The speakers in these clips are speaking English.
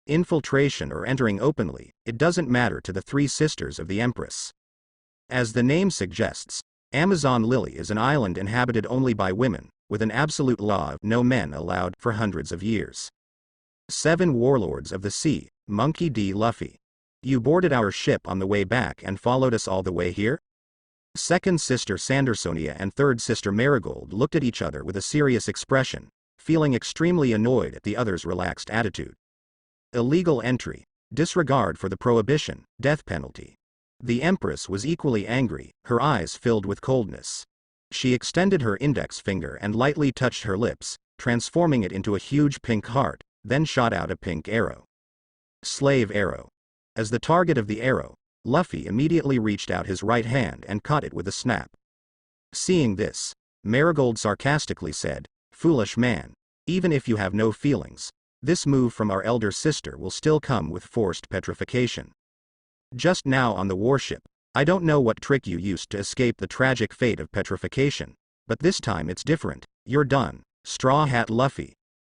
Infiltration or entering openly, it doesn't matter to the three sisters of the Empress. As the name suggests, Amazon Lily is an island inhabited only by women, with an absolute law of no men allowed for hundreds of years. 7 Warlords of the Sea, Monkey D. Luffy. You boarded our ship on the way back and followed us all the way here? Second sister Sandersonia and third sister Marigold looked at each other with a serious expression, feeling extremely annoyed at the other's relaxed attitude. Illegal entry, disregard for the prohibition, death penalty. The Empress was equally angry, her eyes filled with coldness. She extended her index finger and lightly touched her lips, transforming it into a huge pink heart, then shot out a pink arrow. Slave arrow. As the target of the arrow, Luffy immediately reached out his right hand and caught it with a snap. Seeing this, Marigold sarcastically said, "Foolish man, even if you have no feelings, this move from our elder sister will still come with forced petrification. Just now on the warship, I don't know what trick you used to escape the tragic fate of petrification, but this time it's different, you're done, Straw Hat Luffy."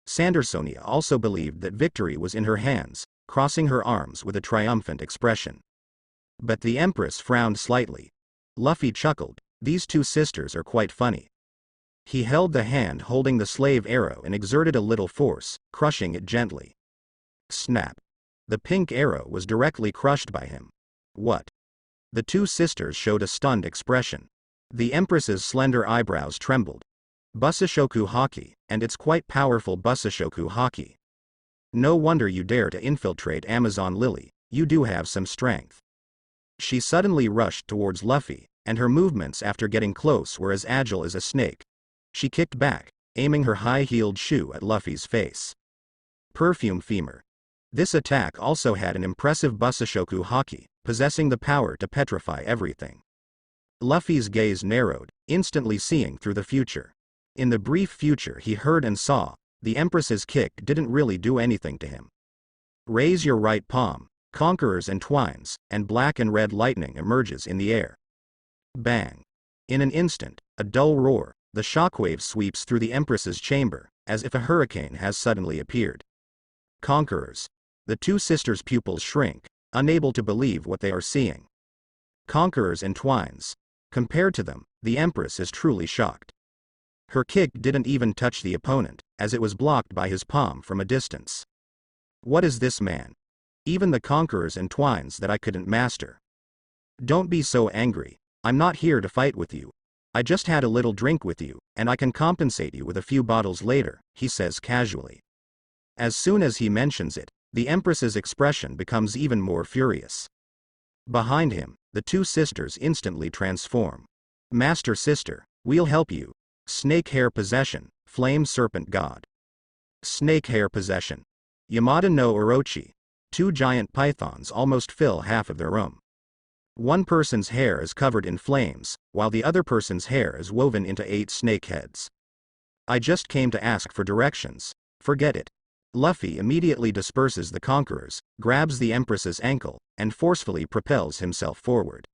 Sandersonia also believed that victory was in her hands, crossing her arms with a triumphant expression. But the Empress frowned slightly. Luffy chuckled, "These two sisters are quite funny." He held the hand holding the slave arrow and exerted a little force, crushing it gently. Snap. The pink arrow was directly crushed by him. What? The two sisters showed a stunned expression. The Empress's slender eyebrows trembled. Busashoku Haki, and it's quite powerful Busashoku Haki. No wonder you dare to infiltrate Amazon Lily, you do have some strength. She suddenly rushed towards Luffy, and her movements after getting close were as agile as a snake. She kicked back, aiming her high-heeled shoe at Luffy's face. Perfume Femur. This attack also had an impressive Busashoku Haki, possessing the power to petrify everything. Luffy's gaze narrowed, instantly seeing through the future. In the brief future he heard and saw, the Empress's kick didn't really do anything to him. Raise your right palm, Conquerors entwines, and black and red lightning emerges in the air. Bang! In an instant, a dull roar, the shockwave sweeps through the Empress's chamber, as if a hurricane has suddenly appeared. Conquerors. The two sisters' pupils shrink, unable to believe what they are seeing. Conquerors entwines. Compared to them, the Empress is truly shocked. Her kick didn't even touch the opponent, as it was blocked by his palm from a distance. What is this, man? Even the Conquerors entwines that I couldn't master. Don't be so angry, I'm not here to fight with you. I just had a little drink with you, and I can compensate you with a few bottles later, he says casually. As soon as he mentions it, the Empress's expression becomes even more furious. Behind him, the two sisters instantly transform. Master Sister, we'll help you. Snake Hair Possession, Flame Serpent God. Snake Hair Possession. Yamada no Orochi. 2 giant pythons almost fill half of their room. One person's hair is covered in flames, while the other person's hair is woven into 8 snake heads. I just came to ask for directions. Forget it. Luffy immediately disperses the Conquerors, grabs the Empress's ankle, and forcefully propels himself forward.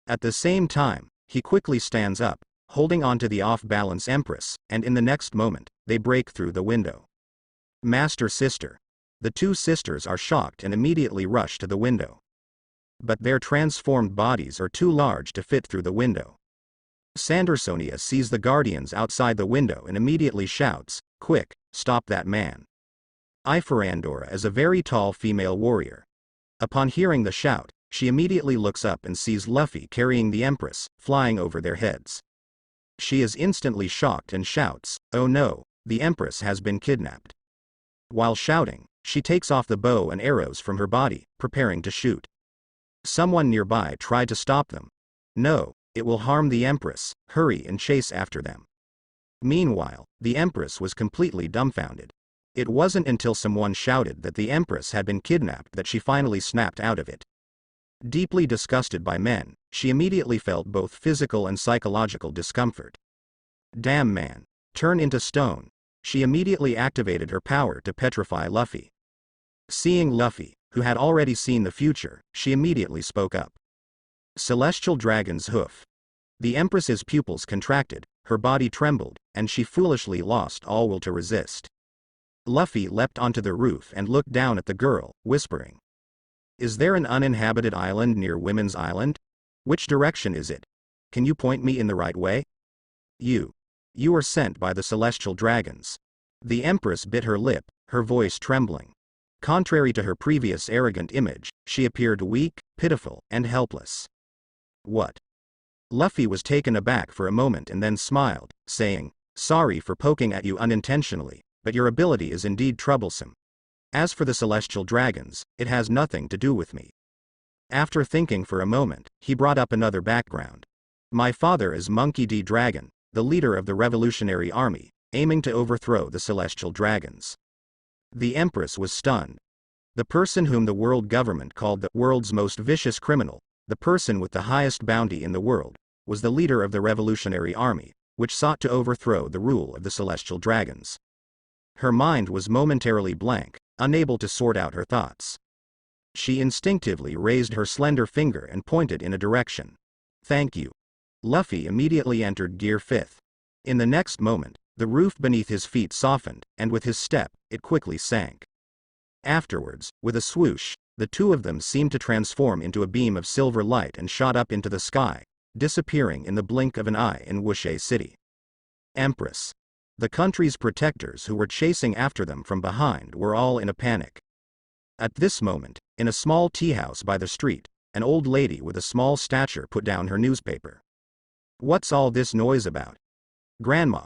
At the same time, he quickly stands up, holding onto the off-balance Empress, and in the next moment, they break through the window. Master Sister. The two sisters are shocked and immediately rush to the window. But their transformed bodies are too large to fit through the window. Sandersonia sees the guardians outside the window and immediately shouts, "Quick, stop that man." Iferandora is a very tall female warrior. Upon hearing the shout, she immediately looks up and sees Luffy carrying the Empress, flying over their heads. She is instantly shocked and shouts, "Oh no, the Empress has been kidnapped." While shouting, she takes off the bow and arrows from her body, preparing to shoot. Someone nearby tried to stop them. "No, it will harm the Empress, hurry and chase after them." Meanwhile, the Empress was completely dumbfounded. It wasn't until someone shouted that the Empress had been kidnapped that she finally snapped out of it. Deeply disgusted by men, she immediately felt both physical and psychological discomfort. Damn man, turn into stone. She immediately activated her power to petrify Luffy. Seeing Luffy, who had already seen the future, she immediately spoke up. Celestial Dragon's Hoof. The Empress's pupils contracted, her body trembled, and she foolishly lost all will to resist. Luffy leapt onto the roof and looked down at the girl, whispering. Is there an uninhabited island near Women's Island? Which direction is it? Can you point me in the right way? You are sent by the celestial dragons. The Empress bit her lip, her voice trembling. Contrary to her previous arrogant image, she appeared weak, pitiful, and helpless. What? Luffy was taken aback for a moment and then smiled, saying, Sorry for poking at you unintentionally, but your ability is indeed troublesome. As for the celestial dragons, it has nothing to do with me. After thinking for a moment, he brought up another background. My father is Monkey D. Dragon, the leader of the Revolutionary Army, aiming to overthrow the celestial dragons. The Empress was stunned. The person whom the world government called the world's most vicious criminal, the person with the highest bounty in the world, was the leader of the Revolutionary Army, which sought to overthrow the rule of the celestial dragons. Her mind was momentarily blank, unable to sort out her thoughts. She instinctively raised her slender finger and pointed in a direction. Thank you. Luffy immediately entered Gear 5th. In the next moment, the roof beneath his feet softened, and with his step, it quickly sank. Afterwards, with a swoosh, the two of them seemed to transform into a beam of silver light and shot up into the sky, disappearing in the blink of an eye in Wuxie City. Empress. The country's protectors who were chasing after them from behind were all in a panic. At this moment, in a small tea house by the street, an old lady with a small stature put down her newspaper. What's all this noise about? Grandma.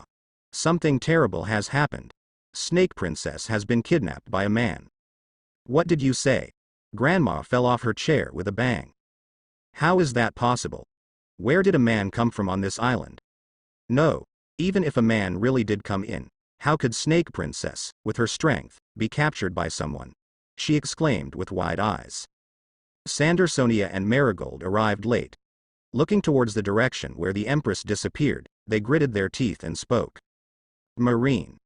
Something terrible has happened. Snake Princess has been kidnapped by a man. What did you say? Grandma fell off her chair with a bang. How is that possible? Where did a man come from on this island? No. Even if a man really did come in, how could Snake Princess, with her strength, be captured by someone? She exclaimed with wide eyes. Sandersonia and Marigold arrived late. Looking towards the direction where the Empress disappeared, they gritted their teeth and spoke. Marine.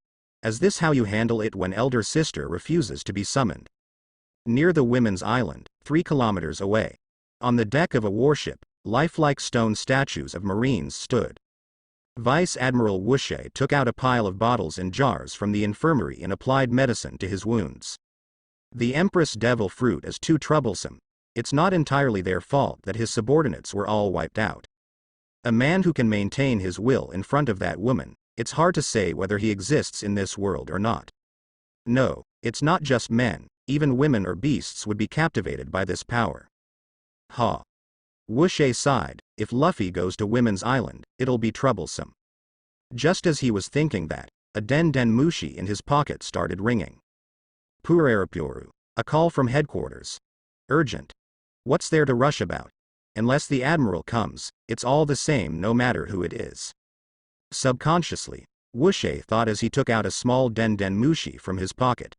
Is this how you handle it when elder sister refuses to be summoned? Near the Women's Island, 3 kilometers away. On the deck of a warship, lifelike stone statues of Marines stood. Vice Admiral Wuxie took out a pile of bottles and jars from the infirmary and applied medicine to his wounds. The Empress devil fruit is too troublesome. It's not entirely their fault that his subordinates were all wiped out. A man who can maintain his will in front of that woman, it's hard to say whether he exists in this world or not. No, it's not just men, even women or beasts would be captivated by this power. Ha. Wuxie sighed, if Luffy goes to Women's Island, it'll be troublesome. Just as he was thinking that, a Den Den Mushi in his pocket started ringing. Purerapuru. A call from headquarters. Urgent. What's there to rush about? Unless the Admiral comes, it's all the same no matter who it is. Subconsciously, Wuxie thought as he took out a small Den Den Mushi from his pocket.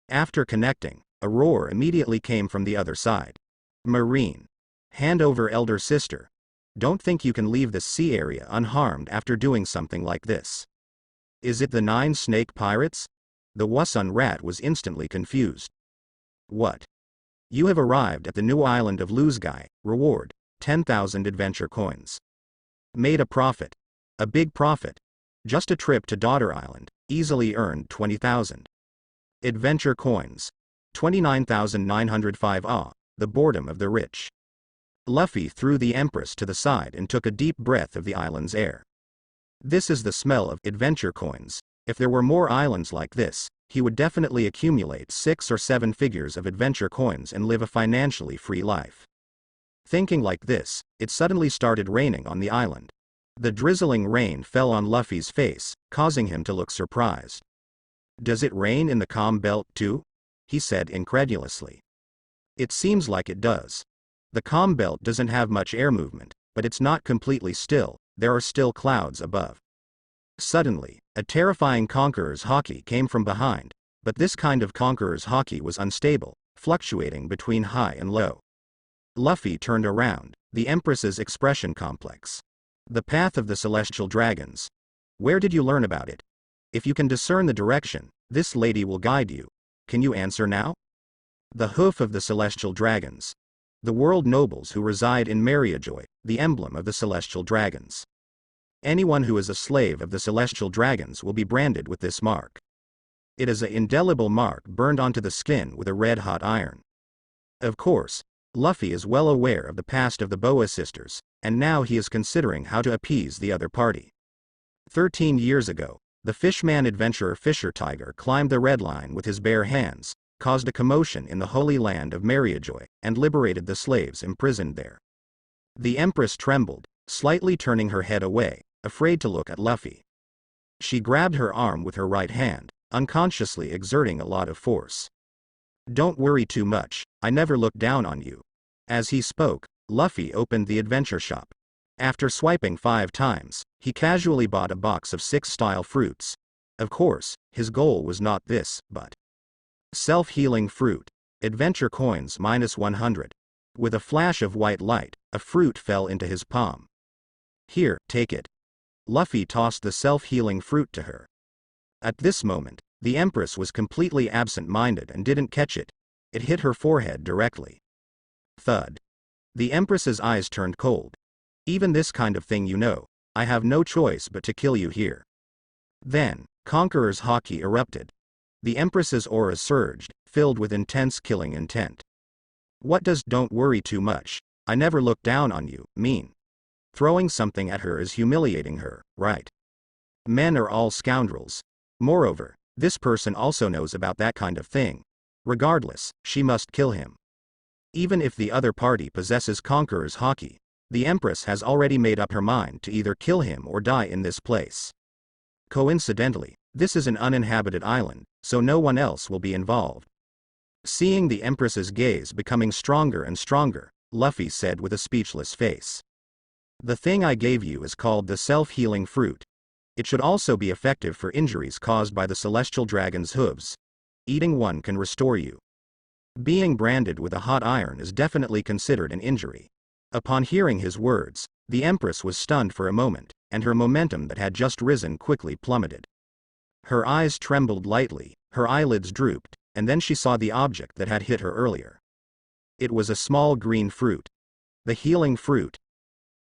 After connecting, a roar immediately came from the other side. Marine. Hand over elder sister. Don't think you can leave this sea area unharmed after doing something like this. Is it the 9 snake pirates? The Wasun rat was instantly confused. What? You have arrived at the new island of Luoqigao. Reward, 10,000 adventure coins. Made a profit. A big profit. Just a trip to Daughter Island, easily earned 20,000. Adventure coins. 29,905 the boredom of the rich. Luffy threw the Empress to the side and took a deep breath of the island's air. This is the smell of adventure coins. If there were more islands like this, he would definitely accumulate 6 or 7 figures of adventure coins and live a financially free life. Thinking like this, it suddenly started raining on the island. The drizzling rain fell on Luffy's face, causing him to look surprised. Does it rain in the calm belt too? He said incredulously. It seems like it does. The calm belt doesn't have much air movement, but it's not completely still, there are still clouds above. Suddenly, a terrifying conqueror's haki came from behind, but this kind of conqueror's haki was unstable, fluctuating between high and low. Luffy turned around, the Empress's expression complex. The path of the celestial dragons. Where did you learn about it? If you can discern the direction, this lady will guide you. Can you answer now? The hoof of the celestial dragons. The world nobles who reside in Mariajoy, the emblem of the celestial dragons. Anyone who is a slave of the celestial dragons will be branded with this mark. It is an indelible mark burned onto the skin with a red-hot iron. Of course, Luffy is well aware of the past of the Boa sisters, and now he is considering how to appease the other party. 13 years ago, the fishman adventurer Fisher Tiger climbed the red line with his bare hands, caused a commotion in the holy land of Mariajoy, and liberated the slaves imprisoned there. The Empress trembled, slightly turning her head away, afraid to look at Luffy. She grabbed her arm with her right hand, unconsciously exerting a lot of force. "Don't worry too much, I never look down on you." As he spoke, Luffy opened the adventure shop. After swiping 5 times, he casually bought a box of 6 style fruits. Of course, his goal was not this, but self-healing fruit. Adventure coins -100. With a flash of white light, a fruit fell into his palm. "Here, take it." Luffy tossed the self-healing fruit to her. At this moment, the Empress was completely absent-minded and didn't catch it. It hit her forehead directly. Thud. The Empress's eyes turned cold. "Even this kind of thing, you know. I have no choice but to kill you here." Then, Conqueror's Haki erupted. The Empress's aura surged, filled with intense killing intent. "What does 'don't worry too much, I never look down on you' mean?" Throwing something at her is humiliating her, right? Men are all scoundrels. Moreover, this person also knows about that kind of thing. Regardless, she must kill him. Even if the other party possesses Conqueror's Haki, the Empress has already made up her mind to either kill him or die in this place. Coincidentally, this is an uninhabited island, so no one else will be involved. Seeing the Empress's gaze becoming stronger and stronger, Luffy said with a speechless face. "The thing I gave you is called the self-healing fruit. It should also be effective for injuries caused by the celestial dragon's hooves. Eating one can restore you." Being branded with a hot iron is definitely considered an injury. Upon hearing his words, the Empress was stunned for a moment, and her momentum that had just risen quickly plummeted. Her eyes trembled lightly, her eyelids drooped, and then she saw the object that had hit her earlier. It was a small green fruit. The healing fruit.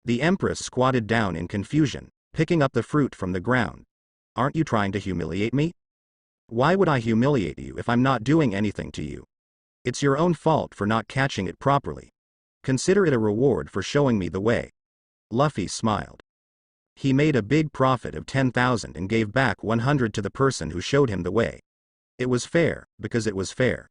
The Empress squatted down in confusion, picking up the fruit from the ground. "Aren't you trying to humiliate me? Why would I humiliate you if I'm not doing anything to you? It's your own fault for not catching it properly. Consider it a reward for showing me the way." Luffy smiled. He made a big profit of 10,000 and gave back 100 to the person who showed him the way. It was fair, because it was fair.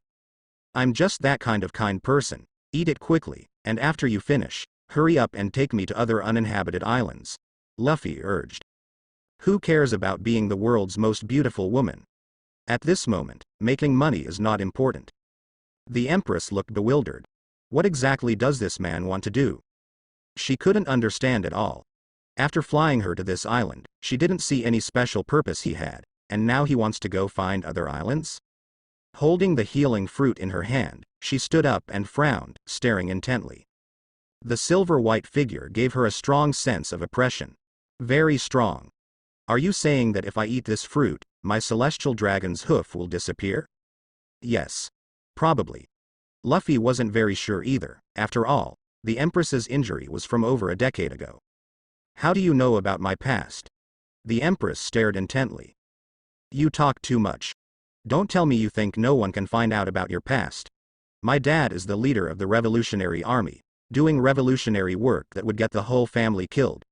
"I'm just that kind person. Eat it quickly, and after you finish, hurry up and take me to other uninhabited islands," Luffy urged. Who cares about being the world's most beautiful woman? At this moment, making money is not important. The Empress looked bewildered. What exactly does this man want to do? She couldn't understand at all. After flying her to this island, she didn't see any special purpose he had, and now he wants to go find other islands? Holding the healing fruit in her hand, she stood up and frowned, staring intently. The silver-white figure gave her a strong sense of oppression. Very strong. "Are you saying that if I eat this fruit, my celestial dragon's hoof will disappear?" Yes. Probably. Luffy wasn't very sure either. After all, the Empress's injury was from over a decade ago. "How do you know about my past?" The Empress stared intently. "You talk too much. Don't tell me you think no one can find out about your past. My dad is the leader of the Revolutionary Army, doing revolutionary work that would get the whole family killed.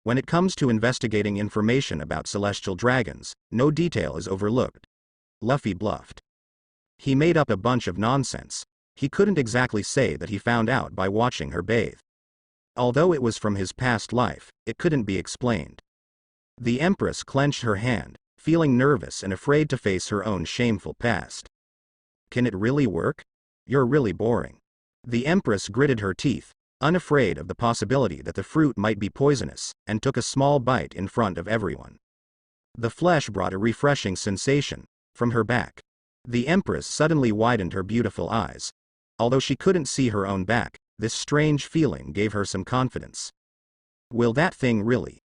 When it comes to investigating information about celestial dragons, no detail is overlooked." Luffy bluffed. He made up a bunch of nonsense. He couldn't exactly say that he found out by watching her bathe. Although it was from his past life, it couldn't be explained. The Empress clenched her hand, feeling nervous and afraid to face her own shameful past. "Can it really work? You're really boring." The Empress gritted her teeth, unafraid of the possibility that the fruit might be poisonous, and took a small bite in front of everyone. The flesh brought a refreshing sensation from her back. The Empress suddenly widened her beautiful eyes. Although she couldn't see her own back, this strange feeling gave her some confidence. Will that thing really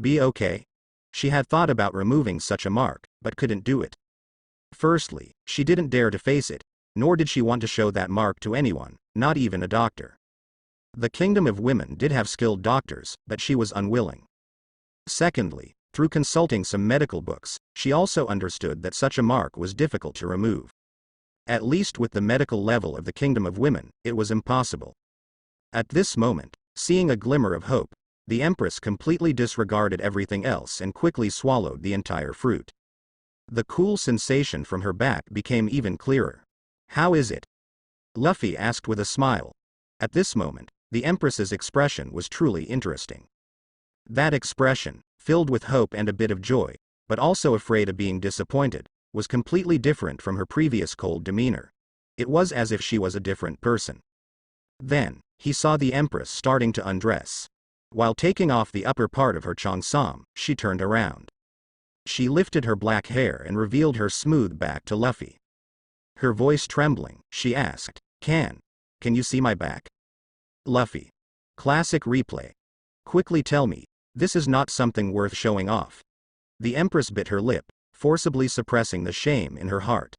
be okay? She had thought about removing such a mark, but couldn't do it. Firstly, she didn't dare to face it, nor did she want to show that mark to anyone, not even a doctor. The Kingdom of Women did have skilled doctors, but she was unwilling. Secondly, Through consulting some medical books, she also understood that such a mark was difficult to remove. At least with the medical level of the Kingdom of Women, it was impossible. At this moment, seeing a glimmer of hope, the Empress completely disregarded everything else and quickly swallowed the entire fruit. The cool sensation from her back became even clearer. "How is it?" Luffy asked with a smile. At this moment, the Empress's expression was truly interesting. That expression, filled with hope and a bit of joy, but also afraid of being disappointed, was completely different from her previous cold demeanor. It was as if she was a different person. Then, he saw the Empress starting to undress. While taking off the upper part of her cheongsam, she turned around. She lifted her black hair and revealed her smooth back to Luffy. Her voice trembling, she asked, Can you see my back?" Luffy. Classic replay. "Quickly tell me, this is not something worth showing off." The Empress bit her lip, forcibly suppressing the shame in her heart.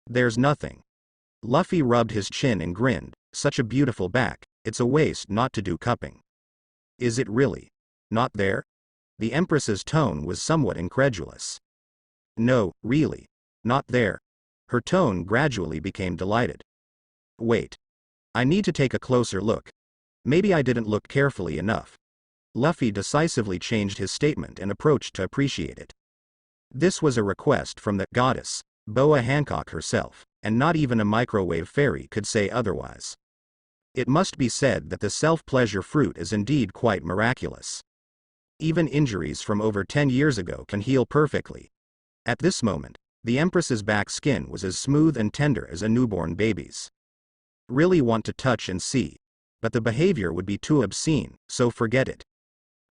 "There's nothing." Luffy rubbed his chin and grinned, "Such a beautiful back, it's a waste not to do cupping." "Is it really not there?" The Empress's tone was somewhat incredulous. "No, really. Not there." Her tone gradually became delighted. "Wait. I need to take a closer look. Maybe I didn't look carefully enough." Luffy decisively changed his statement and approached to appreciate it. This was a request from the goddess, Boa Hancock herself, and not even a microwave fairy could say otherwise. It must be said that the self-pleasure fruit is indeed quite miraculous. Even injuries from over 10 years ago can heal perfectly. At this moment, the Empress's back skin was as smooth and tender as a newborn baby's. Really want to touch and see. But the behavior would be too obscene, so forget it.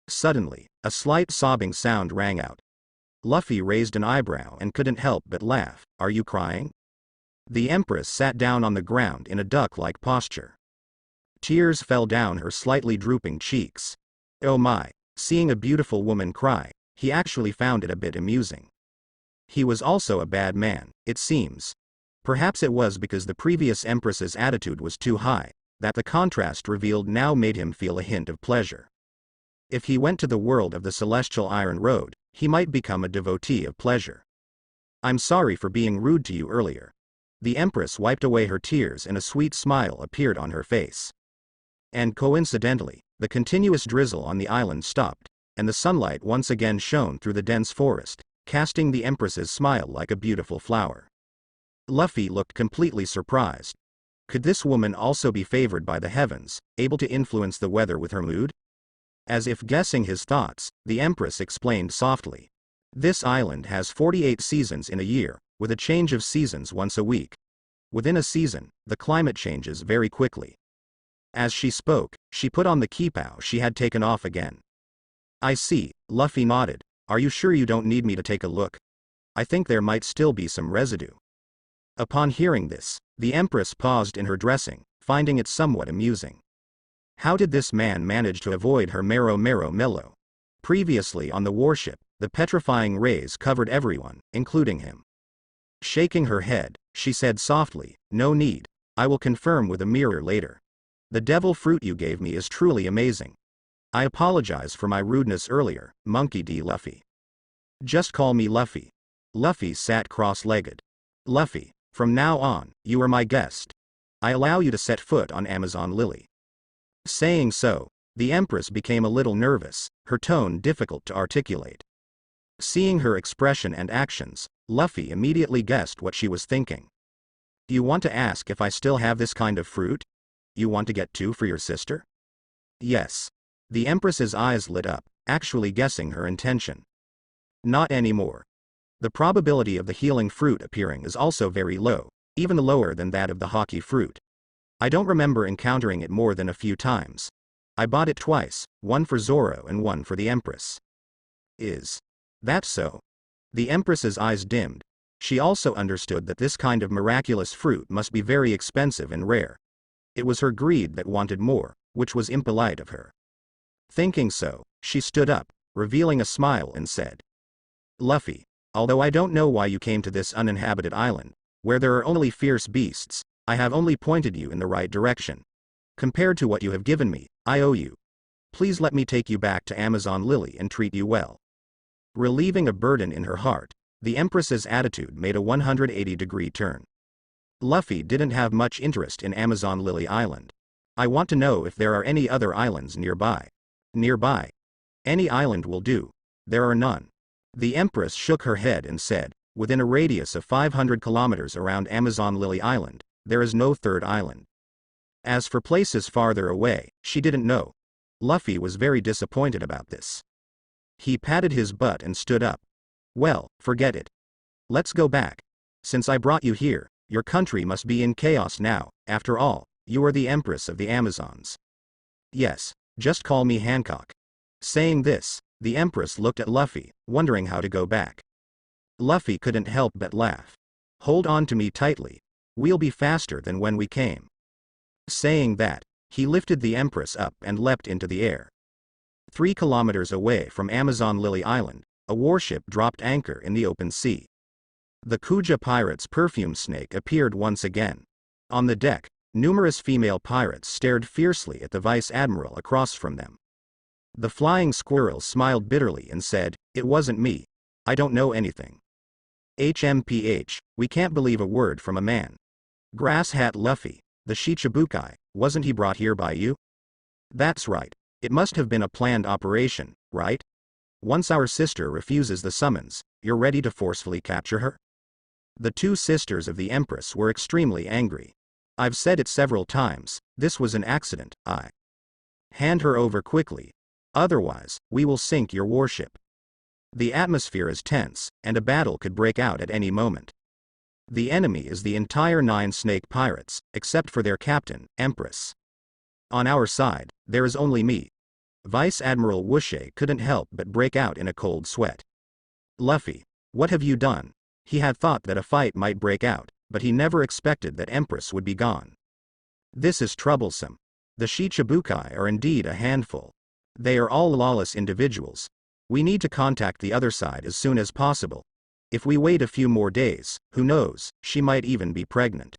Suddenly, a slight sobbing sound rang out. Luffy raised an eyebrow and couldn't help but laugh. "Are you crying?" The Empress sat down on the ground in a duck-like posture. Tears fell down her slightly drooping cheeks. Oh my, seeing a beautiful woman cry, he actually found it a bit amusing. He was also a bad man, it seems. Perhaps it was because the previous Empress's attitude was too high, that the contrast revealed now made him feel a hint of pleasure. If he went to the world of the Celestial Iron Road, he might become a devotee of pleasure. "I'm sorry for being rude to you earlier." The Empress wiped away her tears and a sweet smile appeared on her face. And coincidentally, the continuous drizzle on the island stopped, and the sunlight once again shone through the dense forest, casting the Empress's smile like a beautiful flower. Luffy looked completely surprised. Could this woman also be favored by the heavens, able to influence the weather with her mood? As if guessing his thoughts, the Empress explained softly. "This island has 48 seasons in a year, with a change of seasons once a week. Within a season, the climate changes very quickly." As she spoke, she put on the kipao she had taken off again. "I see," Luffy nodded. "Are you sure you don't need me to take a look? I think there might still be some residue." Upon hearing this, the Empress paused in her dressing, finding it somewhat amusing. How did this man manage to avoid her Mero Melo? Previously on the warship, the petrifying rays covered everyone, including him. Shaking her head, she said softly, "No need, I will confirm with a mirror later. The devil fruit you gave me is truly amazing. I apologize for my rudeness earlier, Monkey D. Luffy." "Just call me Luffy." Luffy sat cross-legged. "Luffy, from now on, you are my guest. I allow you to set foot on Amazon Lily." Saying so, the Empress became a little nervous, her tone difficult to articulate. Seeing her expression and actions, Luffy immediately guessed what she was thinking. "You want to ask if I still have this kind of fruit? You want to get two for your sister?" "Yes." The Empress's eyes lit up, actually guessing her intention. "Not anymore. The probability of the healing fruit appearing is also very low, even lower than that of the hockey fruit. I don't remember encountering it more than a few times. I bought it twice, one for Zoro and one for the Empress." "Is that so?" The Empress's eyes dimmed. She also understood that this kind of miraculous fruit must be very expensive and rare. It was her greed that wanted more, which was impolite of her. Thinking so, she stood up, revealing a smile and said, "Luffy, although I don't know why you came to this uninhabited island, where there are only fierce beasts, I have only pointed you in the right direction. Compared to what you have given me, I owe you. Please let me take you back to Amazon Lily and treat you well." Relieving a burden in her heart, the Empress's attitude made a 180-degree turn. Luffy didn't have much interest in Amazon Lily Island. I want to know if there are any other islands nearby. Nearby? Any island will do. There are none. The Empress shook her head and said, within a radius of 500 kilometers around Amazon Lily Island, there is no third island. As for places farther away, she didn't know. Luffy was very disappointed about this. He patted his butt and stood up. Well, forget it. Let's go back. Since I brought you here, your country must be in chaos now. After all, you are the Empress of the Amazons. Yes, just call me Hancock. Saying this, the Empress looked at Luffy, wondering how to go back. Luffy couldn't help but laugh. Hold on to me tightly. We'll be faster than when we came. Saying that, he lifted the Empress up and leapt into the air. 3 kilometers away from Amazon Lily Island, a warship dropped anchor in the open sea. The Kuja pirate's perfume snake appeared once again. On the deck, numerous female pirates stared fiercely at the vice admiral across from them. The flying squirrel smiled bitterly and said, "It wasn't me. I don't know anything. HMPH, we can't believe a word from a man. Grass hat Luffy, the Shicibukai, wasn't he brought here by you?" "That's right. It must have been a planned operation, right? Once our sister refuses the summons, you're ready to forcefully capture her?" The two sisters of the Empress were extremely angry. "I've said it several times, this was an accident. Hand her over quickly. Otherwise, we will sink your warship. The atmosphere is tense, and a battle could break out at any moment. The enemy is the entire 9 snake pirates, except for their captain, Empress. On our side, there is only me." Vice Admiral Qiwuhai couldn't help but break out in a cold sweat. "Luffy, what have you done?" He had thought that a fight might break out, but he never expected that Empress would be gone. "This is troublesome. The Shicibukai are indeed a handful. They are all lawless individuals. We need to contact the other side as soon as possible. If we wait a few more days, who knows, she might even be pregnant."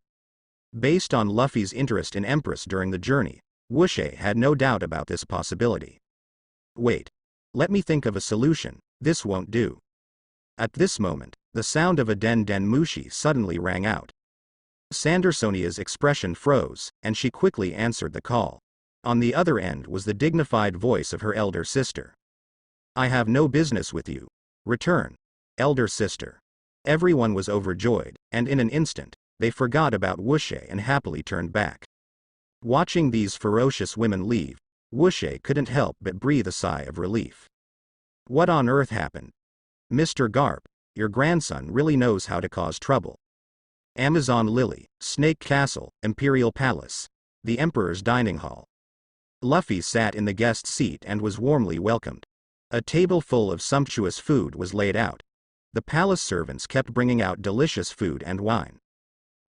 Based on Luffy's interest in Empress during the journey, Qiwuhai had no doubt about this possibility. "Wait. Let me think of a solution, this won't do." At this moment, the sound of a den mushi suddenly rang out. Sandersonia's expression froze, and she quickly answered the call. On the other end was the dignified voice of her elder sister. "I have no business with you. Return, elder sister." Everyone was overjoyed, and in an instant, they forgot about Qiwuhai and happily turned back. Watching these ferocious women leave, Qiwuhai couldn't help but breathe a sigh of relief. What on earth happened? "Mr. Garp, your grandson really knows how to cause trouble." Amazon Lily, Snake Castle, Imperial Palace. The Emperor's Dining Hall. Luffy sat in the guest seat and was warmly welcomed. A table full of sumptuous food was laid out. The palace servants kept bringing out delicious food and wine.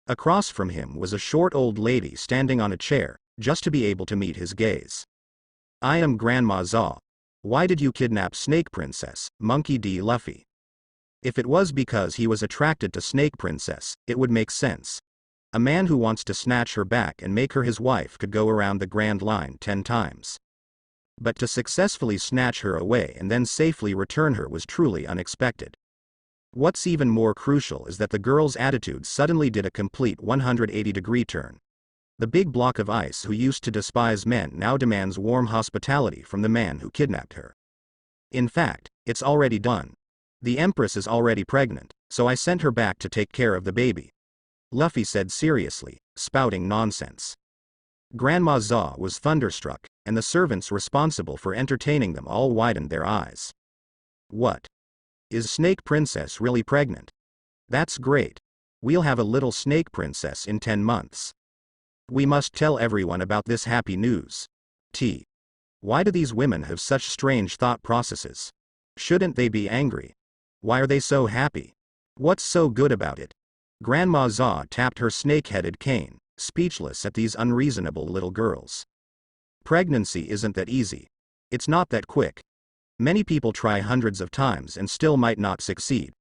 Across from him was a short old lady standing on a chair, just to be able to meet his gaze. "I am Grandma Zaw. Why did you kidnap Snake Princess, Monkey D. Luffy?" If it was because he was attracted to Snake Princess, it would make sense. A man who wants to snatch her back and make her his wife could go around the Grand Line 10 times. But to successfully snatch her away and then safely return her was truly unexpected. What's even more crucial is that the girl's attitude suddenly did a complete 180-degree turn. The big block of ice who used to despise men now demands warm hospitality from the man who kidnapped her. "In fact, it's already done. The Empress is already pregnant, so I sent her back to take care of the baby," Luffy said seriously, spouting nonsense. Grandma Zaw was thunderstruck, and the servants responsible for entertaining them all widened their eyes. "What? Is Snake Princess really pregnant? That's great. We'll have a little Snake Princess in 10 months. We must tell everyone about this happy news." Why do these women have such strange thought processes? Shouldn't they be angry? Why are they so happy? What's so good about it? Grandma Zaw tapped her snake-headed cane, speechless at these unreasonable little girls. Pregnancy isn't that easy. It's not that quick. Many people try hundreds of times and still might not succeed.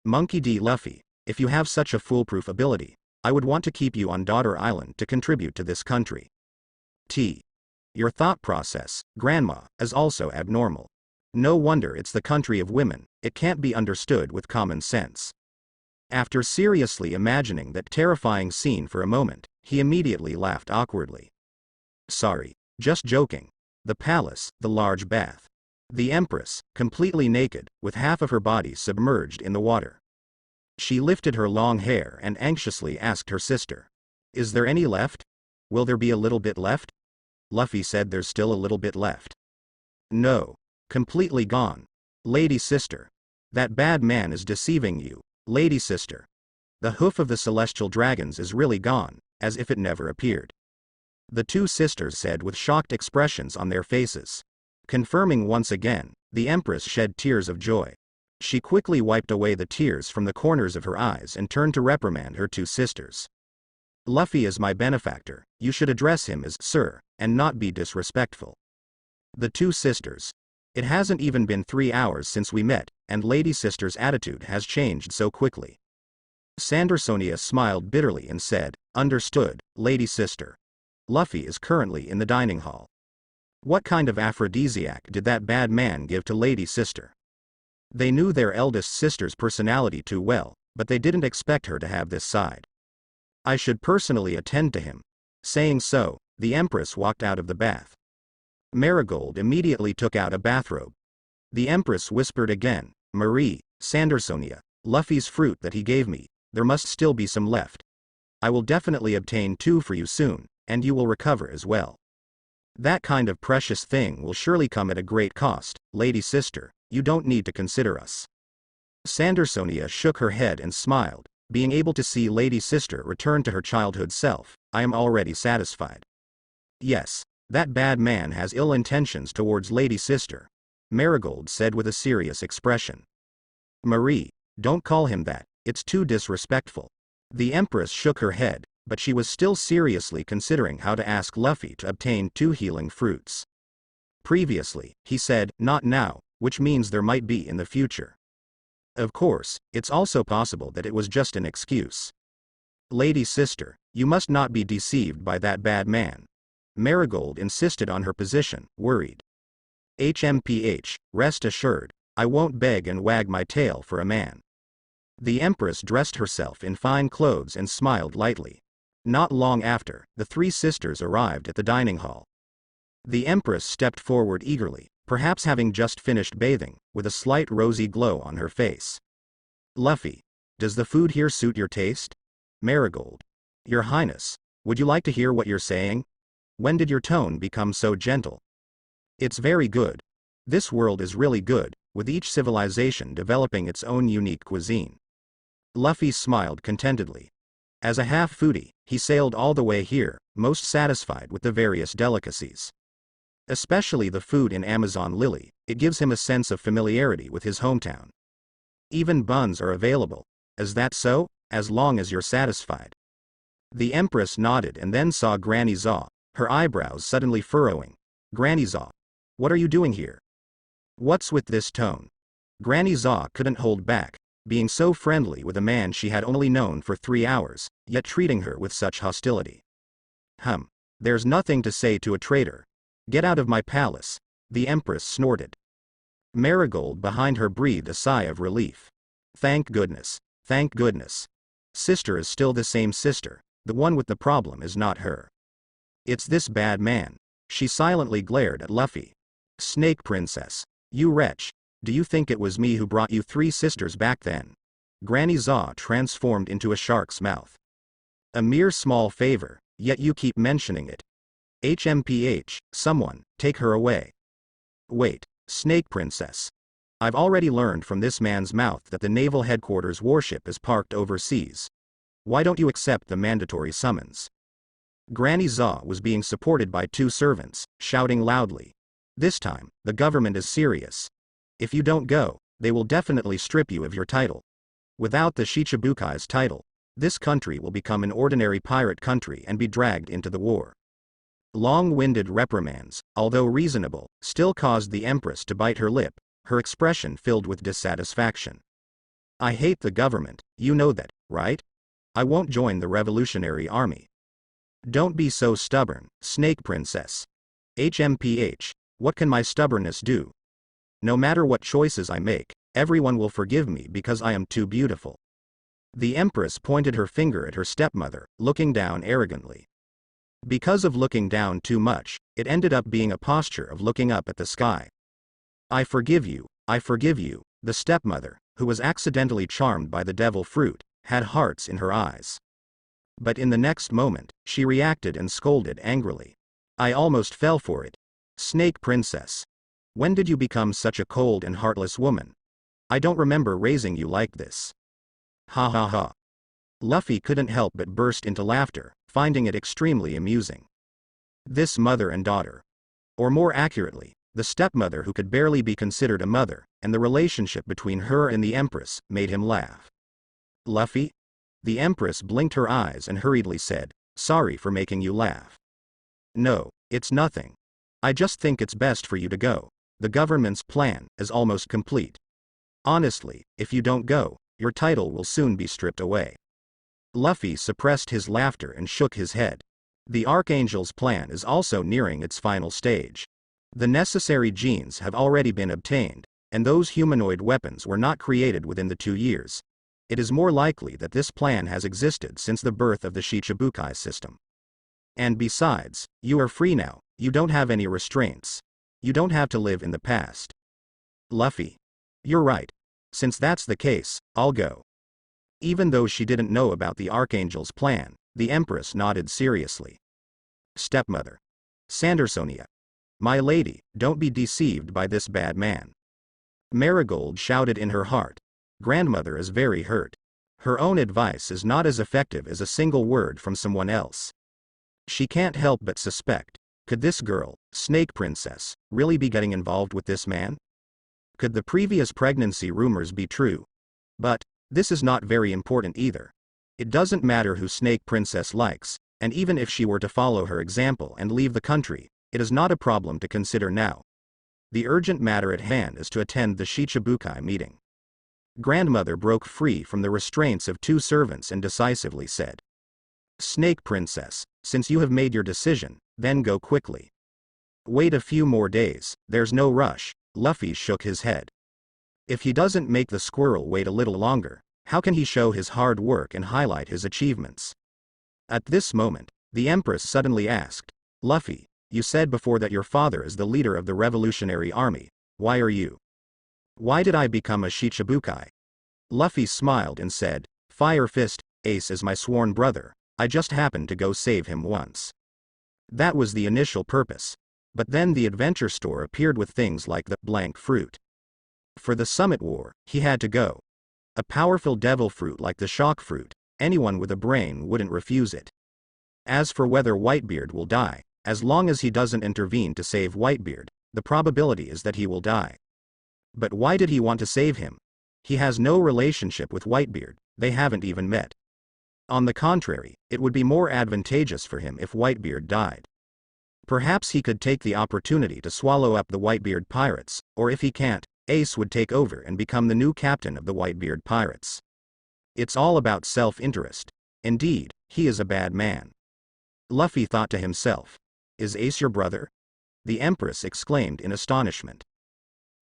Monkey D. Luffy, if you have such a foolproof ability, I would want to keep you on Daughter Island to contribute to this country. Your thought process, Grandma, is also abnormal. No wonder it's the country of women, it can't be understood with common sense. After seriously imagining that terrifying scene for a moment, he immediately laughed awkwardly. Sorry, just joking. The palace, the large bath. The Empress, completely naked, with half of her body submerged in the water. She lifted her long hair and anxiously asked her sister. Is there any left? Will there be a little bit left? Luffy said there's still a little bit left. No. Completely gone. Lady sister. That bad man is deceiving you, lady sister. The hoof of the celestial dragons is really gone, as if it never appeared. The two sisters said with shocked expressions on their faces. Confirming once again, the Empress shed tears of joy. She quickly wiped away the tears from the corners of her eyes and turned to reprimand her two sisters. Luffy is my benefactor, you should address him as sir, and not be disrespectful. The two sisters. It hasn't even been 3 hours since we met, and Lady Sister's attitude has changed so quickly. Sandersonia smiled bitterly and said, understood, Lady Sister. Luffy is currently in the dining hall. What kind of aphrodisiac did that bad man give to Lady Sister? They knew their eldest sister's personality too well, but they didn't expect her to have this side. I should personally attend to him. Saying so, the Empress walked out of the bath. Marigold immediately took out a bathrobe. The Empress whispered again, Marie, Sandersonia, Luffy's fruit that he gave me, there must still be some left. I will definitely obtain 2 for you soon, and you will recover as well. That kind of precious thing will surely come at a great cost, Lady Sister, you don't need to consider us. Sandersonia shook her head and smiled, being able to see Lady Sister return to her childhood self. I am already satisfied. Yes, that bad man has ill intentions towards Lady Sister, Marigold said with a serious expression. Marie, don't call him that, it's too disrespectful. The Empress shook her head, but she was still seriously considering how to ask Luffy to obtain 2 healing fruits. Previously, he said, not now, which means there might be in the future. Of course, it's also possible that it was just an excuse. Lady Sister, you must not be deceived by that bad man. Marigold insisted on her position, worried. HMPH, rest assured, I won't beg and wag my tail for a man. The Empress dressed herself in fine clothes and smiled lightly. Not long after, the 3 sisters arrived at the dining hall. The Empress stepped forward eagerly, perhaps having just finished bathing, with a slight rosy glow on her face. Luffy, does the food here suit your taste? Marigold. Your Highness, would you like to hear what you're saying? When did your tone become so gentle? It's very good. This world is really good, with each civilization developing its own unique cuisine. Luffy smiled contentedly. As a half-foodie, he sailed all the way here, most satisfied with the various delicacies. Especially the food in Amazon Lily, it gives him a sense of familiarity with his hometown. Even buns are available. Is that so? As long as you're satisfied. The Empress nodded and then saw Granny Zaw, her eyebrows suddenly furrowing. Granny Zaw, what are you doing here? What's with this tone? Granny Zaw couldn't hold back, being so friendly with a man she had only known for 3 hours, yet treating her with such hostility. There's nothing to say to a traitor. Get out of my palace, the Empress snorted. Marigold behind her breathed a sigh of relief. Thank goodness, thank goodness. Sister is still the same sister, the one with the problem is not her. It's this bad man. She silently glared at Luffy. Snake Princess, you wretch, do you think it was me who brought you 3 sisters back then? Granny Zaw transformed into a shark's mouth. A mere small favor, yet you keep mentioning it. HMPH, someone, take her away. Wait, Snake Princess. I've already learned from this man's mouth that the Naval Headquarters warship is parked overseas. Why don't you accept the mandatory summons? Granny Zaw was being supported by 2 servants, shouting loudly. This time, the government is serious. If you don't go, they will definitely strip you of your title. Without the Shichibukai's title, this country will become an ordinary pirate country and be dragged into the war. Long-winded reprimands, although reasonable, still caused the Empress to bite her lip, her expression filled with dissatisfaction. I hate the government, you know that, right? I won't join the Revolutionary Army. Don't be so stubborn, Snake Princess. HMPH, what can my stubbornness do? No matter what choices I make, everyone will forgive me because I am too beautiful. The Empress pointed her finger at her stepmother, looking down arrogantly. Because of looking down too much, it ended up being a posture of looking up at the sky. I forgive you, the stepmother, who was accidentally charmed by the devil fruit, had hearts in her eyes. But in the next moment, she reacted and scolded angrily. I almost fell for it. Snake Princess. When did you become such a cold and heartless woman? I don't remember raising you like this. Ha ha ha. Luffy couldn't help but burst into laughter, finding it extremely amusing. This mother and daughter. Or more accurately, the stepmother who could barely be considered a mother, and the relationship between her and the Empress, made him laugh. Luffy? The Empress blinked her eyes and hurriedly said, sorry for making you laugh. No, it's nothing. I just think it's best for you to go. The government's plan is almost complete. Honestly, if you don't go, your title will soon be stripped away. Luffy suppressed his laughter and shook his head. The Archangel's plan is also nearing its final stage. The necessary genes have already been obtained, and those humanoid weapons were not created within the 2 years. It is more likely that this plan has existed since the birth of the Shicibukai system. And besides, you are free now, you don't have any restraints. You don't have to live in the past. Luffy. You're right. Since that's the case, I'll go. Even though she didn't know about the Archangel's plan, the Empress nodded seriously. Stepmother. Sandersonia. My lady, don't be deceived by this bad man. Marigold shouted in her heart. Grandmother is very hurt. Her own advice is not as effective as a single word from someone else. She can't help but suspect, could this girl, Snake Princess, really be getting involved with this man? Could the previous pregnancy rumors be true? But, this is not very important either. It doesn't matter who Snake Princess likes, and even if she were to follow her example and leave the country, it is not a problem to consider now. The urgent matter at hand is to attend the Shichibukai meeting. Grandmother broke free from the restraints of 2 servants and decisively said. Snake Princess, since you have made your decision, then go quickly. Wait a few more days, there's no rush. Luffy shook his head. If he doesn't make the squirrel wait a little longer, how can he show his hard work and highlight his achievements? At this moment, the Empress suddenly asked, Luffy, you said before that your father is the leader of the revolutionary army. Why are you? Why did I become a Shichibukai? Luffy smiled and said, Fire Fist, Ace is my sworn brother, I just happened to go save him once. That was the initial purpose. But then the adventure store appeared with things like the blank fruit. For the summit war, he had to go. A powerful devil fruit like the shock fruit, anyone with a brain wouldn't refuse it. As for whether Whitebeard will die, as long as he doesn't intervene to save Whitebeard, the probability is that he will die. But why did he want to save him? He has no relationship with Whitebeard, they haven't even met. On the contrary, it would be more advantageous for him if Whitebeard died. Perhaps he could take the opportunity to swallow up the Whitebeard pirates, or if he can't, Ace would take over and become the new captain of the Whitebeard pirates. It's all about self-interest. Indeed, he is a bad man. Luffy thought to himself. Is Ace your brother? The Empress exclaimed in astonishment.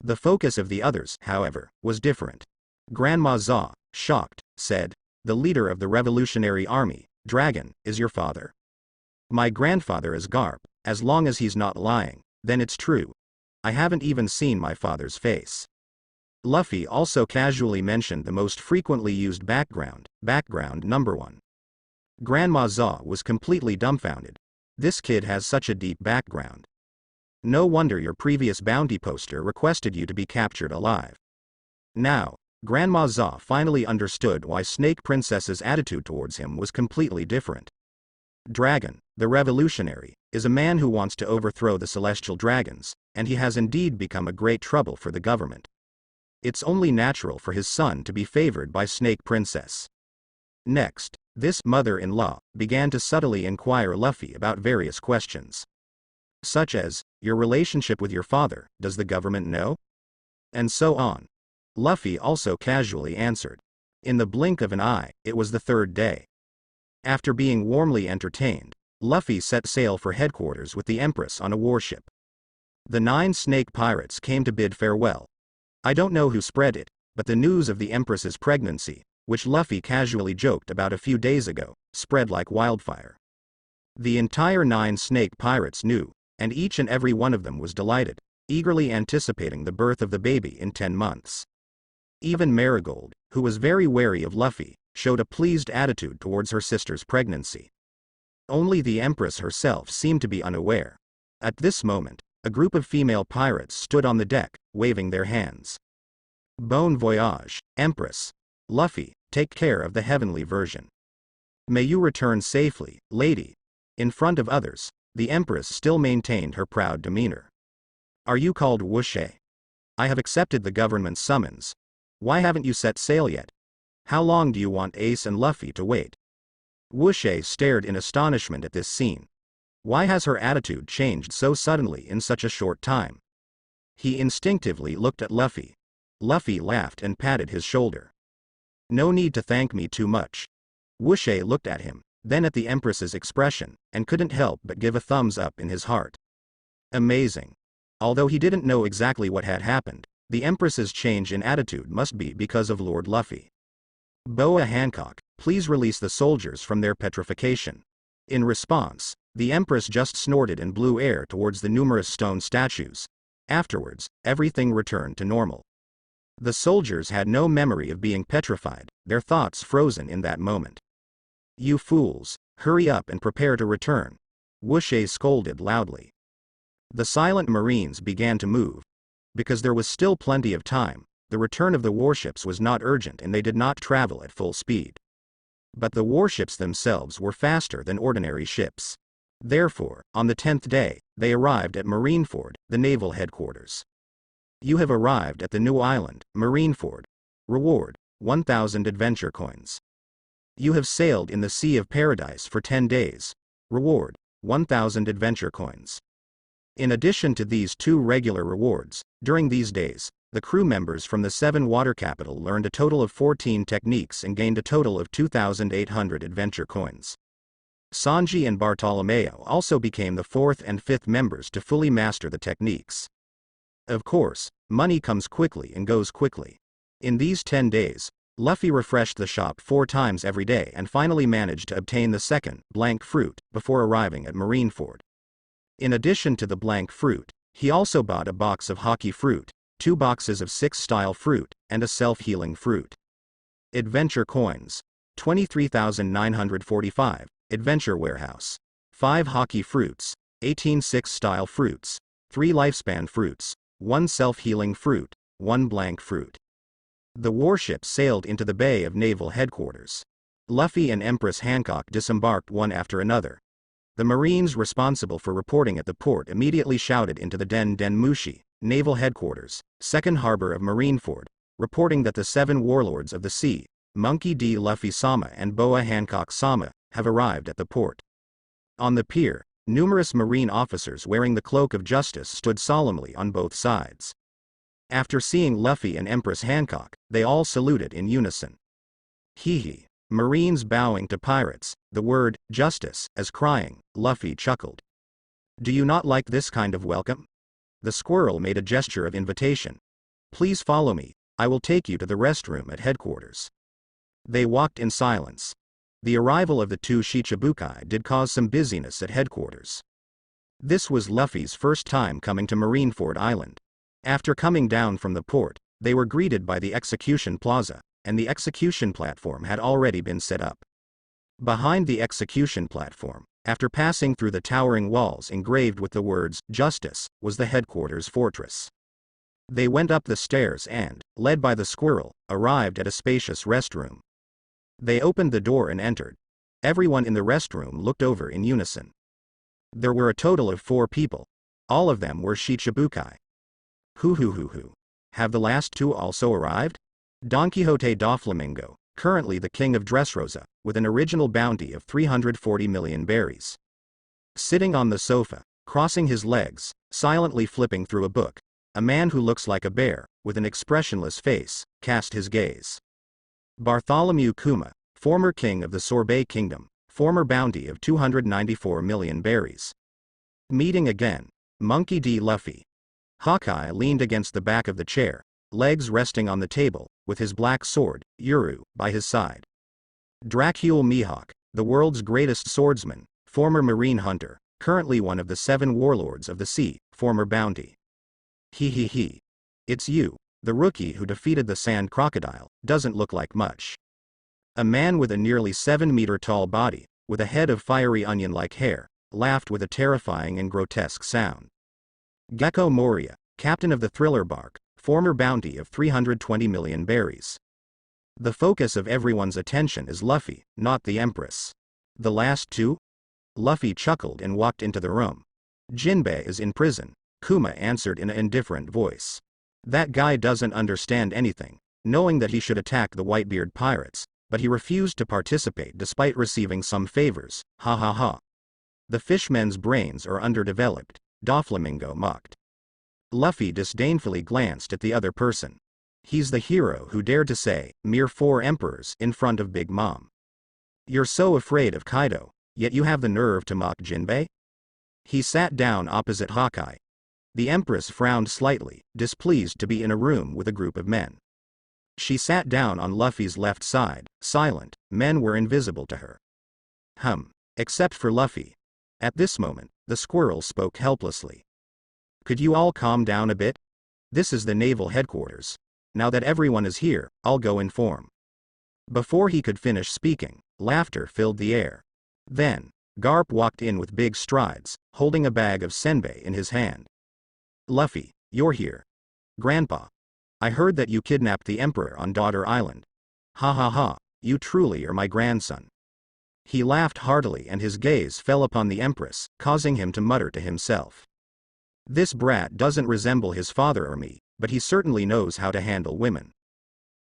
The focus of the others, however, was different. Grandma Za, shocked, said, the leader of the revolutionary army, Dragon, is your father? My grandfather is Garp, as long as he's not lying, then it's true. I haven't even seen my father's face. Luffy also casually mentioned the most frequently used background number 1. Grandma Za was completely dumbfounded. This kid has such a deep background. No wonder your previous bounty poster requested you to be captured alive. Now, Grandma Za finally understood why Snake Princess's attitude towards him was completely different. Dragon, the revolutionary, is a man who wants to overthrow the celestial dragons, and he has indeed become a great trouble for the government. It's only natural for his son to be favored by Snake Princess. Next, this mother-in-law began to subtly inquire Luffy about various questions. Such as, your relationship with your father, does the government know? And so on. Luffy also casually answered. In the blink of an eye, it was the 3rd day. After being warmly entertained, Luffy set sail for headquarters with the Empress on a warship. The 9 snake pirates came to bid farewell. I don't know who spread it, but the news of the Empress's pregnancy, which Luffy casually joked about a few days ago, spread like wildfire. The entire 9 snake pirates knew, and each and every one of them was delighted, eagerly anticipating the birth of the baby in 10 months. Even Marigold, who was very wary of Luffy, showed a pleased attitude towards her sister's pregnancy. Only the Empress herself seemed to be unaware. At this moment, a group of female pirates stood on the deck, waving their hands. Bon voyage, Empress. Luffy, take care of the heavenly version. May you return safely, lady. In front of others, the Empress still maintained her proud demeanor. Are you called Qiwuhai? I have accepted the government's summons. Why haven't you set sail yet? How long do you want Ace and Luffy to wait? Qiwuhai stared in astonishment at this scene. Why has her attitude changed so suddenly in such a short time? He instinctively looked at Luffy. Luffy laughed and patted his shoulder. No need to thank me too much. Qiwuhai looked at him, then at the Empress's expression, and couldn't help but give a thumbs up in his heart. Amazing. Although he didn't know exactly what had happened, the Empress's change in attitude must be because of Lord Luffy. Boa Hancock, please release the soldiers from their petrification. In response, the Empress just snorted and blew air towards the numerous stone statues. Afterwards, everything returned to normal. The soldiers had no memory of being petrified, their thoughts frozen in that moment. You fools, hurry up and prepare to return. Qiwuhai scolded loudly. The silent marines began to move. Because there was still plenty of time, the return of the warships was not urgent and they did not travel at full speed. But the warships themselves were faster than ordinary ships. Therefore, on the 10th day, they arrived at Marineford, the naval headquarters. You have arrived at the new island, Marineford. Reward, 1,000 adventure coins. You have sailed in the Sea of Paradise for 10 days. Reward, 1,000 adventure coins. In addition to these 2 regular rewards, during these days, the crew members from the 7 water capital learned a total of 14 techniques and gained a total of 2,800 adventure coins. Sanji and Bartolomeo also became the 4th and 5th members to fully master the techniques. Of course, money comes quickly and goes quickly. In these 10 days, Luffy refreshed the shop 4 times every day and finally managed to obtain the second, blank fruit, before arriving at Marineford. In addition to the blank fruit, he also bought a box of hockey fruit, 2 boxes of 6-style fruit, and a self-healing fruit. Adventure coins. 23,945, Adventure Warehouse. 5 hockey fruits, 18 6-style fruits, 3 lifespan fruits, 1 self-healing fruit, 1 blank fruit. The warship sailed into the bay of naval headquarters. Luffy and Empress Hancock disembarked one after another. The Marines responsible for reporting at the port immediately shouted into the Den Mushi, naval headquarters, 2nd harbor of Marineford, reporting that the 7 warlords of the sea, Monkey D. Luffy-sama and Boa Hancock-sama, have arrived at the port. On the pier, numerous Marine officers wearing the cloak of justice stood solemnly on both sides. After seeing Luffy and Empress Hancock, they all saluted in unison. Hee. Marines bowing to pirates, the word, justice, as crying, Luffy chuckled. Do you not like this kind of welcome? The squirrel made a gesture of invitation. Please follow me, I will take you to the restroom at headquarters. They walked in silence. The arrival of the 2 Shicibukai did cause some busyness at headquarters. This was Luffy's first time coming to Marineford Island. After coming down from the port, they were greeted by the execution plaza, and the execution platform had already been set up. Behind the execution platform, after passing through the towering walls engraved with the words, Justice, was the headquarters fortress. They went up the stairs and, led by the squirrel, arrived at a spacious restroom. They opened the door and entered. Everyone in the restroom looked over in unison. There were a total of 4 people. All of them were Shicibukai. Hoo. Have the last 2 also arrived? Don Quixote Doflamingo, currently the king of Dressrosa, with an original bounty of 340 million berries. Sitting on the sofa, crossing his legs, silently flipping through a book, a man who looks like a bear, with an expressionless face, cast his gaze. Bartholomew Kuma, former king of the Sorbet Kingdom, former bounty of 294 million berries. Meeting again, Monkey D. Luffy. Hawkeye leaned against the back of the chair, legs resting on the table, with his black sword, Yuru, by his side. Dracule Mihawk, the world's greatest swordsman, former marine hunter, currently one of the 7 warlords of the sea, former bounty. He. It's you, the rookie who defeated the sand crocodile, doesn't look like much. A man with a nearly 7-meter tall body, with a head of fiery onion-like hair, laughed with a terrifying and grotesque sound. Gecko Moria, captain of the thriller bark, former bounty of 320 million berries. The focus of everyone's attention is Luffy, not the Empress. The last 2? Luffy chuckled and walked into the room. Jinbei is in prison, Kuma answered in an indifferent voice. That guy doesn't understand anything, knowing that he should attack the Whitebeard pirates, but he refused to participate despite receiving some favors, ha ha ha. The fishmen's brains are underdeveloped, Doflamingo mocked. Luffy disdainfully glanced at the other person. He's the hero who dared to say, mere 4 emperors, in front of Big Mom. You're so afraid of Kaido, yet you have the nerve to mock Jinbei? He sat down opposite Hawkeye. The Empress frowned slightly, displeased to be in a room with a group of men. She sat down on Luffy's left side, silent. Men were invisible to her. Except for Luffy. At this moment, the squirrel spoke helplessly. Could you all calm down a bit? This is the naval headquarters. Now that everyone is here, I'll go inform. Before he could finish speaking, laughter filled the air. Then, Garp walked in with big strides, holding a bag of senbei in his hand. Luffy, you're here. Grandpa. I heard that you kidnapped the Emperor on Daughter Island. Ha ha ha, you truly are my grandson. He laughed heartily and his gaze fell upon the Empress, causing him to mutter to himself. This brat doesn't resemble his father or me, but he certainly knows how to handle women.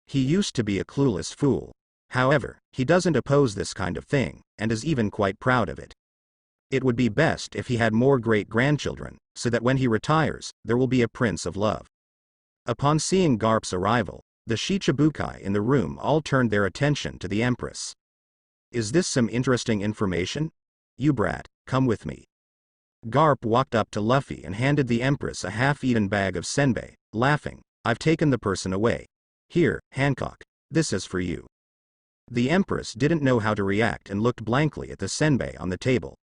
He used to be a clueless fool. However, he doesn't oppose this kind of thing, and is even quite proud of it. It would be best if he had more great-grandchildren, so that when he retires, there will be a prince of love. Upon seeing Garp's arrival, the Shichibukai in the room all turned their attention to the Empress. Is this some interesting information? You brat, come with me. Garp walked up to Luffy and handed the Empress a half-eaten bag of senbei, laughing. I've taken the person away. Here, Hancock, this is for you. The Empress didn't know how to react and looked blankly at the senbei on the table.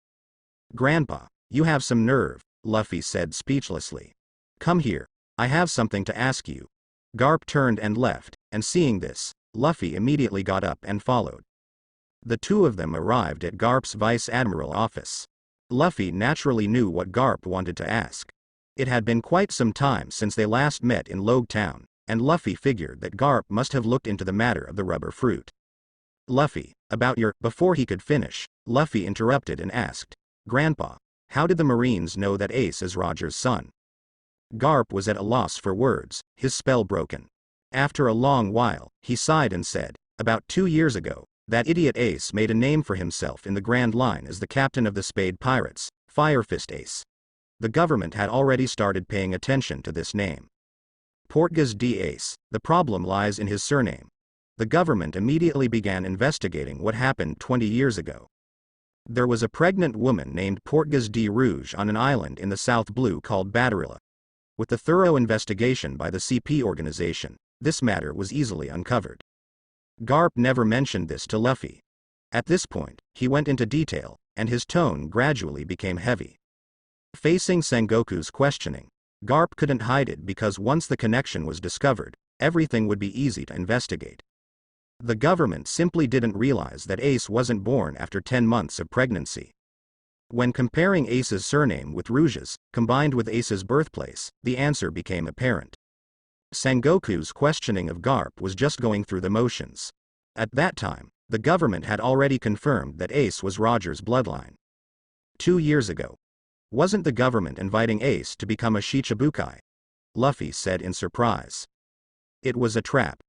Grandpa, you have some nerve, Luffy said speechlessly. Come here, I have something to ask you. Garp turned and left, and seeing this, Luffy immediately got up and followed. The two of them arrived at Garp's Vice Admiral office. Luffy naturally knew what Garp wanted to ask. It had been quite some time since they last met in Logue Town, and Luffy figured that Garp must have looked into the matter of the rubber fruit. Luffy, about your... Before he could finish, Luffy interrupted and asked, Grandpa, how did the Marines know that Ace is Roger's son? Garp was at a loss for words, his spell broken. After a long while, he sighed and said, about 2 years ago, that idiot Ace made a name for himself in the Grand Line as the captain of the Spade Pirates, Firefist Ace. The government had already started paying attention to this name. Portgas D. Ace, the problem lies in his surname. The government immediately began investigating what happened 20 years ago. There was a pregnant woman named Portgas D. Rouge on an island in the South Blue called Batarilla. With the thorough investigation by the CP organization, this matter was easily uncovered. Garp never mentioned this to Luffy. At this point, he went into detail, and his tone gradually became heavy. Facing Sengoku's questioning, Garp couldn't hide it because once the connection was discovered, everything would be easy to investigate. The government simply didn't realize that Ace wasn't born after 10 months of pregnancy. When comparing Ace's surname with Rouge's, combined with Ace's birthplace, the answer became apparent. Sengoku's questioning of Garp was just going through the motions. At that time, the government had already confirmed that Ace was Roger's bloodline. 2 years ago. Wasn't the government inviting Ace to become a Shichibukai? Luffy said in surprise. It was a trap.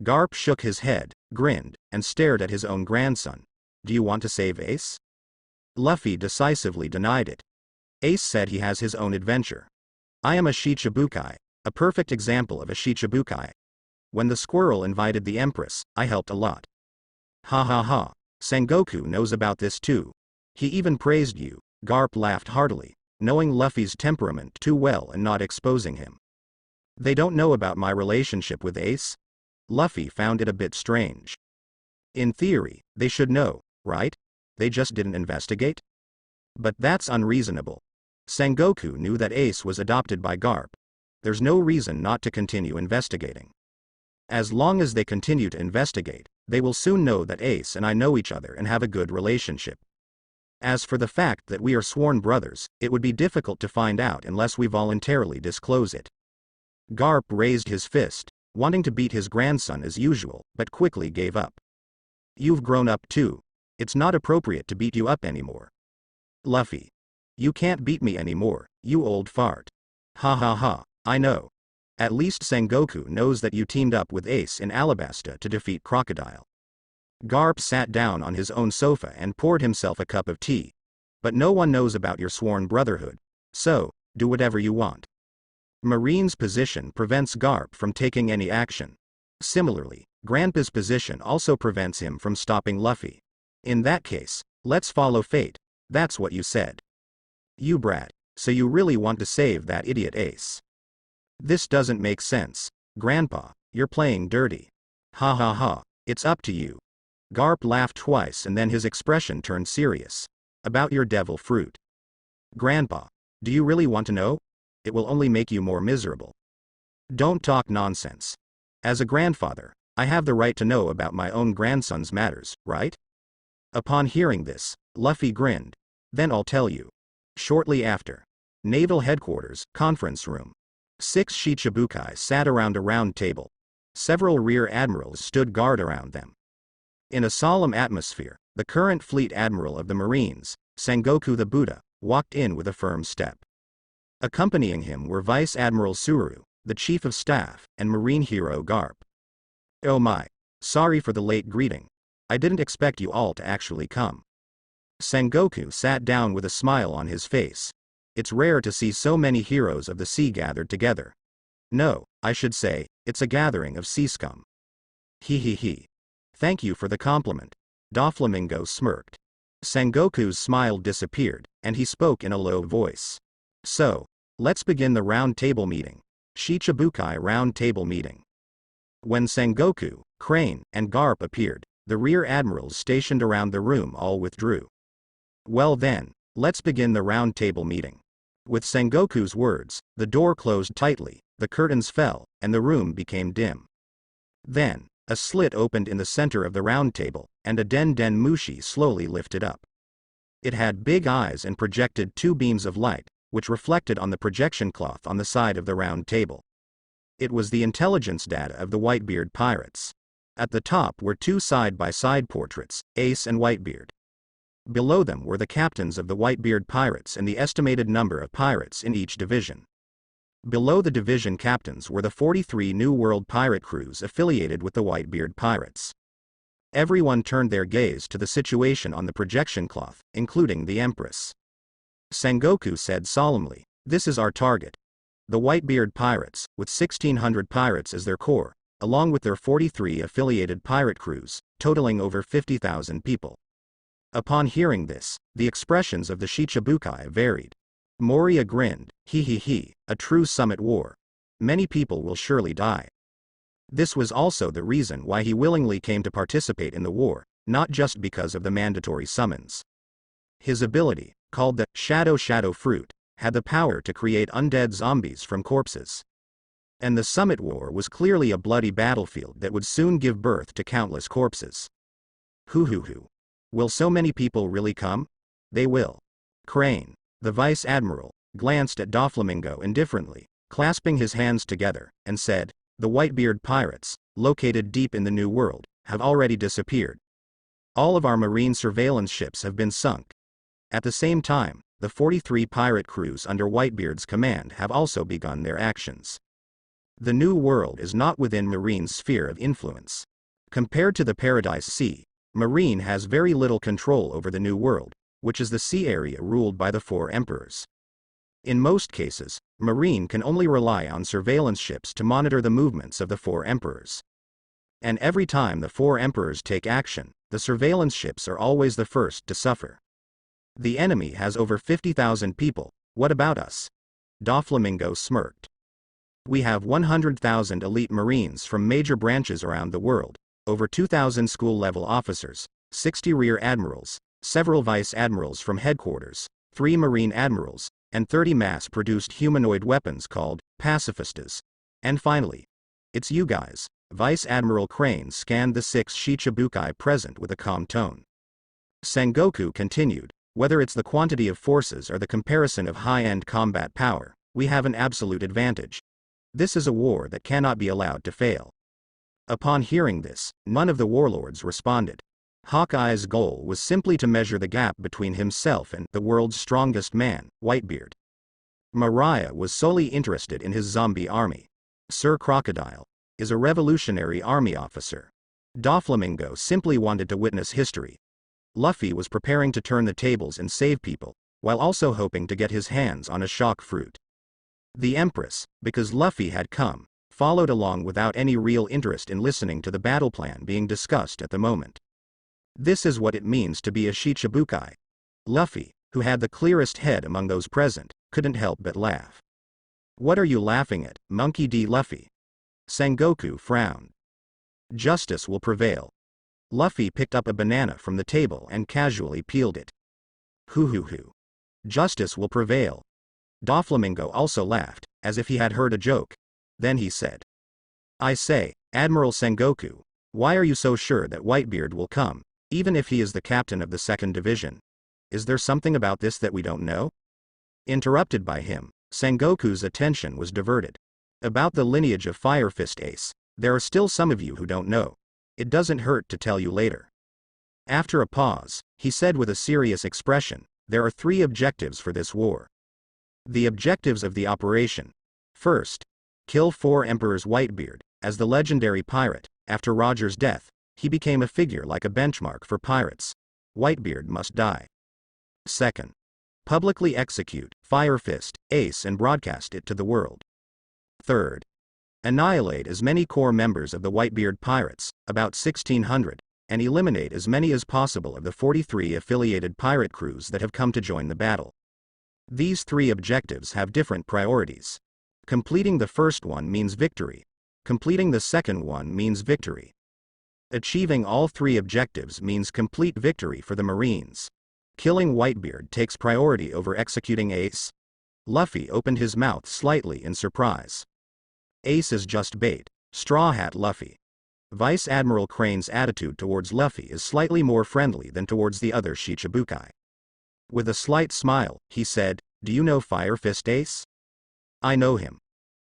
Garp shook his head, grinned, and stared at his own grandson. Do you want to save Ace? Luffy decisively denied it. Ace said he has his own adventure. I am a Shichibukai, a perfect example of a Shichibukai. When the squirrel invited the Empress, I helped a lot. Ha ha ha, Sengoku knows about this too. He even praised you. Garp laughed heartily, knowing Luffy's temperament too well and not exposing him. They don't know about my relationship with Ace? Luffy found it a bit strange. In theory, they should know, right? They just didn't investigate? But that's unreasonable. Sengoku knew that Ace was adopted by Garp. There's no reason not to continue investigating. As long as they continue to investigate, they will soon know that Ace and I know each other and have a good relationship. As for the fact that we are sworn brothers, it would be difficult to find out unless we voluntarily disclose it. Garp raised his fist, wanting to beat his grandson as usual, but quickly gave up. You've grown up too. It's not appropriate to beat you up anymore. Luffy. You can't beat me anymore, you old fart. Ha ha ha, I know. At least Sengoku knows that you teamed up with Ace in Alabasta to defeat Crocodile. Garp sat down on his own sofa and poured himself a cup of tea. But no one knows about your sworn brotherhood. So, do whatever you want. Marine's position prevents Garp from taking any action. Similarly, Grandpa's position also prevents him from stopping Luffy. In that case, let's follow fate. That's what you said. You brat, so you really want to save that idiot Ace. This doesn't make sense. Grandpa, you're playing dirty. Ha ha ha, it's up to you. Garp laughed twice and then his expression turned serious. About your devil fruit. Grandpa, do you really want to know? It will only make you more miserable. Don't talk nonsense. As a grandfather, I have the right to know about my own grandson's matters, right? Upon hearing this, Luffy grinned. Then I'll tell you. Shortly after. Naval Headquarters, conference room. 6 Shichibukai sat around a round table. Several rear admirals stood guard around them. In a solemn atmosphere, the current fleet admiral of the Marines, Sengoku the Buddha, walked in with a firm step. Accompanying him were Vice Admiral Suru, the Chief of Staff, and Marine hero Garp. Oh my. Sorry for the late greeting. I didn't expect you all to actually come. Sengoku sat down with a smile on his face. It's rare to see so many heroes of the sea gathered together. No, I should say, it's a gathering of sea scum. He. Thank you for the compliment. Doflamingo smirked. Sengoku's smile disappeared, and he spoke in a low voice. So, let's begin the round table meeting. Shichibukai round table meeting. When Sengoku, Crane, and Garp appeared, the rear admirals stationed around the room all withdrew. Well then, let's begin the round table meeting. With Sengoku's words, the door closed tightly, the curtains fell, and the room became dim. Then, a slit opened in the center of the round table, and a Den Mushi slowly lifted up. It had big eyes and projected 2 beams of light, which reflected on the projection cloth on the side of the round table. It was the intelligence data of the Whitebeard pirates. At the top were 2 side-by-side portraits, Ace and Whitebeard. Below them were the captains of the Whitebeard pirates and the estimated number of pirates in each division. Below the division captains were the 43 New World pirate crews affiliated with the Whitebeard pirates. Everyone turned their gaze to the situation on the projection cloth, including the Empress. Sengoku said solemnly, "This is our target. The Whitebeard pirates, with 1,600 pirates as their core, along with their 43 affiliated pirate crews, totaling over 50,000 people." Upon hearing this, the expressions of the Shichibukai varied. Moria grinned, he, a true summit war. Many people will surely die. This was also the reason why he willingly came to participate in the war, not just because of the mandatory summons. His ability, called the Shadow Fruit, had the power to create undead zombies from corpses. And the summit war was clearly a bloody battlefield that would soon give birth to countless corpses. Hoo. Will so many people really come? They will. Crane, the vice admiral, glanced at Doflamingo indifferently, clasping his hands together, and said, "The Whitebeard pirates, located deep in the New World, have already disappeared. All of our marine surveillance ships have been sunk. At the same time, the 43 pirate crews under Whitebeard's command have also begun their actions. The New World is not within Marine's sphere of influence. Compared to the Paradise Sea, Marine has very little control over the New World, which is the sea area ruled by the 4 emperors. In most cases, Marine can only rely on surveillance ships to monitor the movements of the 4 emperors. And every time the 4 emperors take action, the surveillance ships are always the first to suffer. The enemy has over 50,000 people, what about us?" Doflamingo smirked. We have 100,000 elite Marines from major branches around the world, over 2,000 school-level officers, 60 rear admirals, several vice admirals from headquarters, 3 marine admirals, and 30 mass-produced humanoid weapons called pacifistas. And finally, it's you guys. Vice Admiral Crane scanned the 6 Shichibukai present with a calm tone. Sengoku continued, whether it's the quantity of forces or the comparison of high-end combat power, we have an absolute advantage. This is a war that cannot be allowed to fail. Upon hearing this, none of the warlords responded. Hawkeye's goal was simply to measure the gap between himself and the world's strongest man, Whitebeard. Mariah was solely interested in his zombie army. Sir Crocodile is a revolutionary army officer. Doflamingo simply wanted to witness history. Luffy was preparing to turn the tables and save people, while also hoping to get his hands on a shock fruit. The Empress, because Luffy had come, followed along without any real interest in listening to the battle plan being discussed at the moment. This is what it means to be a Shichibukai. Luffy, who had the clearest head among those present, couldn't help but laugh. What are you laughing at, Monkey D. Luffy? Sengoku frowned. Justice will prevail. Luffy picked up a banana from the table and casually peeled it. Hoo. Justice will prevail. Doflamingo also laughed, as if he had heard a joke. Then he said, I say, Admiral Sengoku, why are you so sure that Whitebeard will come, even if he is the captain of the 2nd Division? Is there something about this that we don't know? Interrupted by him, Sengoku's attention was diverted. About the lineage of Fire Fist Ace, there are still some of you who don't know. It doesn't hurt to tell you later. After a pause, he said with a serious expression, there are 3 objectives for this war. The objectives of the operation. First, kill 4 Emperors. Whitebeard, as the legendary pirate, after Roger's death, he became a figure like a benchmark for pirates. Whitebeard must die. Second, publicly execute Fire Fist Ace and broadcast it to the world. Third, annihilate as many core members of the Whitebeard pirates, about 1,600, and eliminate as many as possible of the 43 affiliated pirate crews that have come to join the battle. These 3 objectives have different priorities. Completing the first one means victory. Completing the second one means victory. Achieving all 3 objectives means complete victory for the Marines. Killing Whitebeard takes priority over executing Ace. Luffy opened his mouth slightly in surprise. Ace is just bait. Straw Hat Luffy. Vice Admiral Crane's attitude towards Luffy is slightly more friendly than towards the other Shichibukai. With a slight smile, he said, do you know Fire Fist Ace? I know him.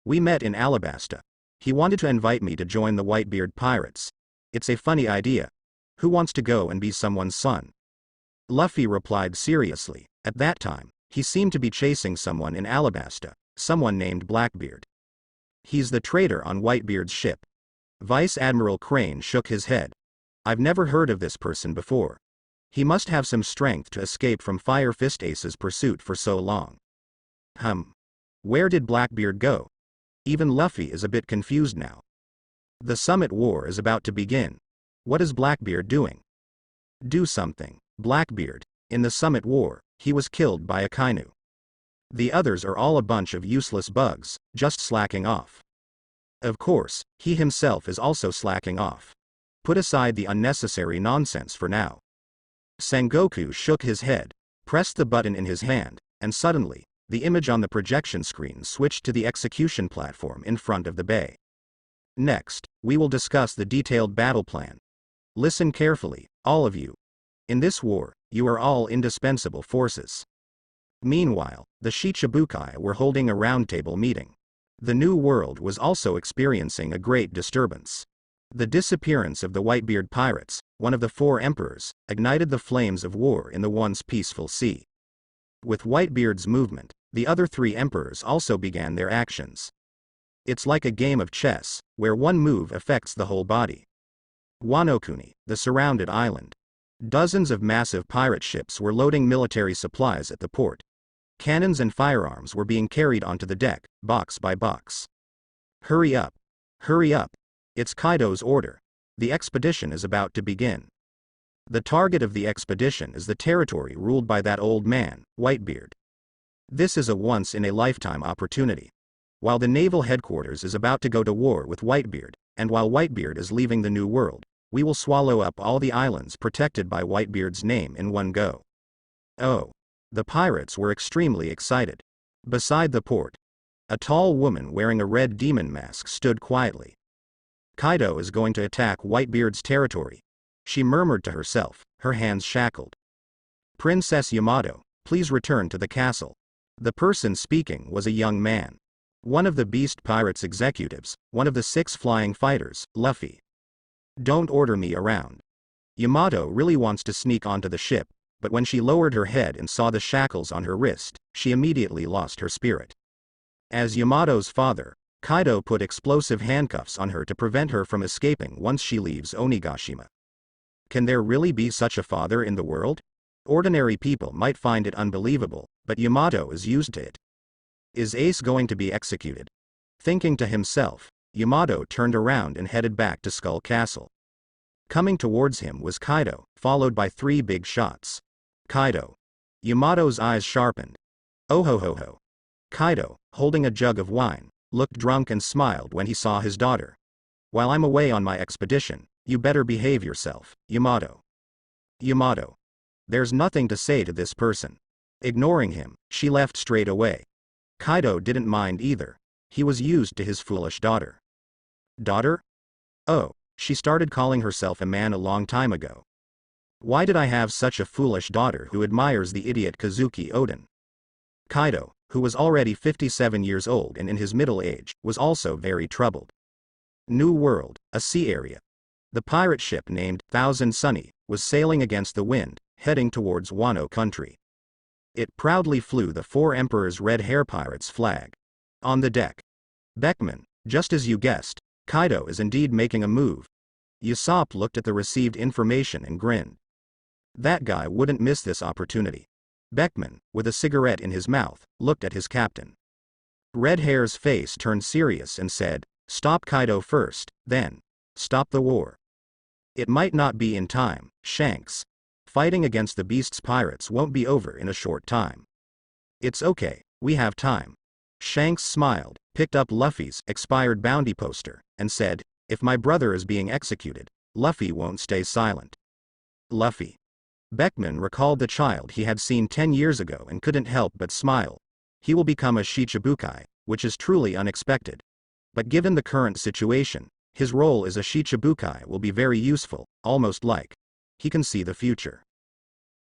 We met in Alabasta. He wanted to invite me to join the Whitebeard pirates. It's a funny idea. Who wants to go and be someone's son? Luffy replied seriously. At that time, he seemed to be chasing someone in Alabasta, someone named Blackbeard. He's the traitor on Whitebeard's ship. Vice Admiral Crane shook his head. I've never heard of this person before. He must have some strength to escape from Fire Fist Ace's pursuit for so long. Where did Blackbeard go? Even Luffy is a bit confused now. The Summit War is about to begin. What is Blackbeard doing? Do something. Blackbeard, in the Summit War, he was killed by a Kainu. The others are all a bunch of useless bugs, just slacking off. Of course, he himself is also slacking off. Put aside the unnecessary nonsense for now. Sengoku shook his head, pressed the button in his hand, and suddenly, the image on the projection screen switched to the execution platform in front of the bay. Next, we will discuss the detailed battle plan. Listen carefully, all of you. In this war, you are all indispensable forces. Meanwhile, the Shichibukai were holding a roundtable meeting. The New World was also experiencing a great disturbance. The disappearance of the Whitebeard pirates, one of the 4 emperors, ignited the flames of war in the once peaceful sea. With Whitebeard's movement, the other 3 emperors also began their actions. It's like a game of chess, where one move affects the whole body. Wano-kuni, the surrounded island. Dozens of massive pirate ships were loading military supplies at the port. Cannons and firearms were being carried onto the deck, box by box. Hurry up. Hurry up. It's Kaido's order. The expedition is about to begin. The target of the expedition is the territory ruled by that old man, Whitebeard. This is a once-in-a-lifetime opportunity. While the naval headquarters is about to go to war with Whitebeard, and while Whitebeard is leaving the New World, we will swallow up all the islands protected by Whitebeard's name in one go. Oh. The pirates were extremely excited. Beside the port, a tall woman wearing a red demon mask stood quietly. Kaido is going to attack Whitebeard's territory, she murmured to herself, her hands shackled. Princess Yamato, please return to the castle. The person speaking was a young man. One of the Beast Pirates executives, one of the 6 flying fighters, Luffy. Don't order me around. Yamato really wants to sneak onto the ship, but when she lowered her head and saw the shackles on her wrist, she immediately lost her spirit. As Yamato's father, Kaido put explosive handcuffs on her to prevent her from escaping once she leaves Onigashima. Can there really be such a father in the world? Ordinary people might find it unbelievable, but Yamato is used to it. Is Ace going to be executed? Thinking to himself, Yamato turned around and headed back to Skull Castle. Coming towards him was Kaido, followed by 3 big shots. Kaido. Yamato's eyes sharpened. Oh ho ho ho. Kaido, holding a jug of wine, looked drunk and smiled when he saw his daughter. While I'm away on my expedition, you better behave yourself, Yamato. Yamato. There's nothing to say to this person. Ignoring him, she left straight away. Kaido didn't mind either. He was used to his foolish daughter. Daughter? Oh, she started calling herself a man a long time ago. Why did I have such a foolish daughter who admires the idiot Kozuki Oden? Kaido, who was already 57 years old and in his middle age, was also very troubled. New World, a sea area. The pirate ship named Thousand Sunny was sailing against the wind, heading towards Wano country. It proudly flew the 4 Emperors Red Hair Pirates flag. On the deck. Beckman, just as you guessed, Kaido is indeed making a move. Usopp looked at the received information and grinned. That guy wouldn't miss this opportunity. Beckman, with a cigarette in his mouth, looked at his captain. Red Hair's face turned serious and said, "Stop Kaido first, then. Stop the war. It might not be in time, Shanks. Fighting against the Beast's pirates won't be over in a short time. It's okay, we have time." Shanks smiled, picked up Luffy's expired bounty poster, and said, "If my brother is being executed, Luffy won't stay silent." Luffy. Beckman recalled the child he had seen 10 years ago and couldn't help but smile. He will become a Shichibukai, which is truly unexpected. But given the current situation, his role as a Shichibukai will be very useful, almost like he can see the future.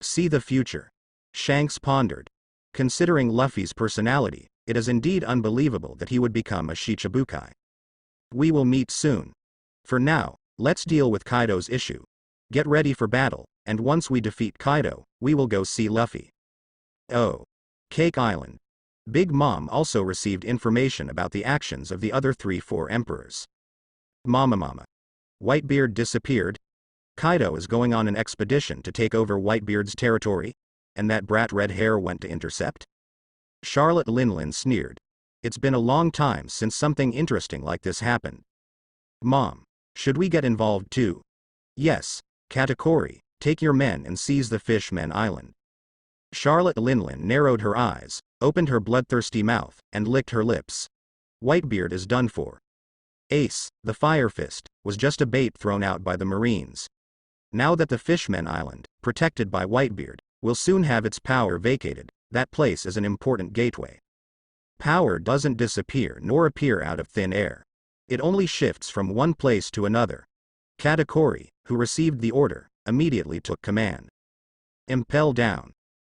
See the future. Shanks pondered. Considering Luffy's personality, it is indeed unbelievable that he would become a Shichibukai. We will meet soon. For now, let's deal with Kaido's issue. Get ready for battle, and once we defeat Kaido, we will go see Luffy. Oh. Cake Island. Big Mom also received information about the actions of the other 3-4 emperors. Mama. Whitebeard disappeared. Kaido is going on an expedition to take over Whitebeard's territory, and that brat Red Hair went to intercept? Charlotte Linlin sneered. It's been a long time since something interesting like this happened. Mom, should we get involved too? Yes, Katakuri, take your men and seize the Fishmen Island. Charlotte Linlin narrowed her eyes, opened her bloodthirsty mouth, and licked her lips. Whitebeard is done for. Ace, the Fire Fist, was just a bait thrown out by the Marines. Now that the Fishmen Island, protected by Whitebeard, will soon have its power vacated, that place is an important gateway. Power doesn't disappear nor appear out of thin air. It only shifts from one place to another. Katakuri, who received the order, immediately took command. Impel Down.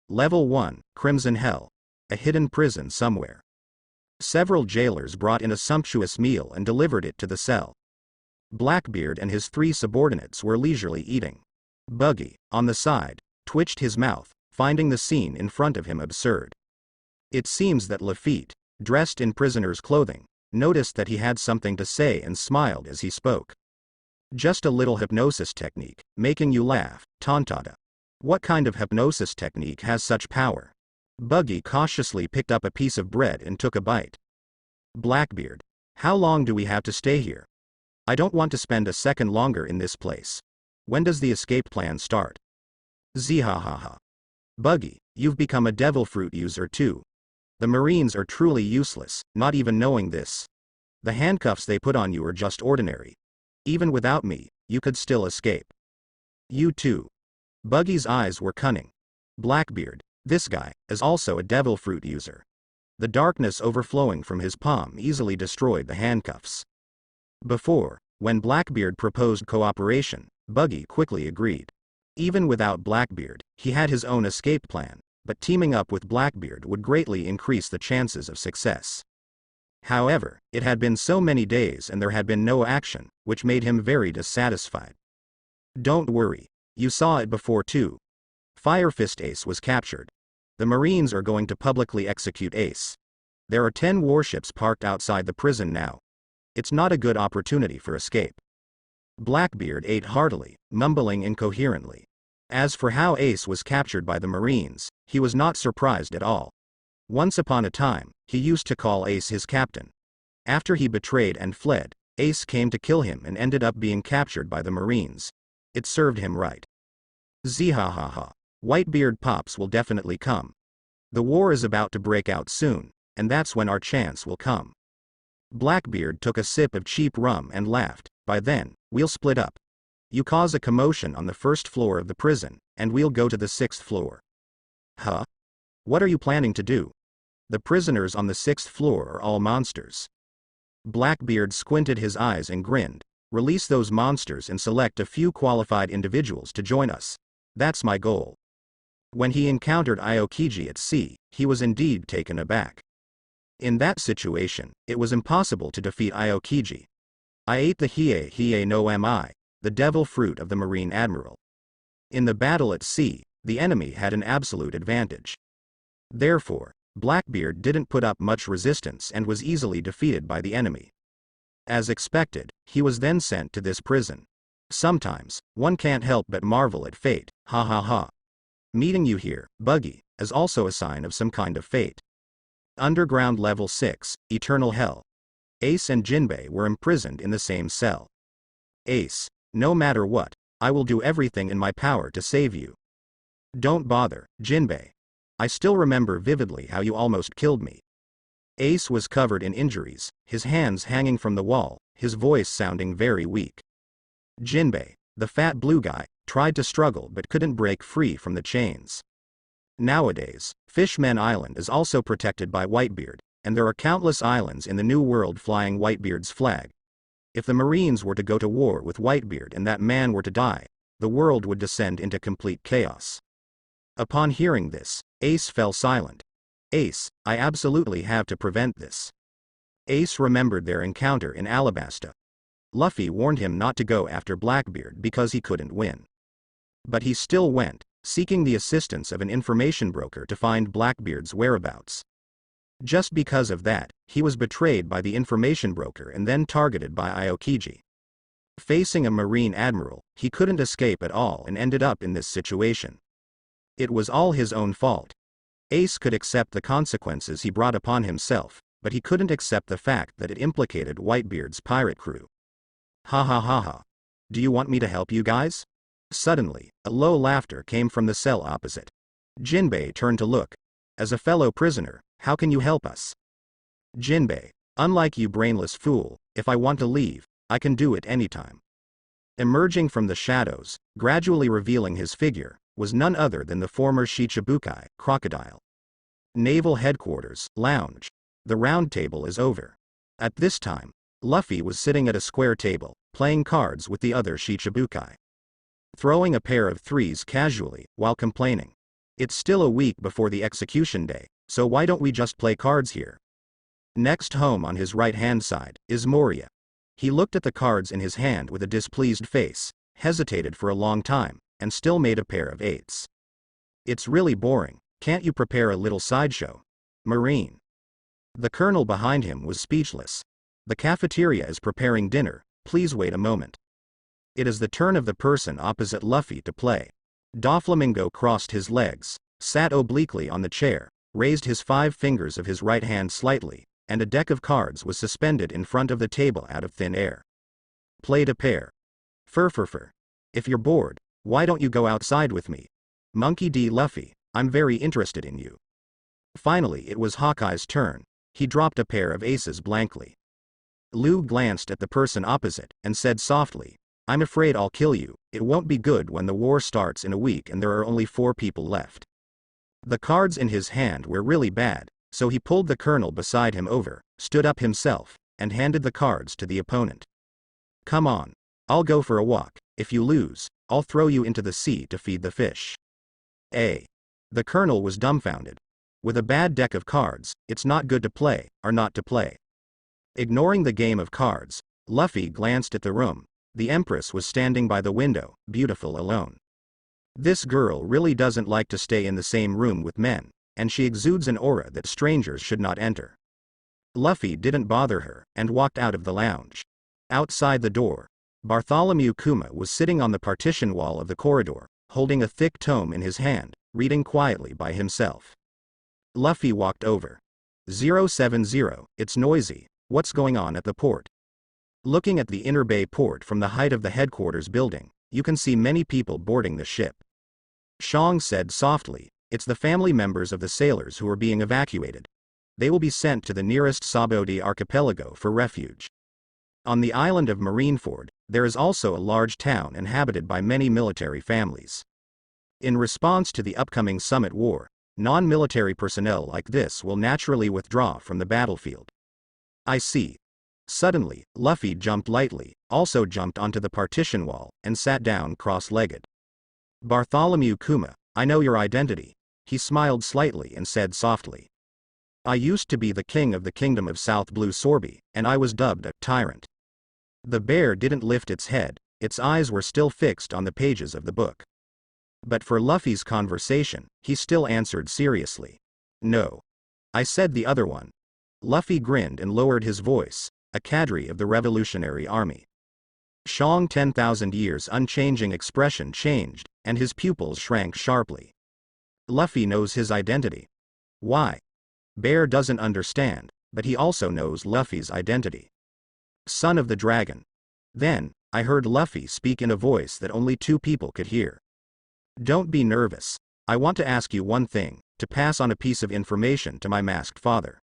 Level 1, Crimson Hell. A hidden prison somewhere. Several jailers brought in a sumptuous meal and delivered it to the cell. Blackbeard and his 3 subordinates were leisurely eating. Buggy, on the side, twitched his mouth, finding the scene in front of him absurd. It seems that Lafitte, dressed in prisoner's clothing, noticed that he had something to say and smiled as he spoke. Just a little hypnosis technique, making you laugh, Tontada. What kind of hypnosis technique has such power? Buggy cautiously picked up a piece of bread and took a bite. Blackbeard. How long do we have to stay here? I don't want to spend a second longer in this place. When does the escape plan start? Zihahaha. Buggy, you've become a devil fruit user too. The Marines are truly useless, not even knowing this. The handcuffs they put on you are just ordinary. Even without me, you could still escape. You too. Buggy's eyes were cunning. Blackbeard, this guy, is also a devil fruit user. The darkness overflowing from his palm easily destroyed the handcuffs. Before, when Blackbeard proposed cooperation, Buggy quickly agreed. Even without Blackbeard, he had his own escape plan, but teaming up with Blackbeard would greatly increase the chances of success. However, it had been so many days and there had been no action, which made him very dissatisfied. Don't worry. You saw it before too. Fire Fist Ace was captured. The Marines are going to publicly execute Ace. There are 10 warships parked outside the prison now. It's not a good opportunity for escape. Blackbeard ate heartily, mumbling incoherently. As for how Ace was captured by the Marines, he was not surprised at all. Once upon a time, he used to call Ace his captain. After he betrayed and fled, Ace came to kill him and ended up being captured by the Marines. It served him right. Zihahaha. Whitebeard Pops will definitely come. The war is about to break out soon, and that's when our chance will come. Blackbeard took a sip of cheap rum and laughed. By then, we'll split up. You cause a commotion on the first floor of the prison, and we'll go to the 6th floor. Huh? What are you planning to do? The prisoners on the 6th floor are all monsters. Blackbeard squinted his eyes and grinned. Release those monsters and select a few qualified individuals to join us. That's my goal. When he encountered Aokiji at sea, he was indeed taken aback. In that situation, it was impossible to defeat Aokiji. I ate the Hiei no Mi, the devil fruit of the Marine Admiral. In the battle at sea, the enemy had an absolute advantage. Therefore, Blackbeard didn't put up much resistance and was easily defeated by the enemy. As expected, he was then sent to this prison. Sometimes, one can't help but marvel at fate, ha ha ha. Meeting you here, Buggy, is also a sign of some kind of fate. Underground Level 6, Eternal Hell. Ace and Jinbei were imprisoned in the same cell. Ace, no matter what, I will do everything in my power to save you. Don't bother, Jinbei. I still remember vividly how you almost killed me. Ace was covered in injuries, his hands hanging from the wall, his voice sounding very weak. Jinbei, the fat blue guy, tried to struggle but couldn't break free from the chains. Nowadays, Fishman Island is also protected by Whitebeard, and there are countless islands in the New World flying Whitebeard's flag. If the Marines were to go to war with Whitebeard and that man were to die, the world would descend into complete chaos. Upon hearing this, Ace fell silent. Ace, I absolutely have to prevent this. Ace remembered their encounter in Alabasta. Luffy warned him not to go after Blackbeard because he couldn't win. But he still went, seeking the assistance of an information broker to find Blackbeard's whereabouts. Just because of that, he was betrayed by the information broker and then targeted by Aokiji. Facing a Marine Admiral, he couldn't escape at all and ended up in this situation. It was all his own fault. Ace could accept the consequences he brought upon himself, but he couldn't accept the fact that it implicated Whitebeard's pirate crew. Ha ha ha ha. Do you want me to help you guys? Suddenly, a low laughter came from the cell opposite. Jinbei turned to look. As a fellow prisoner, how can you help us? Jinbei, unlike you brainless fool, if I want to leave, I can do it anytime. Emerging from the shadows, gradually revealing his figure, was none other than the former Shicibukai, Crocodile. Naval Headquarters, Lounge. The round table is over. At this time, Luffy was sitting at a square table, playing cards with the other Shicibukai. Throwing a pair of threes casually, while complaining. It's still a week before the execution day, so why don't we just play cards here? Next home on his right-hand side, is Moria. He looked at the cards in his hand with a displeased face, hesitated for a long time, and still made a pair of eights. It's really boring, can't you prepare a little sideshow? Marine. The colonel behind him was speechless. The cafeteria is preparing dinner, please wait a moment. It is the turn of the person opposite Luffy to play. Doflamingo crossed his legs, sat obliquely on the chair, raised his 5 fingers of his right hand slightly, and a deck of cards was suspended in front of the table out of thin air. Played a pair. Fur. If you're bored, why don't you go outside with me? Monkey D. Luffy, I'm very interested in you. Finally it was Hawkeye's turn. He dropped a pair of aces blankly. Lu glanced at the person opposite, and said softly, "I'm afraid I'll kill you. It won't be good when the war starts in a week and there are only 4 people left." The cards in his hand were really bad, so he pulled the colonel beside him over, stood up himself, and handed the cards to the opponent. "Come on. I'll go for a walk. If you lose, I'll throw you into the sea to feed the fish." The colonel was dumbfounded. With a bad deck of cards, it's not good to play, or not to play. Ignoring the game of cards, Luffy glanced at the room. The Empress was standing by the window, beautiful alone. This girl really doesn't like to stay in the same room with men, and she exudes an aura that strangers should not enter. Luffy didn't bother her, and walked out of the lounge. Outside the door, Bartholomew Kuma was sitting on the partition wall of the corridor, holding a thick tome in his hand, reading quietly by himself. Luffy walked over. 070, it's noisy, what's going on at the port? Looking at the inner bay port from the height of the headquarters building, you can see many people boarding the ship. Xiao said softly, it's the family members of the sailors who are being evacuated. They will be sent to the nearest Sabaody archipelago for refuge. On the island of Marineford, there is also a large town inhabited by many military families. In response to the upcoming summit war, non-military personnel like this will naturally withdraw from the battlefield. I see. Suddenly, Luffy jumped lightly, also jumped onto the partition wall, and sat down cross-legged. Bartholomew Kuma, I know your identity. He smiled slightly and said softly. I used to be the king of the kingdom of South Blue Sorby, and I was dubbed a tyrant. The bear didn't lift its head, its eyes were still fixed on the pages of the book. But for Luffy's conversation, he still answered seriously. No. I said the other one. Luffy grinned and lowered his voice, a cadre of the Revolutionary Army. Xiao 10,000 years unchanging expression changed, and his pupils shrank sharply. Luffy knows his identity. Why? Bear doesn't understand, but he also knows Luffy's identity. Son of the Dragon. Then, I heard Luffy speak in a voice that only 2 people could hear. Don't be nervous. I want to ask you one thing, to pass on a piece of information to my masked father.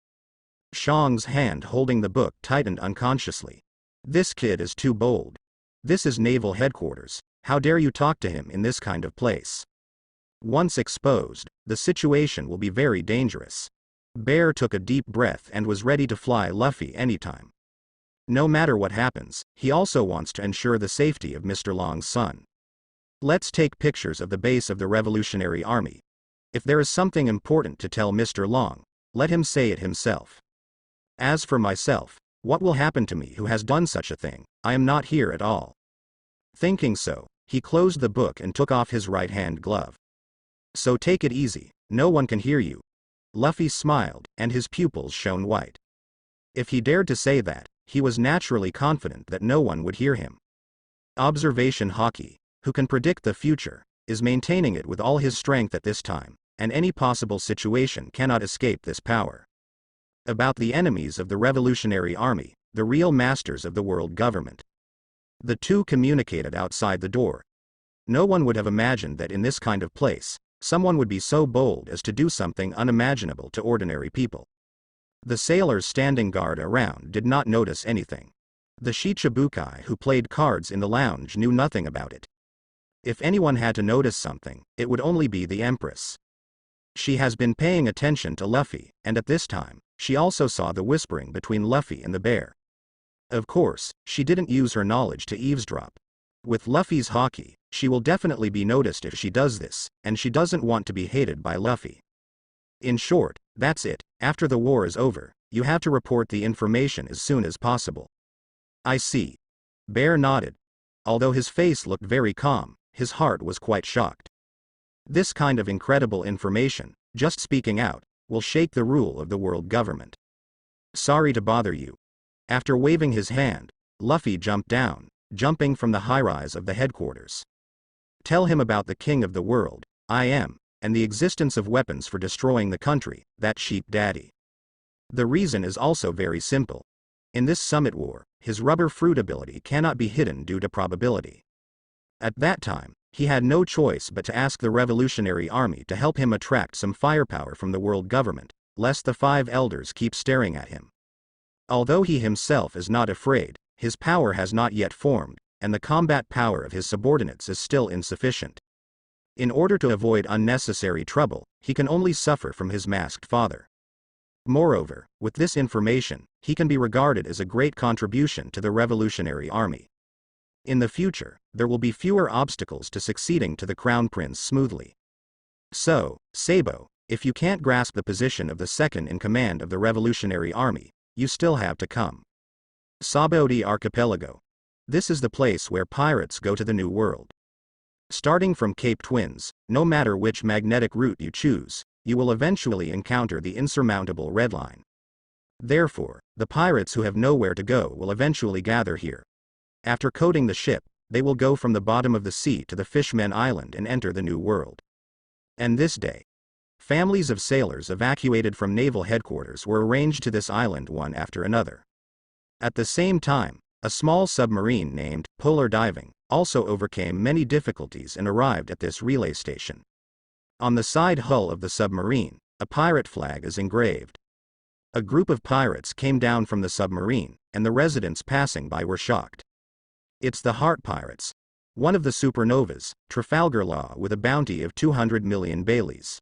Xiang's hand holding the book tightened unconsciously. This kid is too bold. This is naval headquarters. How dare you talk to him in this kind of place? Once exposed, the situation will be very dangerous. Bear took a deep breath and was ready to fly Luffy anytime. No matter what happens, he also wants to ensure the safety of Mr. Long's son. Let's take pictures of the base of the Revolutionary Army. If there is something important to tell Mr. Long, let him say it himself. As for myself, what will happen to me who has done such a thing? I am not here at all. Thinking so, he closed the book and took off his right-hand glove. So take it easy, no one can hear you. Luffy smiled, and his pupils shone white. If he dared to say that, he was naturally confident that no one would hear him. Observation Hockey, who can predict the future, is maintaining it with all his strength at this time, and any possible situation cannot escape this power. About the enemies of the Revolutionary Army, the real masters of the world government. The 2 communicated outside the door. No one would have imagined that in this kind of place, someone would be so bold as to do something unimaginable to ordinary people. The sailors standing guard around did not notice anything. The Shicibukai who played cards in the lounge knew nothing about it. If anyone had to notice something, it would only be the Empress. She has been paying attention to Luffy, and at this time, she also saw the whispering between Luffy and the bear. Of course, she didn't use her knowledge to eavesdrop. With Luffy's hockey, she will definitely be noticed if she does this, and she doesn't want to be hated by Luffy. In short, that's it. After the war is over, you have to report the information as soon as possible. I see. Bear nodded. Although his face looked very calm, his heart was quite shocked. This kind of incredible information, just speaking out, will shake the rule of the world government. Sorry to bother you. After waving his hand, Luffy jumped down, jumping from the high-rise of the headquarters. Tell him about the king of the world, I am, and the existence of weapons for destroying the country, that sheep daddy. The reason is also very simple. In this summit war, his rubber fruit ability cannot be hidden due to probability. At that time, he had no choice but to ask the Revolutionary Army to help him attract some firepower from the world government, lest the 5 elders keep staring at him. Although he himself is not afraid, his power has not yet formed, and the combat power of his subordinates is still insufficient. In order to avoid unnecessary trouble, he can only suffer from his masked father. Moreover, with this information, he can be regarded as a great contribution to the revolutionary army. In the future, there will be fewer obstacles to succeeding to the crown prince smoothly. So, Sabo, if you can't grasp the position of the second in command of the revolutionary army, you still have to come. Sabaody Archipelago. This is the place where pirates go to the New World. Starting from Cape Twins, no matter which magnetic route you choose, you will eventually encounter the insurmountable Red Line. Therefore, the pirates who have nowhere to go will eventually gather here. After coating the ship, they will go from the bottom of the sea to the Fishmen Island and enter the New World. And this day, families of sailors evacuated from naval headquarters were arranged to this island one after another. At the same time, a small submarine named Polar Diving also overcame many difficulties and arrived at this relay station. On the side hull of the submarine, a pirate flag is engraved. A group of pirates came down from the submarine, and the residents passing by were shocked. It's the Heart Pirates. One of the Supernovas, Trafalgar Law with a bounty of 200 million Baileys.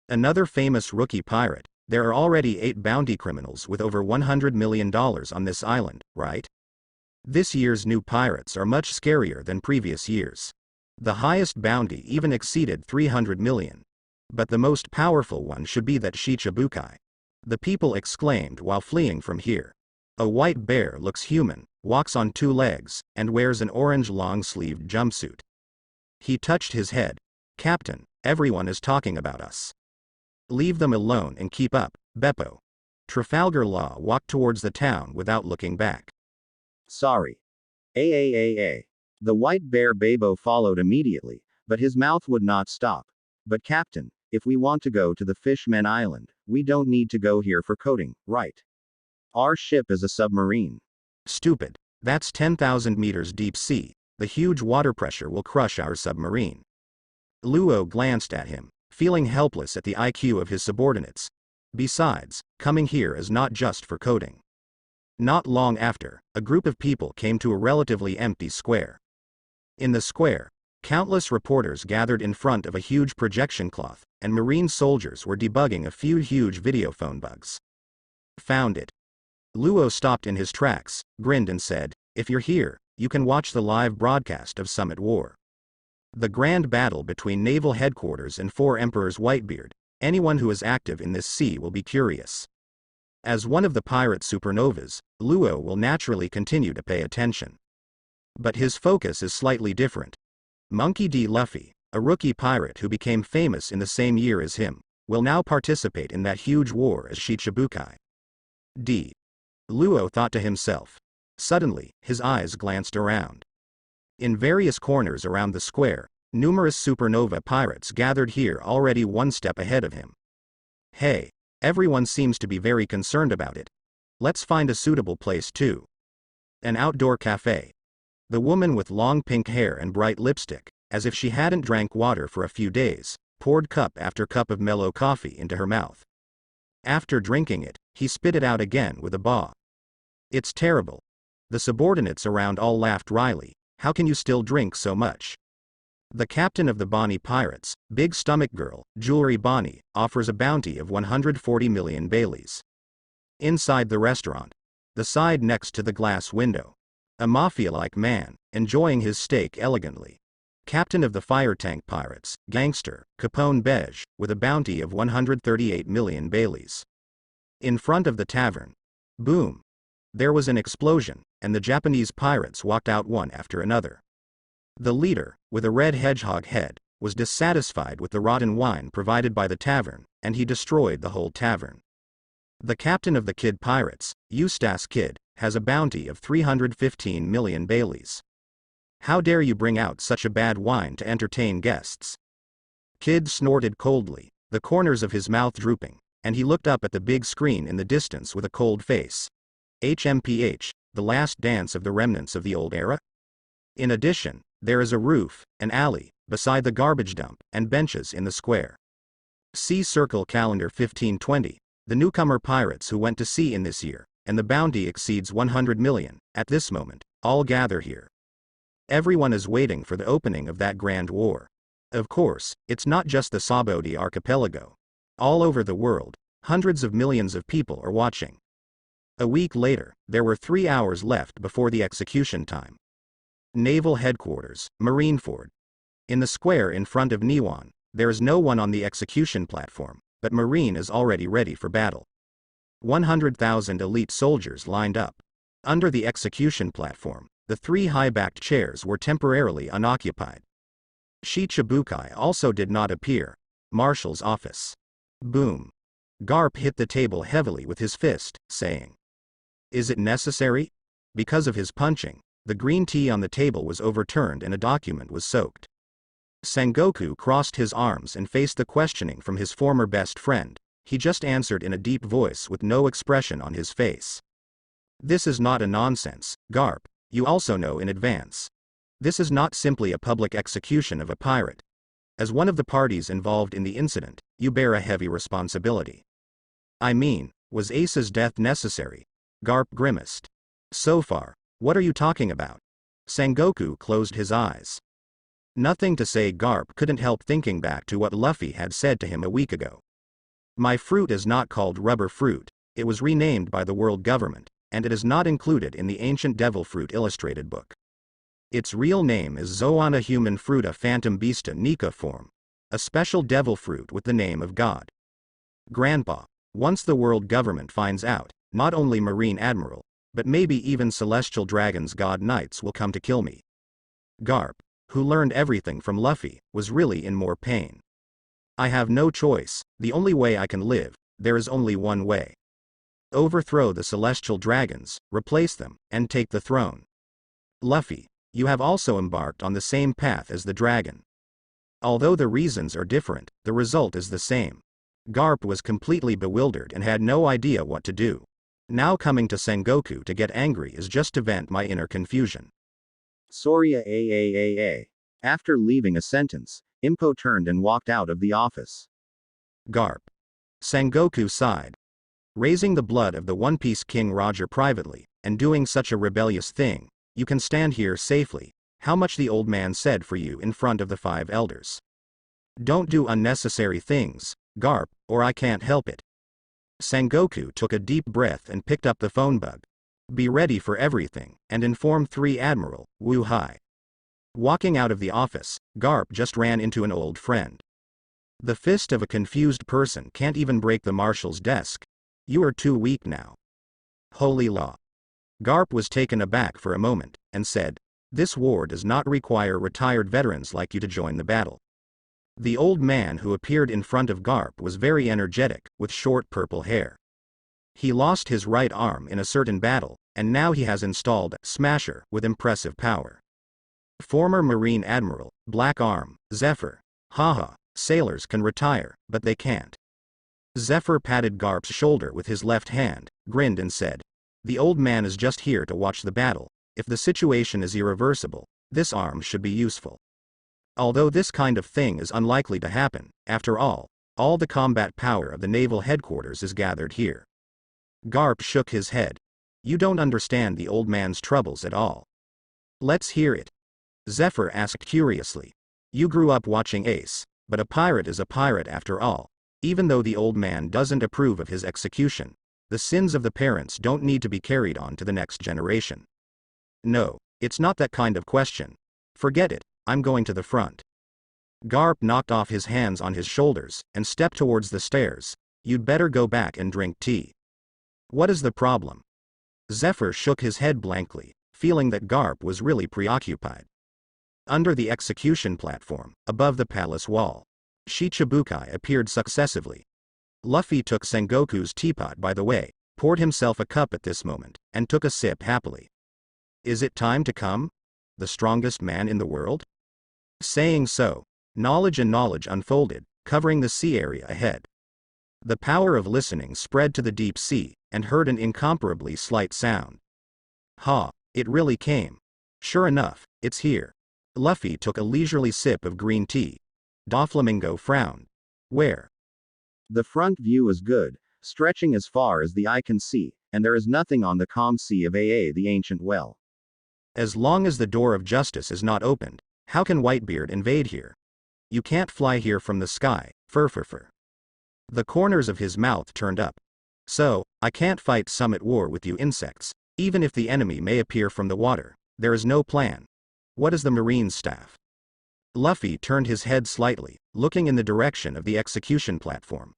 Another famous rookie pirate. There are already 8 bounty criminals with over $100 million on this island, right? This year's new pirates are much scarier than previous years. The highest bounty even exceeded 300 million. But the most powerful one should be that Shicibukai. The people exclaimed while fleeing from here. A white bear looks human, walks on 2 legs, and wears an orange long-sleeved jumpsuit. He touched his head. Captain, everyone is talking about us. Leave them alone and keep up, Beppo. Trafalgar Law walked towards the town without looking back. Sorry. The white bear Babo followed immediately, but his mouth would not stop. But Captain, if we want to go to the Fishmen Island, we don't need to go here for coating, right? Our ship is a submarine. Stupid. That's 10,000 meters deep sea. The huge water pressure will crush our submarine. Luo glanced at him, feeling helpless at the IQ of his subordinates. Besides, coming here is not just for coating. Not long after, a group of people came to a relatively empty square. In the square, countless reporters gathered in front of a huge projection cloth, and marine soldiers were debugging a few huge videophone bugs. Found it. Luo stopped in his tracks, grinned and said, if you're here, you can watch the live broadcast of Summit War. The grand battle between naval headquarters and 4 Emperors Whitebeard. Anyone who is active in this sea will be curious. As one of the pirate supernovas, Luo will naturally continue to pay attention. But his focus is slightly different. Monkey D. Luffy, a rookie pirate who became famous in the same year as him, will now participate in that huge war as Shicibukai. D. Luo thought to himself. Suddenly, his eyes glanced around. In various corners around the square, numerous supernova pirates gathered here already one step ahead of him. Hey, everyone seems to be very concerned about it. Let's find a suitable place too. An outdoor cafe. The woman with long pink hair and bright lipstick, as if she hadn't drank water for a few days, poured cup after cup of mellow coffee into her mouth. After drinking it, he spit it out again with a baw. It's terrible. The subordinates around all laughed wryly. How can you still drink so much? The captain of the Bonnie Pirates, Big Stomach Girl, Jewelry Bonnie, offers a bounty of 140 million Baileys. Inside the restaurant. The side next to the glass window. A mafia-like man, enjoying his steak elegantly. Captain of the Fire Tank Pirates, Gangster, Capone Beige, with a bounty of 138 million Baileys. In front of the tavern. Boom. There was an explosion, and the Japanese pirates walked out one after another. The leader, with a red hedgehog head, was dissatisfied with the rotten wine provided by the tavern, and he destroyed the whole tavern. The captain of the Kid Pirates, Eustace Kid, has a bounty of 315 million Baileys. How dare you bring out such a bad wine to entertain guests? Kid snorted coldly, the corners of his mouth drooping, and he looked up at the big screen in the distance with a cold face. HMPH, the last dance of the remnants of the old era? In addition, there is a roof, an alley, beside the garbage dump, and benches in the square. See Circle Calendar 1520. the newcomer pirates who went to sea in this year, and the bounty exceeds 100 million, at this moment, all gather here. Everyone is waiting for the opening of that grand war. Of course, it's not just the Sabaody archipelago. All over the world, hundreds of millions of people are watching. A week later, there were 3 hours left before the execution time. Naval Headquarters, Marineford. In the square in front of Niwan, there is no one on the execution platform, but Marine is already ready for battle. 100,000 elite soldiers lined up. Under the execution platform, the 3 high-backed chairs were temporarily unoccupied. Shicibukai also did not appear. Marshal's office. Boom. Garp hit the table heavily with his fist, saying, "Is it necessary?" Because of his punching, the green tea on the table was overturned and a document was soaked. Sengoku crossed his arms and faced the questioning from his former best friend. He just answered in a deep voice with no expression on his face. "This is not a nonsense, Garp, you also know in advance. This is not simply a public execution of a pirate. As one of the parties involved in the incident, you bear a heavy responsibility." "I mean, was Ace's death necessary?" Garp grimaced. "So far, what are you talking about?" Sengoku closed his eyes. Nothing to say. Garp couldn't help thinking back to what Luffy had said to him a week ago. "My fruit is not called rubber fruit, it was renamed by the world government, and it is not included in the ancient devil fruit illustrated book. Its real name is Zoana human fruita phantom beasta nika form, a special devil fruit with the name of God. Grandpa, once the world government finds out, not only Marine Admiral, but maybe even Celestial Dragon's God Knights will come to kill me." Garp, who learned everything from Luffy, was really in more pain. "I have no choice, the only way I can live, there is only one way. Overthrow the Celestial Dragons, replace them, and take the throne. Luffy, you have also embarked on the same path as the dragon. Although the reasons are different, the result is the same." Garp was completely bewildered and had no idea what to do. Now coming to Sengoku to get angry is just to vent my inner confusion. Soria AAAA. After leaving a sentence, Impo turned and walked out of the office. Garp. Sengoku sighed. "Raising the blood of the One Piece King Roger privately, and doing such a rebellious thing, you can stand here safely. How much the old man said for you in front of the 5 elders. Don't do unnecessary things, Garp, or I can't help it." Sengoku took a deep breath and picked up the phone bug. "Be ready for everything, and inform 3 Admiral Qiwuhai." Walking out of the office, Garp just ran into an old friend. "The fist of a confused person can't even break the marshal's desk. You are too weak now." "Holy law." Garp was taken aback for a moment, and said, "This war does not require retired veterans like you to join the battle." The old man who appeared in front of Garp was very energetic, with short purple hair. He lost his right arm in a certain battle, and now he has installed Smasher with impressive power. Former Marine Admiral, Black Arm, Zephyr. Haha, sailors can retire, but they can't. Zephyr patted Garp's shoulder with his left hand, grinned and said, "The old man is just here to watch the battle. If the situation is irreversible, this arm should be useful. Although this kind of thing is unlikely to happen, after all the combat power of the naval headquarters is gathered here." Garp shook his head. "You don't understand the old man's troubles at all." "Let's hear it." Zephyr asked curiously. "You grew up watching Ace, but a pirate is a pirate after all. Even though the old man doesn't approve of his execution, the sins of the parents don't need to be carried on to the next generation." "No, it's not that kind of question. Forget it, I'm going to the front." Garp knocked off his hands on his shoulders, and stepped towards the stairs. "You'd better go back and drink tea." "What is the problem?" Zephyr shook his head blankly, feeling that Garp was really preoccupied. Under the execution platform, above the palace wall, Shicibukai appeared successively. Luffy took Sengoku's teapot by the way, poured himself a cup at this moment, and took a sip happily. "Is it time to come? The strongest man in the world?" Saying so, knowledge unfolded, covering the sea area ahead. The power of listening spread to the deep sea, and heard an incomparably slight sound. "Ha, it really came. Sure enough, it's here." Luffy took a leisurely sip of green tea. Doflamingo frowned. "Where?" The front view is good, stretching as far as the eye can see, and there is nothing on the calm sea of Aa the ancient well. As long as the door of justice is not opened, how can Whitebeard invade here? You can't fly here from the sky, fur. The corners of his mouth turned up. So, I can't fight some at war with you insects, even if the enemy may appear from the water. There is no plan. What is the Marine's staff? Luffy turned his head slightly, looking in the direction of the execution platform.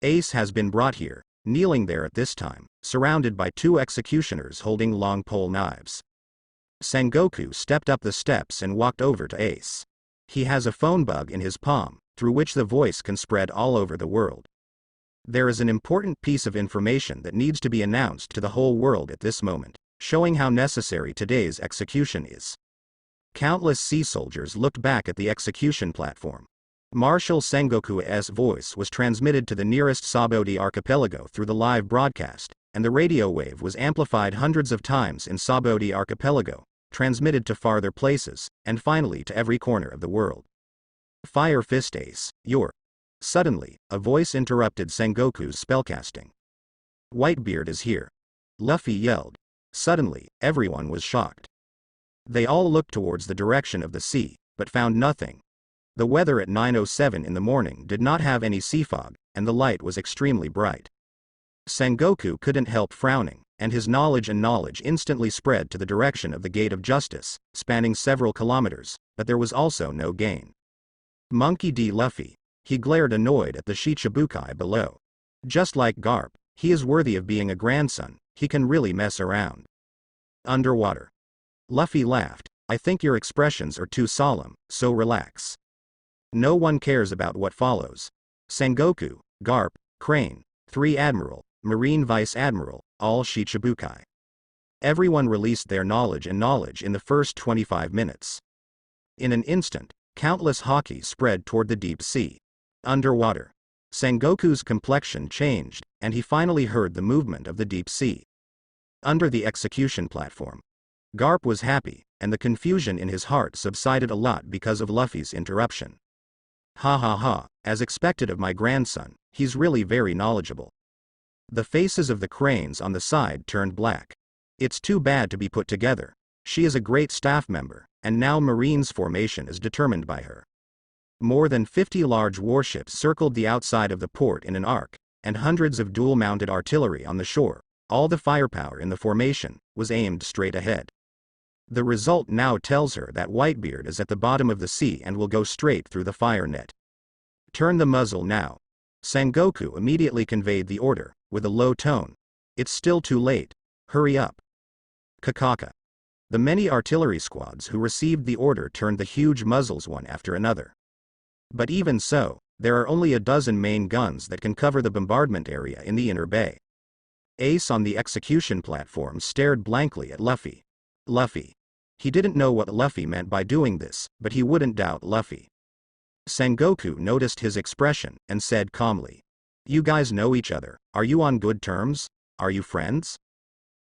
Ace has been brought here, kneeling there at this time, surrounded by 2 executioners holding long pole knives. Sengoku stepped up the steps and walked over to Ace. He has a phone bug in his palm, through which the voice can spread all over the world. There is an important piece of information that needs to be announced to the whole world at this moment, showing how necessary today's execution is. Countless sea soldiers looked back at the execution platform. Marshal Sengoku's voice was transmitted to the nearest Sabaody archipelago through the live broadcast, and the radio wave was amplified hundreds of times in Sabaody archipelago, transmitted to farther places, and finally to every corner of the world. Fire Fist Ace, you're... Suddenly, a voice interrupted Sengoku's spellcasting. Whitebeard is here. Luffy yelled. Suddenly, everyone was shocked. They all looked towards the direction of the sea, but found nothing. The weather at 9:07 in the morning did not have any sea fog, and the light was extremely bright. Sengoku couldn't help frowning, and his knowledge instantly spread to the direction of the Gate of Justice, spanning several kilometers, but there was also no gain. Monkey D. Luffy. He glared annoyed at the Shicibukai below. Just like Garp, he is worthy of being a grandson, he can really mess around. Underwater. Luffy laughed. I think your expressions are too solemn, so relax. No one cares about what follows. Sengoku, Garp, Crane, 3 Admiral, Marine Vice Admiral, all Shicibukai. Everyone released their knowledge in the first 25 minutes. In an instant, countless haki spread toward the deep sea. Underwater. Sengoku's complexion changed, and he finally heard the movement of the deep sea. Under the execution platform. Garp was happy, and the confusion in his heart subsided a lot because of Luffy's interruption. Ha ha ha, as expected of my grandson, he's really very knowledgeable. The faces of the cranes on the side turned black. It's too bad to be put together. She is a great staff member, and now Marine's formation is determined by her. More than 50 large warships circled the outside of the port in an arc, and hundreds of dual-mounted artillery on the shore. All the firepower in the formation was aimed straight ahead. The result now tells her that Whitebeard is at the bottom of the sea and will go straight through the fire net. Turn the muzzle now. Sengoku immediately conveyed the order, with a low tone. It's still too late. Hurry up. Kakaka. The many artillery squads who received the order turned the huge muzzles one after another. But even so, there are only a dozen main guns that can cover the bombardment area in the inner bay. Ace on the execution platform stared blankly at Luffy. Luffy. He didn't know what Luffy meant by doing this, but he wouldn't doubt Luffy. Sengoku noticed his expression, and said calmly. You guys know each other, are you on good terms? Are you friends?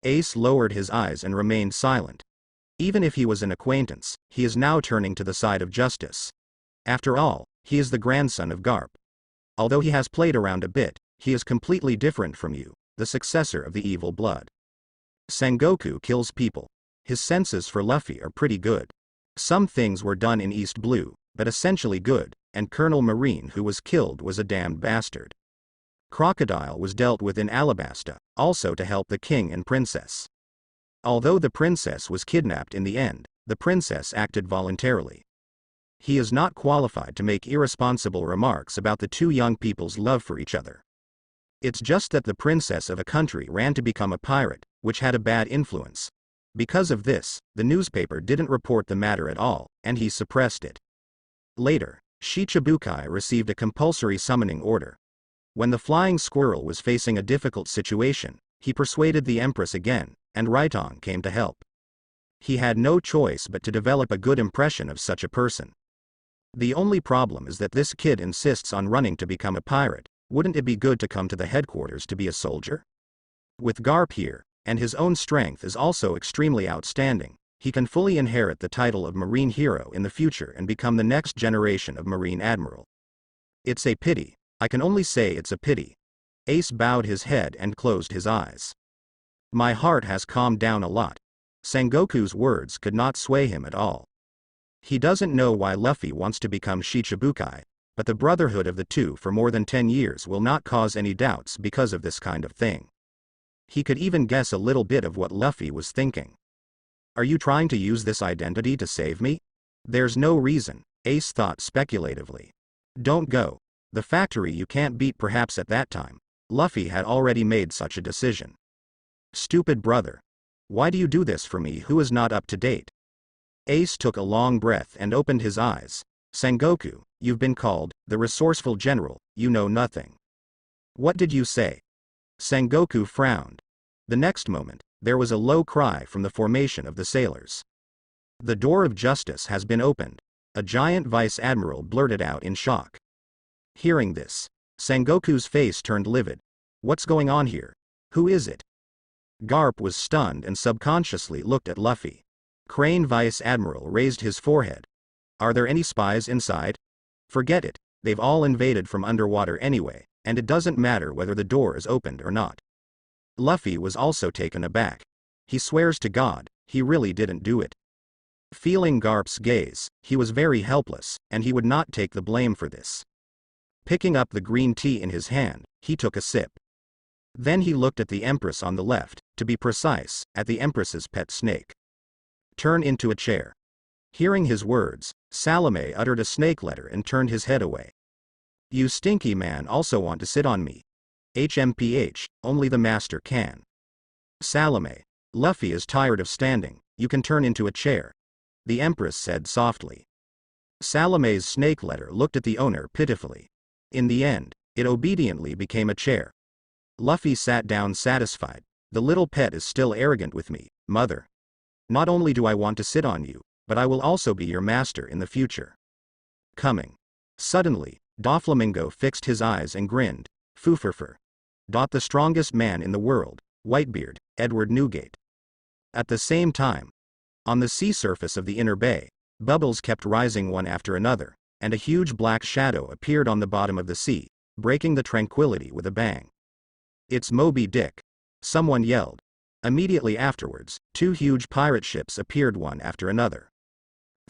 Ace lowered his eyes and remained silent. Even if he was an acquaintance, he is now turning to the side of justice. After all, he is the grandson of Garp. Although he has played around a bit, he is completely different from you, the successor of the evil blood. Sengoku kills people. His senses for Luffy are pretty good. Some things were done in East Blue, but essentially good, and Colonel Marine who was killed was a damned bastard. Crocodile was dealt with in Alabasta, also to help the king and princess. Although the princess was kidnapped in the end, the princess acted voluntarily. He is not qualified to make irresponsible remarks about the 2 young people's love for each other. It's just that the princess of a country ran to become a pirate, which had a bad influence. Because of this, the newspaper didn't report the matter at all, and he suppressed it. Later, Shicibukai received a compulsory summoning order. When the flying squirrel was facing a difficult situation, he persuaded the Empress again, and Raitong came to help. He had no choice but to develop a good impression of such a person. The only problem is that this kid insists on running to become a pirate. Wouldn't it be good to come to the headquarters to be a soldier? With Garp here, and his own strength is also extremely outstanding, he can fully inherit the title of Marine Hero in the future and become the next generation of Marine Admiral. It's a pity, I can only say it's a pity. Ace bowed his head and closed his eyes. My heart has calmed down a lot. Sengoku's words could not sway him at all. He doesn't know why Luffy wants to become Shichibukai, but the brotherhood of the two for more than 10 years will not cause any doubts because of this kind of thing. He could even guess a little bit of what Luffy was thinking. Are you trying to use this identity to save me? There's no reason, Ace thought speculatively. Don't go. The factory you can't beat. Perhaps at that time, Luffy had already made such a decision. Stupid brother. Why do you do this for me who is not up to date? Ace took a long breath and opened his eyes. Sengoku, you've been called the resourceful general, you know nothing. What did you say? Sengoku frowned. The next moment, there was a low cry from the formation of the sailors. The door of justice has been opened, a giant vice admiral blurted out in shock. Hearing this, Sengoku's face turned livid. What's going on here? Who is it? Garp was stunned and subconsciously looked at Luffy. Crane Vice Admiral raised his forehead. Are there any spies inside? Forget it, they've all invaded from underwater anyway, and it doesn't matter whether the door is opened or not. Luffy was also taken aback. He swears to God, he really didn't do it. Feeling Garp's gaze, he was very helpless, and he would not take the blame for this. Picking up the green tea in his hand, he took a sip. Then he looked at the Empress on the left, to be precise, at the Empress's pet snake. Turn into a chair. Hearing his words, Salome uttered a snake letter and turned his head away. You stinky man also want to sit on me. HMPH, only the master can. Salome, Luffy is tired of standing, you can turn into a chair. The Empress said softly. Salome's snake letter looked at the owner pitifully. In the end, it obediently became a chair. Luffy sat down satisfied. The little pet is still arrogant with me, mother. Not only do I want to sit on you, but I will also be your master in the future. Coming. Suddenly, Doflamingo fixed his eyes and grinned. Fooferfer. The strongest man in the world, Whitebeard, Edward Newgate. At the same time, on the sea surface of the inner bay, bubbles kept rising one after another, and a huge black shadow appeared on the bottom of the sea, breaking the tranquility with a bang. It's Moby Dick. Someone yelled. Immediately afterwards, 2 huge pirate ships appeared one after another.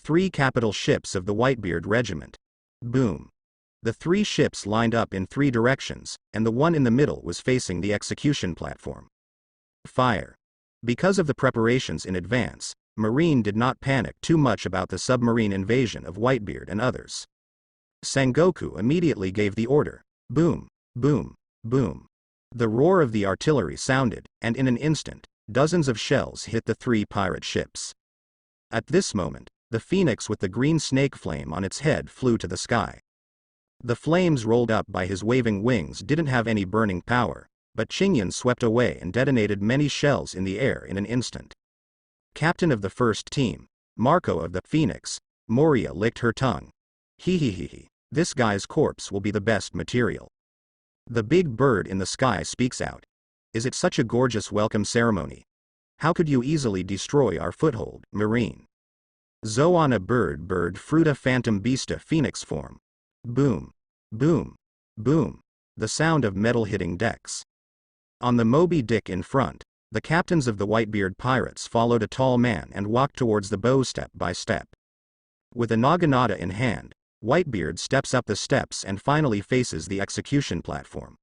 3 capital ships of the Whitebeard regiment. Boom. The 3 ships lined up in 3 directions, and the one in the middle was facing the execution platform. Fire. Because of the preparations in advance, Marine did not panic too much about the submarine invasion of Whitebeard and others. Sengoku immediately gave the order. Boom, boom, boom. The roar of the artillery sounded, and in an instant, dozens of shells hit the 3 pirate ships. At this moment, the phoenix with the green snake flame on its head flew to the sky. The flames rolled up by his waving wings didn't have any burning power, but Chinyan swept away and detonated many shells in the air in an instant. Captain of the first team, Marco of the Phoenix, Moria licked her tongue. Hehehehe, this guy's corpse will be the best material. The big bird in the sky speaks out. Is it such a gorgeous welcome ceremony? How could you easily destroy our foothold, Marine? Zoana bird fruta phantom beasta phoenix form. Boom. Boom. Boom. The sound of metal hitting decks. On the Moby Dick in front, the captains of the Whitebeard pirates followed a tall man and walked towards the bow step by step. With a naginata in hand, Whitebeard steps up the steps and finally faces the execution platform.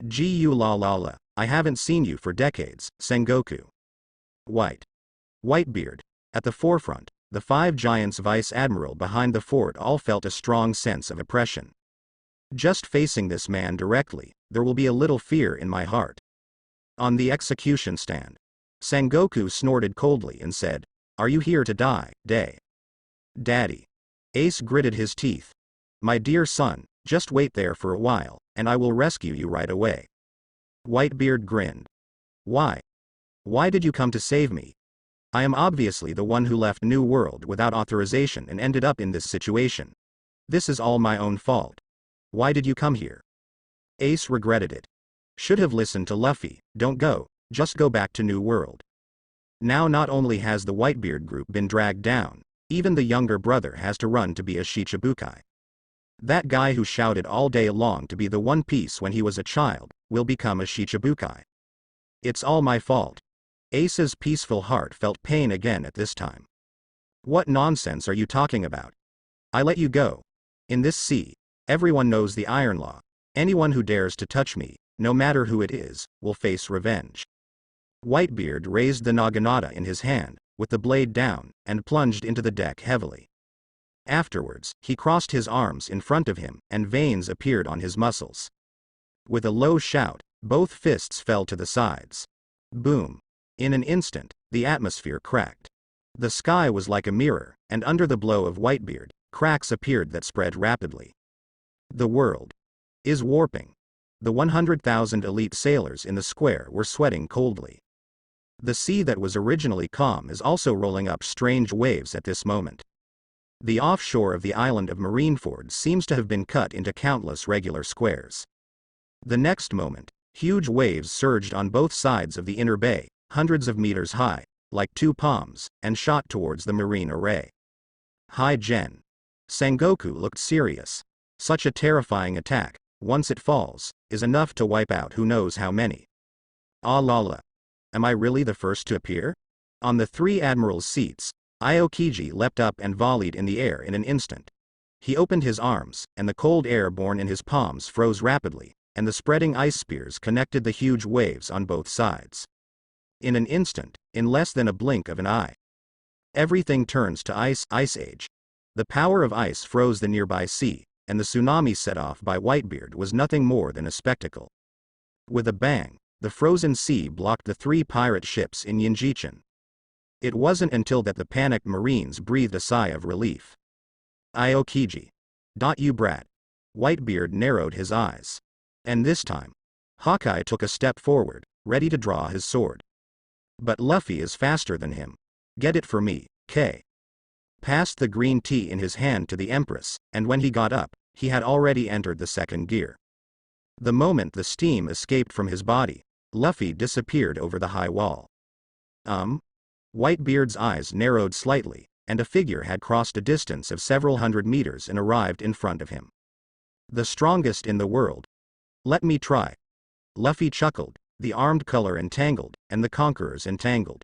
Gu la la la, I haven't seen you for decades, Sengoku. Whitebeard. At the forefront, the 5 giants vice admiral behind the fort all felt a strong sense of oppression. Just facing this man directly, there will be a little fear in my heart. On the execution stand, Sengoku snorted coldly and said, Are you here to die, Daddy? Ace gritted his teeth. My dear son, just wait there for a while, and I will rescue you right away. Whitebeard grinned. Why? Why did you come to save me? I am obviously the one who left New World without authorization and ended up in this situation. This is all my own fault. Why did you come here? Ace regretted it. Should have listened to Luffy. Don't go, just go back to New World. Now not only has the Whitebeard group been dragged down, even the younger brother has to run to be a Shichibukai. That guy who shouted all day long to be the One Piece when he was a child, will become a Shichibukai. It's all my fault. Ace's peaceful heart felt pain again at this time. What nonsense are you talking about? I let you go. In this sea, everyone knows the iron law. Anyone who dares to touch me, no matter who it is, will face revenge. Whitebeard raised the naginata in his hand, with the blade down, and plunged into the deck heavily. Afterwards, he crossed his arms in front of him, and veins appeared on his muscles. With a low shout, both fists fell to the sides. Boom. In an instant, the atmosphere cracked. The sky was like a mirror, and under the blow of Whitebeard, cracks appeared that spread rapidly. The world is warping. The 100,000 elite sailors in the square were sweating coldly. The sea that was originally calm is also rolling up strange waves at this moment. The offshore of the island of Marineford seems to have been cut into countless regular squares. The next moment, huge waves surged on both sides of the inner bay, hundreds of meters high, like two palms, and shot towards the marine array. Hi Jhin. Sengoku looked serious. Such a terrifying attack, once it falls, is enough to wipe out who knows how many. Ah la la. Am I really the first to appear? On the three admirals' seats, Aokiji leapt up and volleyed in the air in an instant. He opened his arms, and the cold air borne in his palms froze rapidly, and the spreading ice spears connected the huge waves on both sides. In an instant, in less than a blink of an eye, everything turns to ice age. The power of ice froze the nearby sea, and the tsunami set off by Whitebeard was nothing more than a spectacle. With a bang, the frozen sea blocked the three pirate ships in Yinjichin. It wasn't until that the panicked marines breathed a sigh of relief. Aokiji. You brat. Whitebeard narrowed his eyes. And this time, Hawkeye took a step forward, ready to draw his sword. But Luffy is faster than him. Get it for me, K. Passed the green tea in his hand to the Empress, and when he got up, he had already entered the second gear. The moment the steam escaped from his body, Luffy disappeared over the high wall. Whitebeard's eyes narrowed slightly, and a figure had crossed a distance of several hundred meters and arrived in front of him. The strongest in the world. Let me try. Luffy chuckled, the armed color entangled, and the conquerors entangled.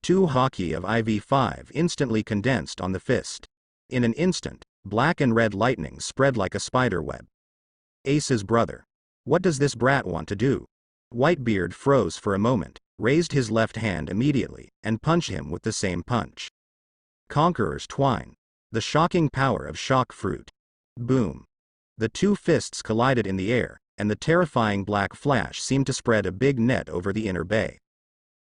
Two haki of IV-5 instantly condensed on the fist. In an instant, black and red lightning spread like a spider web. Ace's brother. What does this brat want to do? Whitebeard froze for a moment, raised his left hand immediately, and punched him with the same punch. Conquerors twine. The shocking power of shock fruit. Boom. The two fists collided in the air, and the terrifying black flash seemed to spread a big net over the inner bay.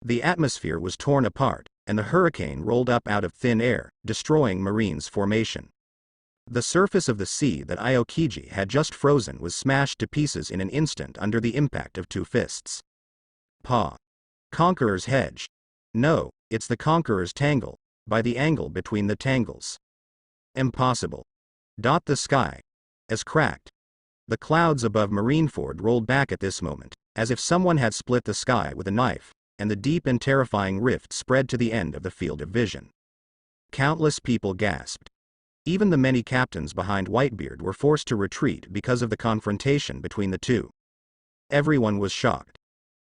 The atmosphere was torn apart, and the hurricane rolled up out of thin air, destroying Marine's formation. The surface of the sea that Aokiji had just frozen was smashed to pieces in an instant under the impact of two fists. Paw. Conqueror's hedge. No, it's the Conqueror's tangle, by the angle between the tangles. Impossible. The sky. As cracked. The clouds above Marineford rolled back at this moment, as if someone had split the sky with a knife, and the deep and terrifying rift spread to the end of the field of vision. Countless people gasped. Even the many captains behind Whitebeard were forced to retreat because of the confrontation between the two. Everyone was shocked.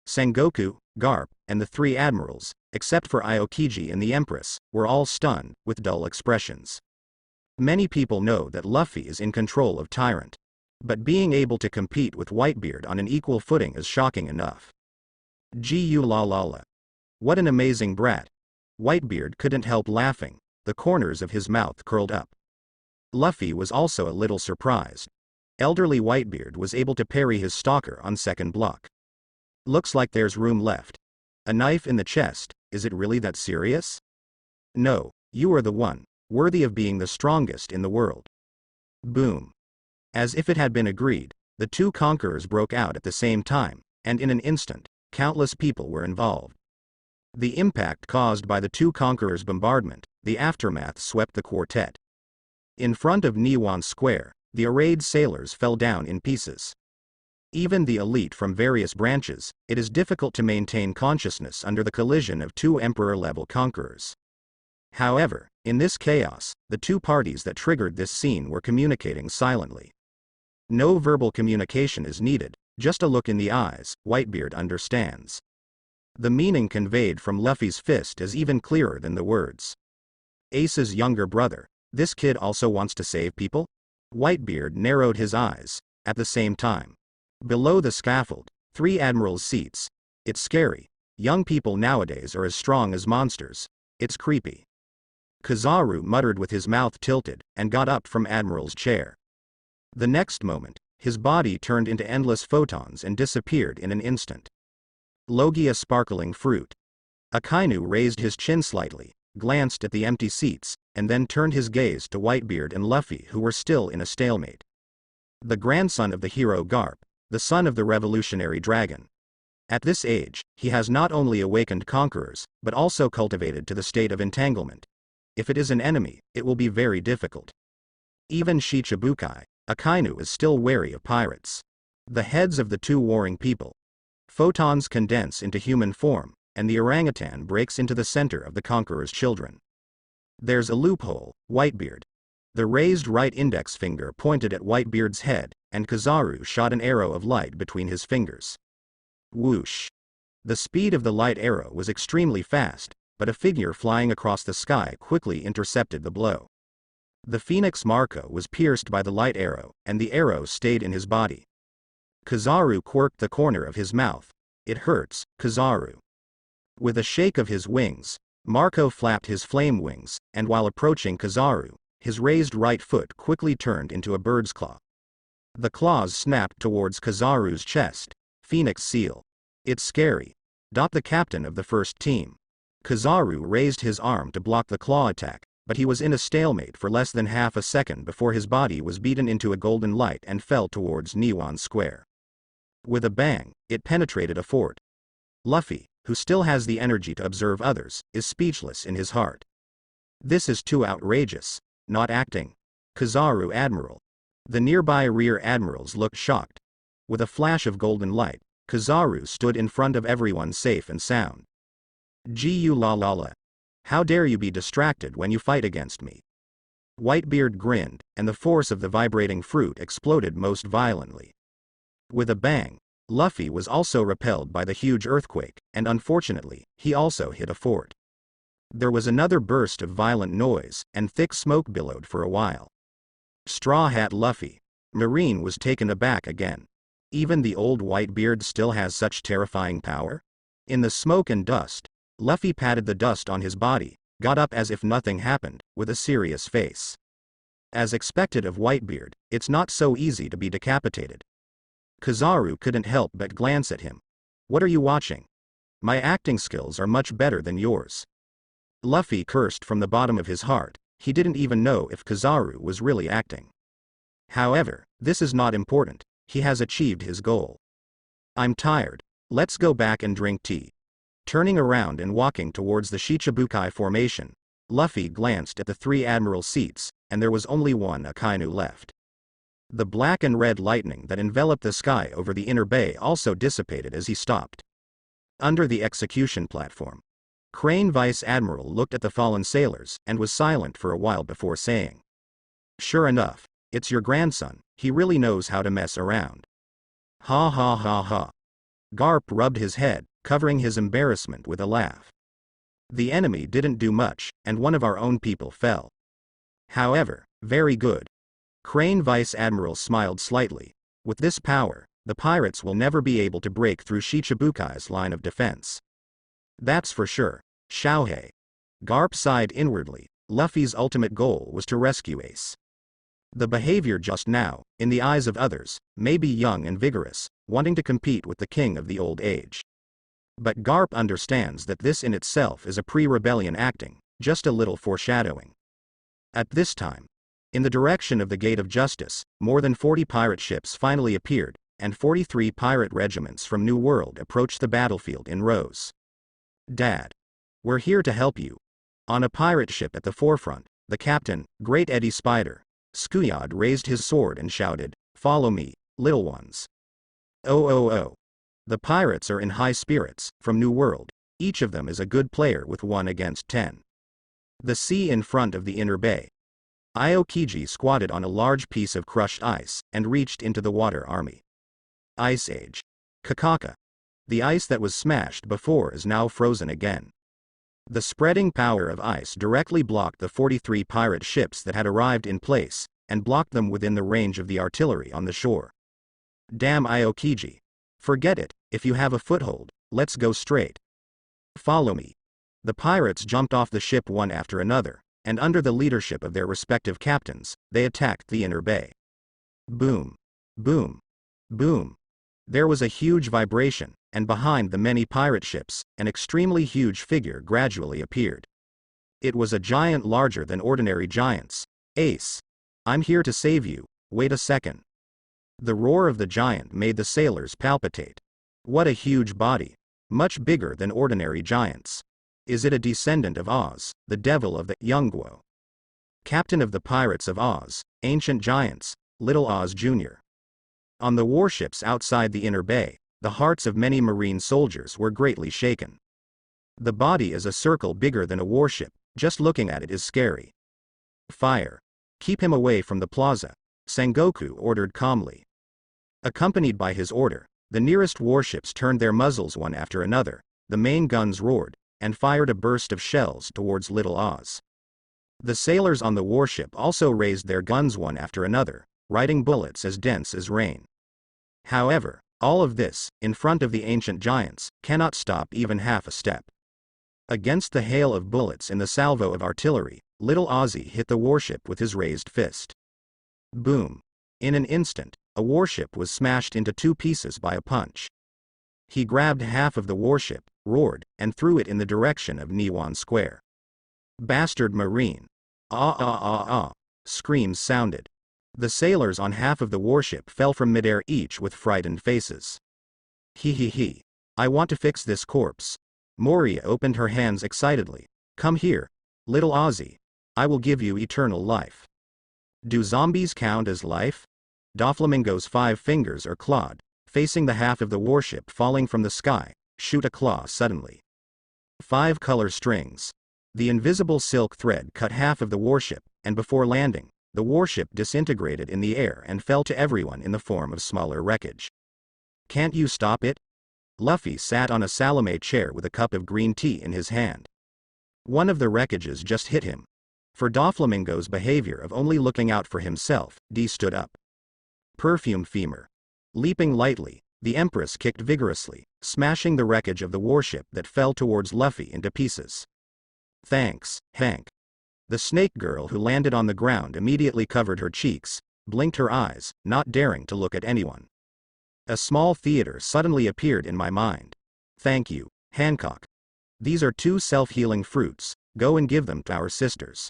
Sengoku, Garp, and the three admirals, except for Aokiji and the Empress, were all stunned, with dull expressions. Many people know that Luffy is in control of Tyrant. But being able to compete with Whitebeard on an equal footing is shocking enough. Gu la la la. What an amazing brat. Whitebeard couldn't help laughing, the corners of his mouth curled up. Luffy was also a little surprised. Elderly Whitebeard was able to parry his stalker on second block. Looks like there's room left. A knife in the chest, is it really that serious? No, you are the one, worthy of being the strongest in the world. Boom. As if it had been agreed, the two conquerors broke out at the same time, and in an instant, countless people were involved. The impact caused by the two conquerors' bombardment, the aftermath swept the quartet. In front of Niwan Square, the arrayed sailors fell down in pieces. Even the elite from various branches, it is difficult to maintain consciousness under the collision of two emperor-level conquerors. However, in this chaos, the two parties that triggered this scene were communicating silently. No verbal communication is needed, just a look in the eyes. Whitebeard understands. The meaning conveyed from Luffy's fist is even clearer than the words. Ace's younger brother. This kid also wants to save people? Whitebeard narrowed his eyes. At the same time, below the scaffold, 3 admirals' seats. It's scary. Young people nowadays are as strong as monsters. It's creepy. Kizaru muttered with his mouth tilted, and got up from Admiral's chair. The next moment, his body turned into endless photons and disappeared in an instant. Logia sparkling fruit. Akainu raised his chin slightly, glanced at the empty seats, and then turned his gaze to Whitebeard and Luffy, who were still in a stalemate. The grandson of the hero Garp, the son of the revolutionary dragon. At this age, he has not only awakened conquerors, but also cultivated to the state of entanglement. If it is an enemy, it will be very difficult. Even Shicibukai, Akainu is still wary of pirates. The heads of the two warring people. Photons condense into human form, and the orangutan breaks into the center of the conqueror's children. There's a loophole, Whitebeard. The raised right index finger pointed at Whitebeard's head, and Kizaru shot an arrow of light between his fingers. Whoosh. The speed of the light arrow was extremely fast, but a figure flying across the sky quickly intercepted the blow. The Phoenix Marco was pierced by the light arrow, and the arrow stayed in his body. Kizaru quirked the corner of his mouth. It hurts, Kizaru. With a shake of his wings, Marco flapped his flame wings, and while approaching Kizaru, his raised right foot quickly turned into a bird's claw. The claws snapped towards Kizaru's chest. Phoenix seal. It's scary. The captain of the first team. Kizaru raised his arm to block the claw attack, but he was in a stalemate for less than half a second before his body was beaten into a golden light and fell towards Niwan Square. With a bang, it penetrated a fort. Luffy, who still has the energy to observe others, is speechless in his heart. This is too outrageous. Not acting. Kizaru Admiral. The nearby rear admirals looked shocked. With a flash of golden light, Kizaru stood in front of everyone safe and sound. Gu la la la. How dare you be distracted when you fight against me? Whitebeard grinned, and the force of the vibrating fruit exploded most violently. With a bang, Luffy was also repelled by the huge earthquake, and unfortunately, he also hit a fort. There was another burst of violent noise, and thick smoke billowed for a while. Straw Hat Luffy. Marine was taken aback again. Even the old Whitebeard still has such terrifying power? In the smoke and dust, Luffy patted the dust on his body, got up as if nothing happened, with a serious face. As expected of Whitebeard, it's not so easy to be decapitated. Kizaru couldn't help but glance at him. What are you watching? My acting skills are much better than yours. Luffy cursed from the bottom of his heart. He didn't even know if Kizaru was really acting. However, this is not important. He has achieved his goal. I'm tired. Let's go back and drink tea. Turning around and walking towards the Shichibukai formation, Luffy glanced at the 3 admiral seats, and there was only one Akainu left. The black and red lightning that enveloped the sky over the inner bay also dissipated as he stopped. Under the execution platform, Crane Vice Admiral looked at the fallen sailors and was silent for a while before saying, "Sure enough, it's your grandson. He really knows how to mess around." Ha ha ha ha. Garp rubbed his head, covering his embarrassment with a laugh. The enemy didn't do much, and one of our own people fell. However, very good. Crane Vice Admiral smiled slightly. With this power, the pirates will never be able to break through Shichibukai's line of defense. That's for sure. Xiao. Garp sighed inwardly. Luffy's ultimate goal was to rescue Ace. The behavior just now, in the eyes of others, may be young and vigorous, wanting to compete with the king of the old age. But Garp understands that this in itself is a pre-rebellion acting, just a little foreshadowing. At this time, in the direction of the Gate of Justice, more than 40 pirate ships finally appeared, and 43 pirate regiments from New World approached the battlefield in rows. Dad. We're here to help you. On a pirate ship at the forefront, the captain, Great Eddie Spider, Skuyad raised his sword and shouted, "Follow me, little ones." Oh. The pirates are in high spirits, from New World. Each of them is a good player with 1 against 10. The sea in front of the inner bay. Aokiji squatted on a large piece of crushed ice, and reached into the water army. Ice Age. Kakaka. The ice that was smashed before is now frozen again. The spreading power of ice directly blocked the 43 pirate ships that had arrived in place, and blocked them within the range of the artillery on the shore. Damn Aokiji. Forget it, if you have a foothold, let's go straight. Follow me. The pirates jumped off the ship one after another, and under the leadership of their respective captains, they attacked the inner bay. Boom. Boom. Boom. There was a huge vibration, and behind the many pirate ships, an extremely huge figure gradually appeared. It was a giant larger than ordinary giants. Ace. I'm here to save you, wait a second. The roar of the giant made the sailors palpitate. What a huge body. Much bigger than ordinary giants. Is it a descendant of Oz, the devil of the Yongguo? Captain of the Pirates of Oz, Ancient Giants, Little Oz Jr. On the warships outside the inner bay, the hearts of many marine soldiers were greatly shaken. The body is a circle bigger than a warship, just looking at it is scary. Fire. Keep him away from the plaza, Sengoku ordered calmly. Accompanied by his order, the nearest warships turned their muzzles one after another, the main guns roared, and fired a burst of shells towards Little Oz. The sailors on the warship also raised their guns one after another, riding bullets as dense as rain. However, all of this, in front of the ancient giants, cannot stop even half a step. Against the hail of bullets in the salvo of artillery, Little Ozzy hit the warship with his raised fist. Boom. In an instant, a warship was smashed into two pieces by a punch. He grabbed half of the warship, roared, and threw it in the direction of Niwan Square. Bastard Marine. Ah ah ah ah. Screams sounded. The sailors on half of the warship fell from midair each with frightened faces. He he he. I want to fix this corpse. Moria opened her hands excitedly. Come here, Little Ozzy. I will give you eternal life. Do zombies count as life? Doflamingo's 5 fingers are clawed, facing the half of the warship falling from the sky, shoot a claw suddenly. 5 color strings. The invisible silk thread cut half of the warship, and before landing, the warship disintegrated in the air and fell to everyone in the form of smaller wreckage. Can't you stop it? Luffy sat on a Salome chair with a cup of green tea in his hand. One of the wreckages just hit him. For Doflamingo's behavior of only looking out for himself, D stood up. Perfume femur. Leaping lightly, the Empress kicked vigorously, smashing the wreckage of the warship that fell towards Luffy into pieces. Thanks, Hank. The snake girl who landed on the ground immediately covered her cheeks, blinked her eyes, not daring to look at anyone. A small theater suddenly appeared in my mind. Thank you, Hancock. These are 2 self-healing fruits, go and give them to our sisters.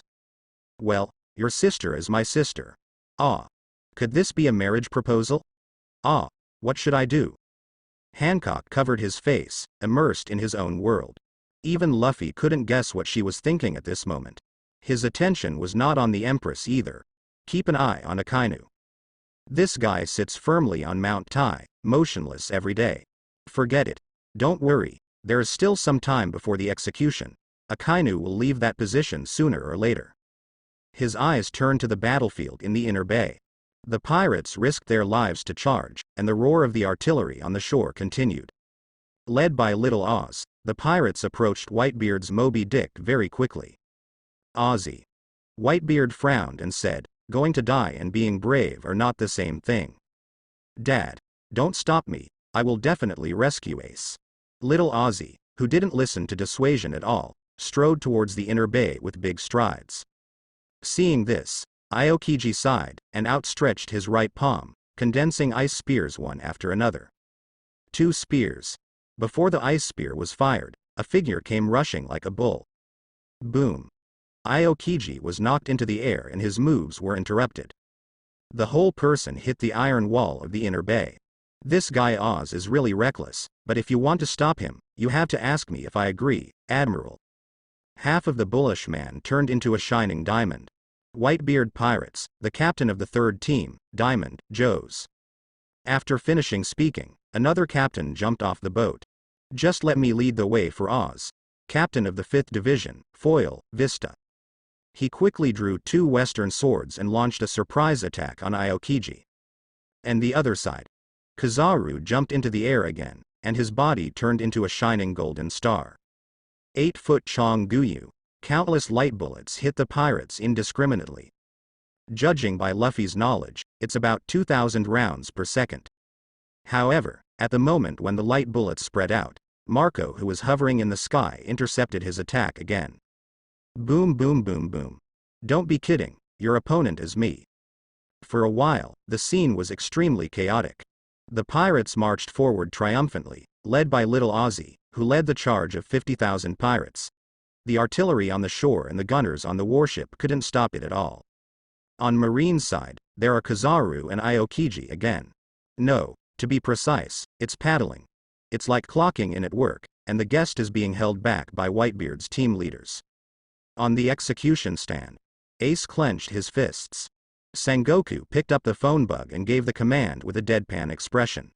Well, your sister is my sister. Ah. Could this be a marriage proposal? Ah. What should I do? Hancock covered his face, immersed in his own world. Even Luffy couldn't guess what she was thinking at this moment. His attention was not on the Empress either. Keep an eye on Akainu. This guy sits firmly on Mount Tai, motionless every day. Forget it. Don't worry, there is still some time before the execution. Akainu will leave that position sooner or later. His eyes turned to the battlefield in the inner bay. The pirates risked their lives to charge, and the roar of the artillery on the shore continued. Led by Little Oz, the pirates approached Whitebeard's Moby Dick very quickly. Ozzy. Whitebeard frowned and said, going to die and being brave are not the same thing. Dad. Don't stop me, I will definitely rescue Ace. Little Ozzy, who didn't listen to dissuasion at all, strode towards the inner bay with big strides. Seeing this, Aokiji sighed, and outstretched his right palm, condensing ice spears one after another. 2 spears. Before the ice spear was fired, a figure came rushing like a bull. Boom. Aokiji was knocked into the air and his moves were interrupted. The whole person hit the iron wall of the inner bay. This guy Oz is really reckless, but if you want to stop him, you have to ask me if I agree, Admiral. Half of the bullish man turned into a shining diamond. Whitebeard Pirates, the captain of the 3rd team, Diamond, Joes. After finishing speaking, another captain jumped off the boat. Just let me lead the way for Oz. Captain of the 5th Division, Foil, Vista. He quickly drew 2 western swords and launched a surprise attack on Aokiji. And the other side. Kizaru jumped into the air again, and his body turned into a shining golden star. 8-foot Chong Guyu. Countless light bullets hit the pirates indiscriminately. Judging by Luffy's knowledge, it's about 2,000 rounds per second. However, at the moment when the light bullets spread out, Marco, who was hovering in the sky, intercepted his attack again. Boom boom boom boom. Don't be kidding, your opponent is me. For a while, the scene was extremely chaotic. The pirates marched forward triumphantly, led by Little Ozzy, who led the charge of 50,000 pirates. The artillery on the shore and the gunners on the warship couldn't stop it at all. On Marine's side, there are Kizaru and Aokiji again. No, to be precise, it's paddling. It's like clocking in at work, and the guest is being held back by Whitebeard's team leaders. On the execution stand, Ace clenched his fists. Sengoku picked up the phone bug and gave the command with a deadpan expression.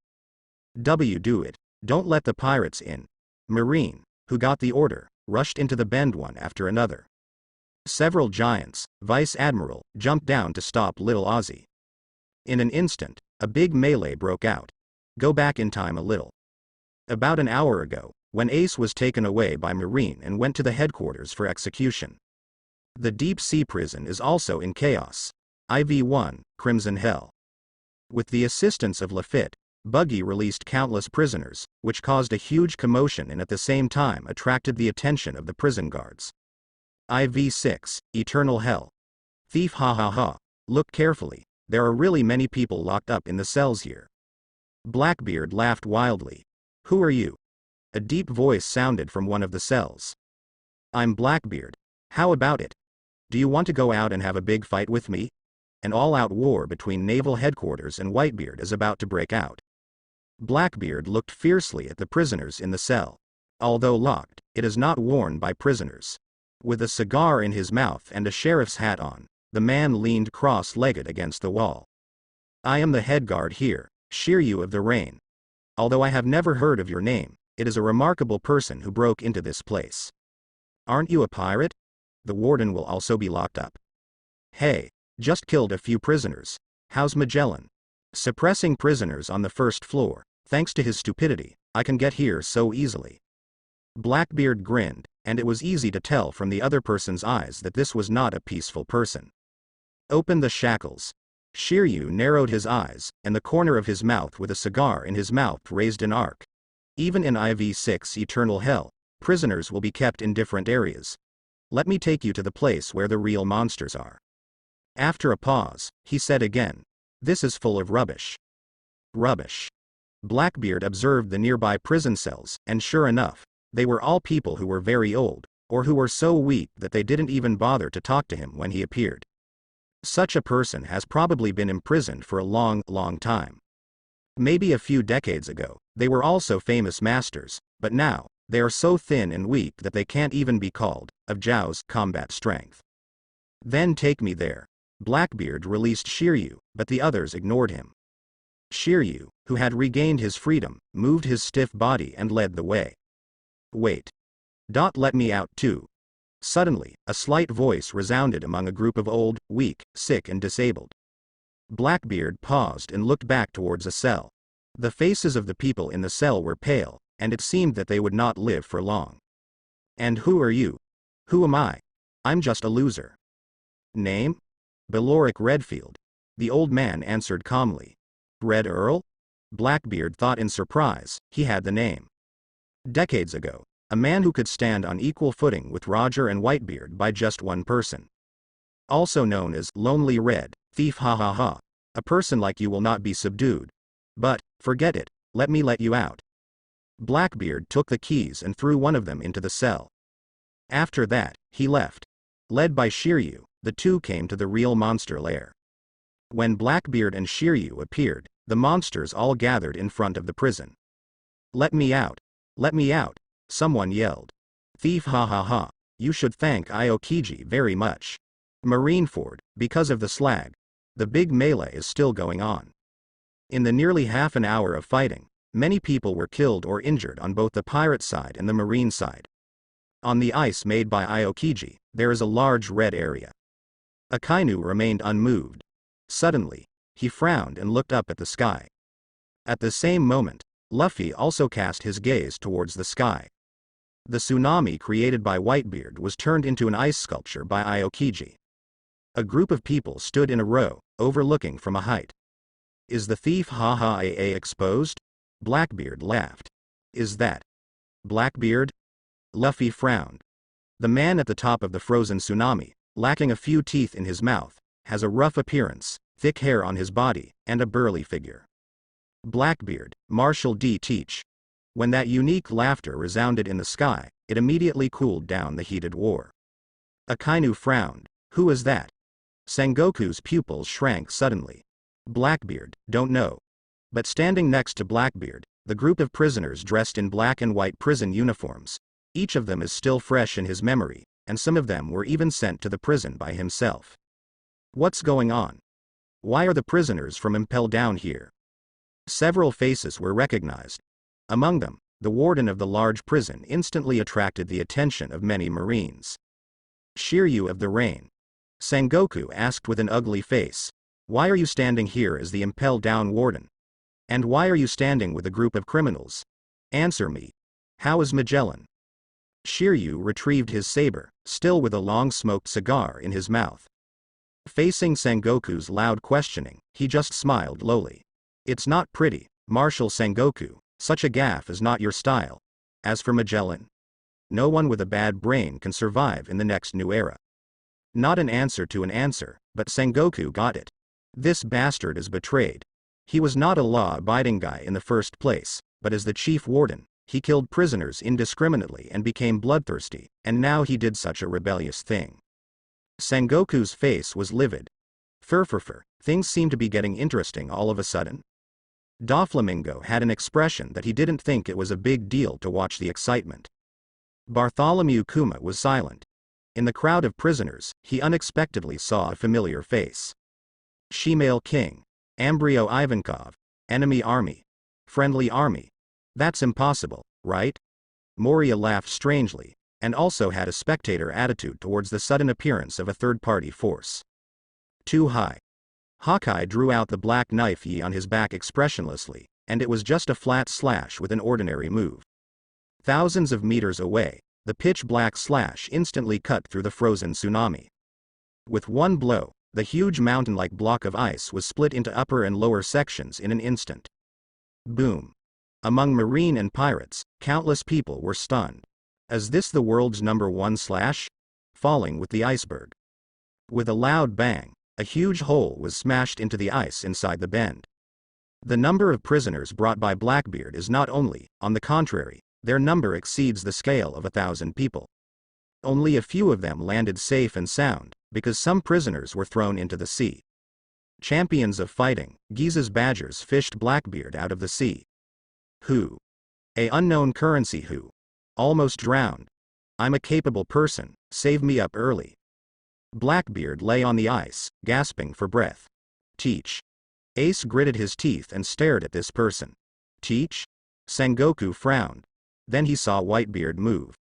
Do it. Don't let the pirates in. Marine, who got the order, rushed into the bend one after another. Several giants, Vice Admiral, jumped down to stop Little Ozzy. In an instant, a big melee broke out. Go back in time a little. About an hour ago, when Ace was taken away by Marine and went to the headquarters for execution. The deep sea prison is also in chaos. IV-1, Crimson Hell. With the assistance of Lafitte, Buggy released countless prisoners, which caused a huge commotion and at the same time attracted the attention of the prison guards. IV-6, Eternal Hell. Thief, ha ha ha. Look carefully, there are really many people locked up in the cells here. Blackbeard laughed wildly. Who are you? A deep voice sounded from one of the cells. I'm Blackbeard. How about it? Do you want to go out and have a big fight with me? An all-out war between naval headquarters and Whitebeard is about to break out. Blackbeard looked fiercely at the prisoners in the cell. Although locked, it is not worn by prisoners. With a cigar in his mouth and a sheriff's hat on, the man leaned cross-legged against the wall. I am the head guard here, Shiryu of the Rain. Although I have never heard of your name, it is a remarkable person who broke into this place. Aren't you a pirate? The warden will also be locked up. Hey, just killed a few prisoners. How's Magellan? Suppressing prisoners on the first floor. Thanks to his stupidity, I can get here so easily. Blackbeard grinned, and it was easy to tell from the other person's eyes that this was not a peaceful person. Open the shackles. Shiryu narrowed his eyes, and the corner of his mouth with a cigar in his mouth raised an arc. Even in IV-6 Eternal Hell, prisoners will be kept in different areas. Let me take you to the place where the real monsters are. After a pause, he said again, this is full of rubbish. Rubbish. Blackbeard observed the nearby prison cells, and sure enough, they were all people who were very old, or who were so weak that they didn't even bother to talk to him when he appeared. Such a person has probably been imprisoned for a long, long time. Maybe a few decades ago, they were also famous masters, but now, they are so thin and weak that they can't even be called of Zhao's combat strength. Then take me there. Blackbeard released Shiryu, but the others ignored him. Shiryu, who had regained his freedom, moved his stiff body and led the way. Wait. Let me out too. Suddenly, a slight voice resounded among a group of old, weak, sick and disabled. Blackbeard paused and looked back towards a cell. The faces of the people in the cell were pale, and it seemed that they would not live for long. And who are you? Who am I? I'm just a loser. Name? Beloric Redfield. The old man answered calmly. Red Earl? Blackbeard thought in surprise, he had the name. Decades ago, a man who could stand on equal footing with Roger and Whitebeard by just one person. Also known as Lonely Red, Thief, ha ha ha. A person like you will not be subdued. But, forget it, let me let you out. Blackbeard took the keys and threw one of them into the cell. After that, he left. Led by Shiryu, the two came to the real monster lair. When Blackbeard and Shiryu appeared, the monsters all gathered in front of the prison. Let me out. Let me out, someone yelled. Thief, ha ha ha. You should thank Aokiji very much. Marineford, because of the slag. The big melee is still going on. In the nearly half an hour of fighting, many people were killed or injured on both the pirate side and the marine side. On the ice made by Aokiji, there is a large red area. Akainu remained unmoved. Suddenly, he frowned and looked up at the sky. At the same moment, Luffy also cast his gaze towards the sky. The tsunami created by Whitebeard was turned into an ice sculpture by Aokiji. A group of people stood in a row, overlooking from a height. Is the thief haha exposed? Blackbeard laughed. Is that Blackbeard? Luffy frowned. The man at the top of the frozen tsunami, lacking a few teeth in his mouth, has a rough appearance, thick hair on his body, and a burly figure. Blackbeard, Marshal D. Teach. When that unique laughter resounded in the sky, it immediately cooled down the heated war. Akainu frowned. Who is that? Sengoku's pupils shrank suddenly. Blackbeard, don't know. But standing next to Blackbeard, the group of prisoners dressed in black and white prison uniforms. Each of them is still fresh in his memory, and some of them were even sent to the prison by himself. What's going on? Why are the prisoners from Impel Down here? Several faces were recognized. Among them, the warden of the large prison instantly attracted the attention of many marines. Shiryu of the Rain. Sengoku asked with an ugly face. Why are you standing here as the Impel Down warden? And why are you standing with a group of criminals? Answer me. How is Magellan? Shiryu retrieved his saber, still with a long smoked cigar in his mouth. Facing Sengoku's loud questioning, he just smiled lowly. It's not pretty, Marshal Sengoku, such a gaffe is not your style. As for Magellan, no one with a bad brain can survive in the next new era. Not an answer to an answer, but Sengoku got it. This bastard is betrayed. He was not a law-abiding guy in the first place, but as the chief warden, he killed prisoners indiscriminately and became bloodthirsty, and now he did such a rebellious thing. Sengoku's face was livid. Fur, things seem to be getting interesting all of a sudden. Doflamingo had an expression that he didn't think it was a big deal to watch the excitement. Bartholomew Kuma was silent. In the crowd of prisoners, he unexpectedly saw a familiar face. Shemale King. Ambrio Ivankov. Enemy army. Friendly army. That's impossible, right? Moria laughed strangely, and also had a spectator attitude towards the sudden appearance of a third-party force. Too high. Hawkeye drew out the black knife on his back expressionlessly, and it was just a flat slash with an ordinary move. Thousands of meters away, the pitch-black slash instantly cut through the frozen tsunami. With one blow, the huge mountain-like block of ice was split into upper and lower sections in an instant. Boom. Among marine and pirates, countless people were stunned. Is this the world's #1 slash? Falling with the iceberg. With a loud bang, a huge hole was smashed into the ice inside the bend. The number of prisoners brought by Blackbeard is not only, on the contrary, their number exceeds the scale of 1,000 people. Only a few of them landed safe and sound, because some prisoners were thrown into the sea. Champions of fighting, Giza's badgers fished Blackbeard out of the sea. Who? A unknown currency who? Almost drowned. I'm a capable person, save me up early. Blackbeard lay on the ice, gasping for breath. Teach. Ace gritted his teeth and stared at this person. Teach? Sengoku frowned. Then he saw Whitebeard move.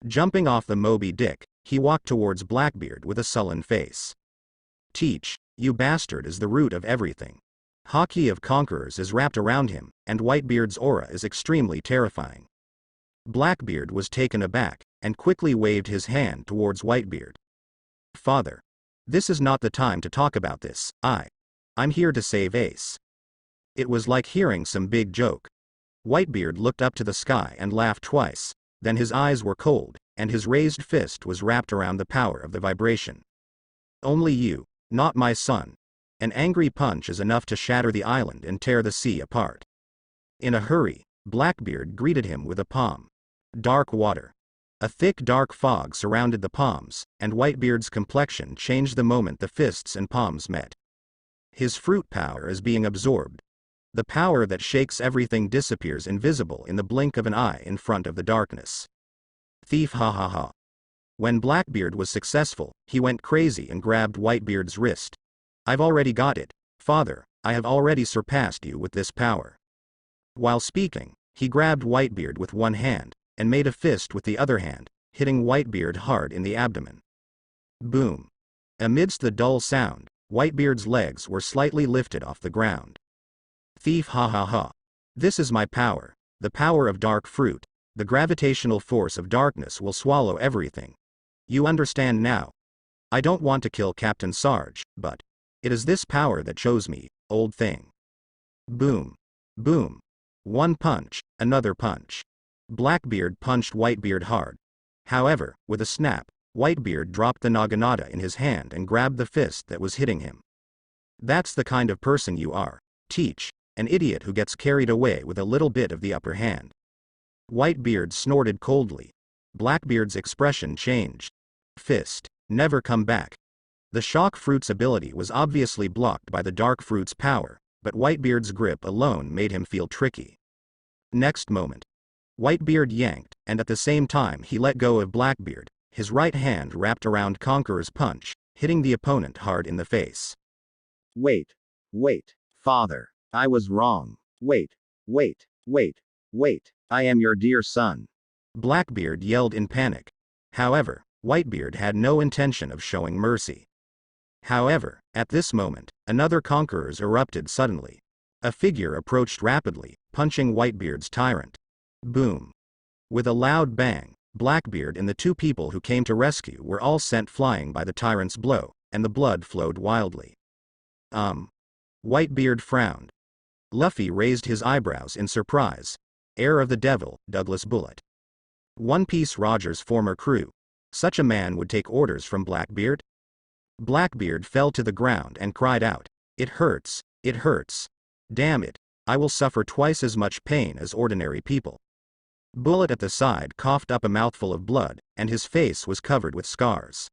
Jumping off the Moby Dick, he walked towards Blackbeard with a sullen face. Teach, you bastard is the root of everything. Haki of Conquerors is wrapped around him, and Whitebeard's aura is extremely terrifying. Blackbeard was taken aback, and quickly waved his hand towards Whitebeard. Father. This is not the time to talk about this, I'm here to save Ace. It was like hearing some big joke. Whitebeard looked up to the sky and laughed twice, then his eyes were cold, and his raised fist was wrapped around the power of the vibration. Only you, not my son. An angry punch is enough to shatter the island and tear the sea apart. In a hurry, Blackbeard greeted him with a palm. Dark water. A thick dark fog surrounded the palms, and Whitebeard's complexion changed the moment the fists and palms met. His fruit power is being absorbed. The power that shakes everything disappears invisible in the blink of an eye in front of the darkness. Thief ha ha ha. When Blackbeard was successful, he went crazy and grabbed Whitebeard's wrist. I've already got it, father, I have already surpassed you with this power. While speaking, he grabbed Whitebeard with one hand, and made a fist with the other hand, hitting Whitebeard hard in the abdomen. Boom. Amidst the dull sound, Whitebeard's legs were slightly lifted off the ground. Thief, ha ha ha. This is my power, the power of dark fruit. The gravitational force of darkness will swallow everything. You understand now? I don't want to kill Captain Sarge, but it is this power that chose me, old thing. Boom. Boom. One punch, another punch. Blackbeard punched Whitebeard hard. However, with a snap, Whitebeard dropped the naginata in his hand and grabbed the fist that was hitting him. That's the kind of person you are, Teach, an idiot who gets carried away with a little bit of the upper hand. Whitebeard snorted coldly. Blackbeard's expression changed. Fist, never come back. The shock fruit's ability was obviously blocked by the dark fruit's power, but Whitebeard's grip alone made him feel tricky. Next moment, Whitebeard yanked, and at the same time he let go of Blackbeard, his right hand wrapped around Conqueror's punch, hitting the opponent hard in the face. Wait. Father. I was wrong. Wait. I am your dear son. Blackbeard yelled in panic. However, Whitebeard had no intention of showing mercy. However, at this moment, another Conquerors erupted suddenly. A figure approached rapidly, punching Whitebeard's tyrant. Boom. With a loud bang, Blackbeard and the two people who came to rescue were all sent flying by the tyrant's blow, and the blood flowed wildly. Whitebeard frowned. Luffy raised his eyebrows in surprise. Heir of the devil, Douglas Bullet. One Piece Roger's former crew. Such a man would take orders from Blackbeard? Blackbeard fell to the ground and cried out, "It hurts, it hurts. Damn it, I will suffer twice as much pain as ordinary people." Bullet at the side coughed up a mouthful of blood, and his face was covered with scars.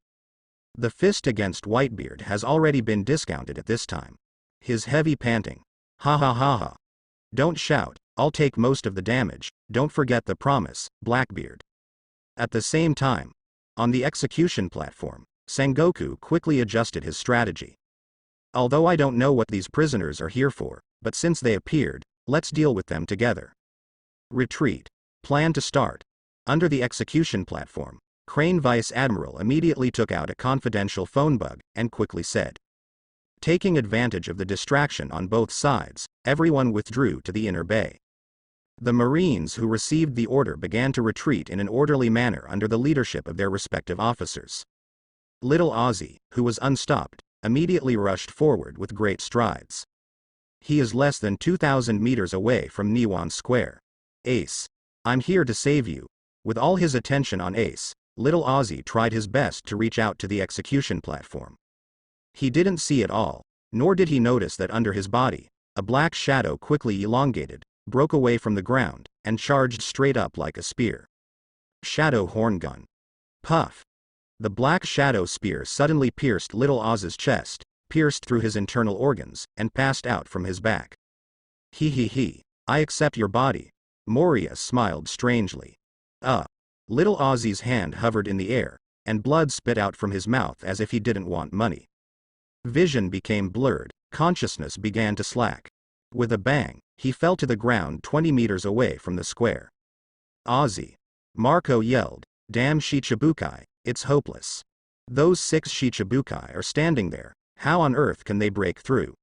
The fist against Whitebeard has already been discounted at this time. His heavy panting. Ha ha ha ha. Don't shout, I'll take most of the damage, don't forget the promise, Blackbeard. At the same time, on the execution platform, Sengoku quickly adjusted his strategy. Although I don't know what these prisoners are here for, but since they appeared, let's deal with them together. Retreat. Plan to start. Under the execution platform, Crane Vice Admiral immediately took out a confidential phone bug and quickly said. Taking advantage of the distraction on both sides, everyone withdrew to the inner bay. The Marines who received the order began to retreat in an orderly manner under the leadership of their respective officers. Little Ozzy, who was unstopped, immediately rushed forward with great strides. He is less than 2,000 meters away from Niwan Square. Ace. I'm here to save you. With all his attention on Ace, Little Ozzy tried his best to reach out to the execution platform. He didn't see it all, nor did he notice that under his body, a black shadow quickly elongated, broke away from the ground, and charged straight up like a spear. Shadow horn gun. Puff. The black shadow spear suddenly pierced Little Oz's chest, pierced through his internal organs, and passed out from his back. He, I accept your body. Moria smiled strangely. Little Ozzy's hand hovered in the air, and blood spit out from his mouth as if he didn't want money. Vision became blurred, consciousness began to slack. With a bang, he fell to the ground 20 meters away from the square. Ozzy. Marco yelled, damn Shicibukai, it's hopeless. Those 6 Shicibukai are standing there, how on earth can they break through?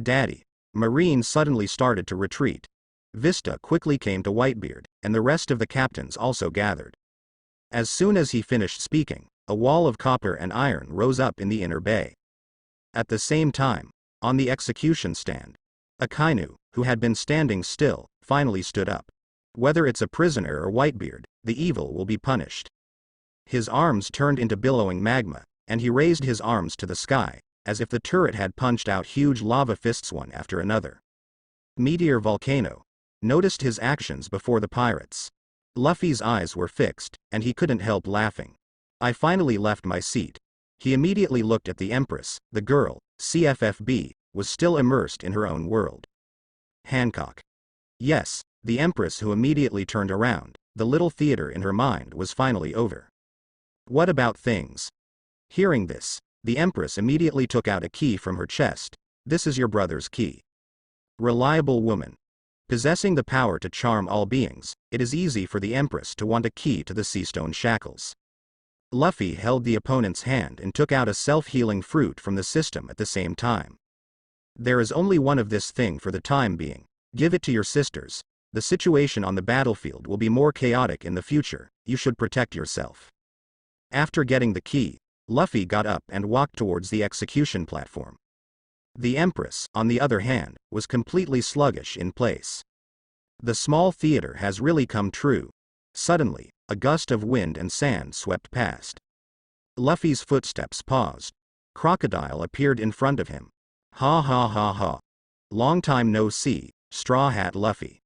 Daddy. Marine suddenly started to retreat. Vista quickly came to Whitebeard, and the rest of the captains also gathered. As soon as he finished speaking, a wall of copper and iron rose up in the inner bay. At the same time, on the execution stand, Akainu, who had been standing still, finally stood up. Whether it's a prisoner or Whitebeard, the evil will be punished. His arms turned into billowing magma, and he raised his arms to the sky, as if the turret had punched out huge lava fists one after another. Meteor Volcano noticed his actions before the pirates. Luffy's eyes were fixed, and he couldn't help laughing. I finally left my seat. He immediately looked at the Empress. The girl, CFFB, was still immersed in her own world. Hancock. Yes, the Empress, who immediately turned around. The little theater in her mind was finally over. What about things? Hearing this, the Empress immediately took out a key from her chest. This is your brother's key. Reliable woman. Possessing the power to charm all beings, it is easy for the Empress to want a key to the Seastone shackles. Luffy held the opponent's hand and took out a self-healing fruit from the system at the same time. There is only one of this thing for the time being. Give it to your sisters. The situation on the battlefield will be more chaotic in the future, you should protect yourself. After getting the key, Luffy got up and walked towards the execution platform. The Empress, on the other hand, was completely sluggish in place. The small theater has really come true. Suddenly, a gust of wind and sand swept past. Luffy's footsteps paused. Crocodile appeared in front of him. Ha ha ha ha. Long time no see, Straw Hat Luffy.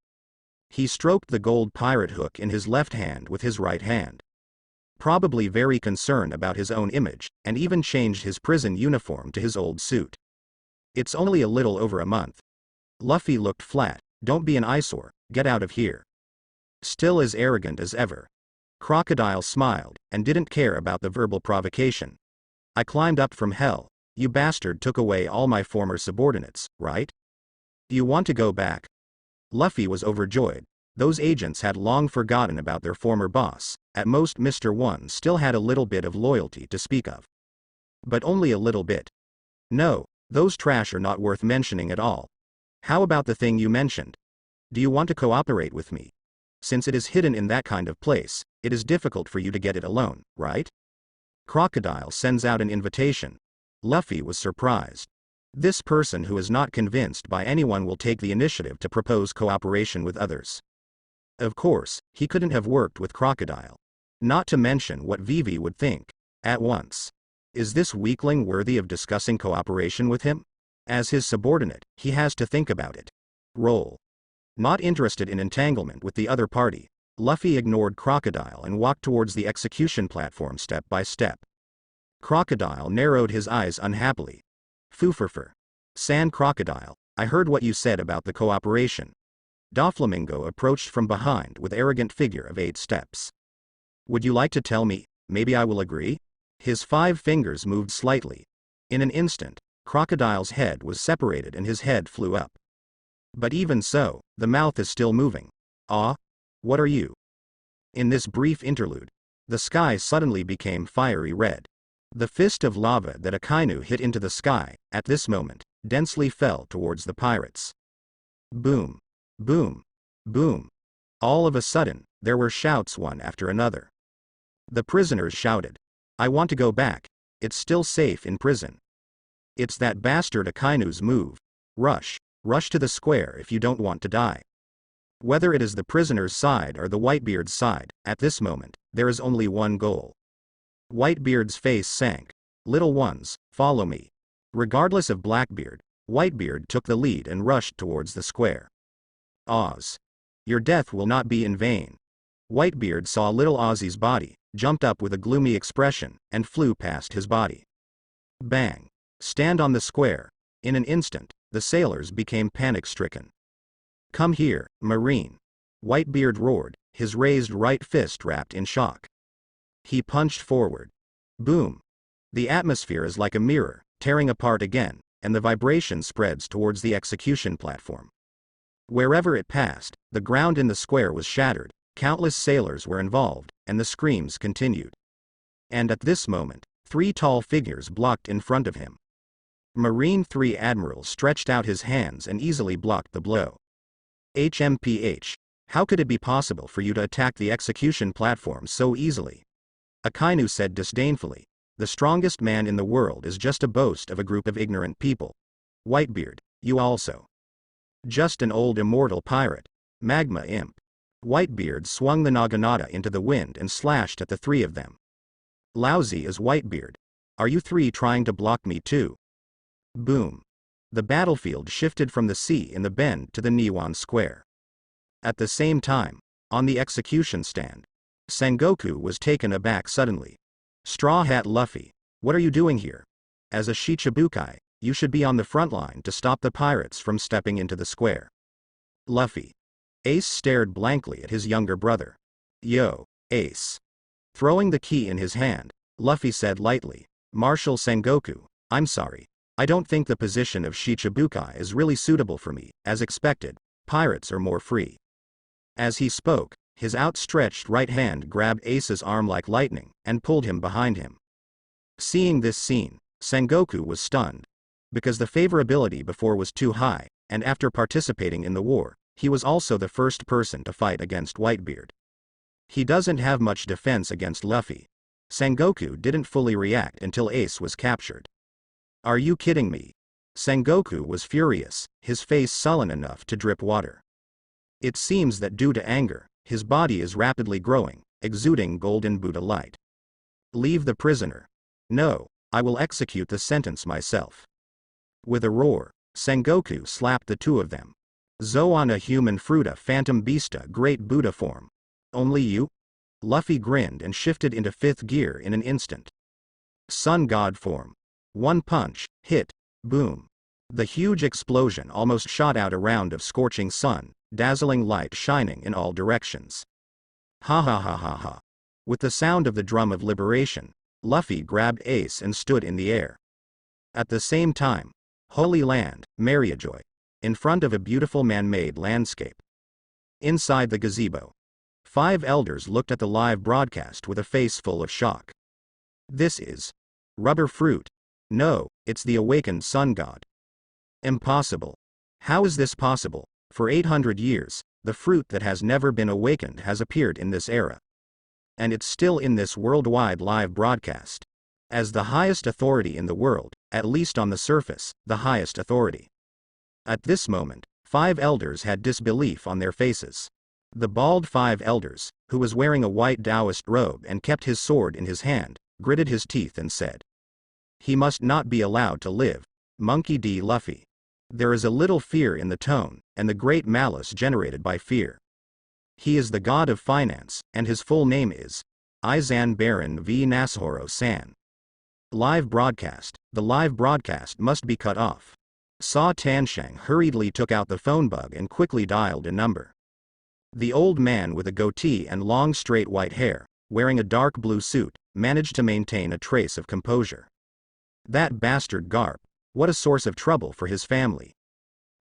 He stroked the gold pirate hook in his left hand with his right hand. Probably very concerned about his own image, and even changed his prison uniform to his old suit. It's only a little over a month. Luffy looked flat. Don't be an eyesore, get out of here. Still as arrogant as ever. Crocodile smiled, and didn't care about the verbal provocation. I climbed up from hell. You bastard took away all my former subordinates, right? Do you want to go back? Luffy was overjoyed. Those agents had long forgotten about their former boss. At most Mr. One still had a little bit of loyalty to speak of. But only a little bit. No, those trash are not worth mentioning at all. How about the thing you mentioned? Do you want to cooperate with me? Since it is hidden in that kind of place, it is difficult for you to get it alone, right? Crocodile sends out an invitation. Luffy was surprised. This person who is not convinced by anyone will take the initiative to propose cooperation with others. Of course, he couldn't have worked with Crocodile. Not to mention what Vivi would think. At once. Is this weakling worthy of discussing cooperation with him? As his subordinate, he has to think about it. Roll. Not interested in entanglement with the other party, Luffy ignored Crocodile and walked towards the execution platform step by step. Crocodile narrowed his eyes unhappily. Fooferfer. Sand Crocodile, I heard what you said about the cooperation. Doflamingo approached from behind with arrogant figure of 8 steps. Would you like to tell me? Maybe I will agree? His 5 fingers moved slightly. In an instant, Crocodile's head was separated and his head flew up. But even so, the mouth is still moving. Ah? What are you? In this brief interlude, the sky suddenly became fiery red. The fist of lava that Akainu hit into the sky, at this moment, densely fell towards the pirates. Boom. Boom. Boom. All of a sudden, there were shouts one after another. The prisoners shouted. I want to go back. It's still safe in prison. It's that bastard Akainu's move. Rush. Rush to the square if you don't want to die. Whether it is the prisoner's side or the Whitebeard's side, at this moment, there is only one goal. Whitebeard's face sank. Little ones, follow me. Regardless of Blackbeard, Whitebeard took the lead and rushed towards the square. Oz. Your death will not be in vain. Whitebeard saw little Ozzy's body, jumped up with a gloomy expression, and flew past his body. Bang. Stand on the square. In an instant, the sailors became panic-stricken. Come here, Marine. Whitebeard roared, his raised right fist wrapped in shock. He punched forward. Boom. The atmosphere is like a mirror, tearing apart again, and the vibration spreads towards the execution platform. Wherever it passed, the ground in the square was shattered, countless sailors were involved, and the screams continued. And at this moment, 3 tall figures blocked in front of him. Marine 3 Admiral stretched out his hands and easily blocked the blow. HMPH, how could it be possible for you to attack the execution platform so easily? Akainu said disdainfully, the strongest man in the world is just a boast of a group of ignorant people. Whitebeard, you also. Just an old immortal pirate. Magma imp. Whitebeard swung the naginata into the wind and slashed at the 3 of them. Lousy as Whitebeard. Are you 3 trying to block me too? Boom. The battlefield shifted from the sea in the bend to the Niwan Square. At the same time, on the execution stand, Sengoku was taken aback suddenly. Straw Hat Luffy, what are you doing here? As a Shichibukai, you should be on the front line to stop the pirates from stepping into the square. Luffy. Ace stared blankly at his younger brother. Yo, Ace. Throwing the key in his hand, Luffy said lightly, Marshal Sengoku, I'm sorry. I don't think the position of Shichibukai is really suitable for me. As expected, pirates are more free. As he spoke, His outstretched right hand grabbed Ace's arm like lightning, and pulled him behind him. Seeing this scene, Sengoku was stunned. Because the favorability before was too high, and after participating in the war, he was also the first person to fight against Whitebeard. He doesn't have much defense against Luffy. Sengoku didn't fully react until Ace was captured. Are you kidding me? Sengoku was furious, his face sullen enough to drip water. It seems that due to anger, his body is rapidly growing, exuding golden Buddha light. Leave the prisoner. No, I will execute the sentence myself. With a roar, Sengoku slapped the two of them. Zoana human fruta phantom beasta great Buddha form. Only you? Luffy grinned and shifted into 5th gear in an instant. Sun God form. One punch, hit, boom. The huge explosion almost shot out a round of scorching sun, dazzling light shining in all directions. Ha ha ha ha ha. With the sound of the drum of liberation, Luffy grabbed Ace and stood in the air. At the same time, Holy Land, Mariajoy, in front of a beautiful man-made landscape. Inside the gazebo, 5 elders looked at the live broadcast with a face full of shock. This is rubber fruit. No, it's the awakened sun god. Impossible. How is this possible? For 800 years, the fruit that has never been awakened has appeared in this era. And it's still in this worldwide live broadcast. As the highest authority in the world, at least on the surface, the highest authority. At this moment, 5 elders had disbelief on their faces. The bald 5 elders, who was wearing a white Taoist robe and kept his sword in his hand, gritted his teeth and said, "He must not be allowed to live. Monkey D. Luffy." There is a little fear in the tone, and the great malice generated by fear. He is the god of finance, and his full name is Izan Baron v Nashoro-san. Live broadcast. The live broadcast must be cut off. Sa Tansheng hurriedly took out the phone bug and quickly dialed a number. The old man with a goatee and long straight white hair, wearing a dark blue suit, managed to maintain a trace of composure. That bastard Garp, what a source of trouble for his family.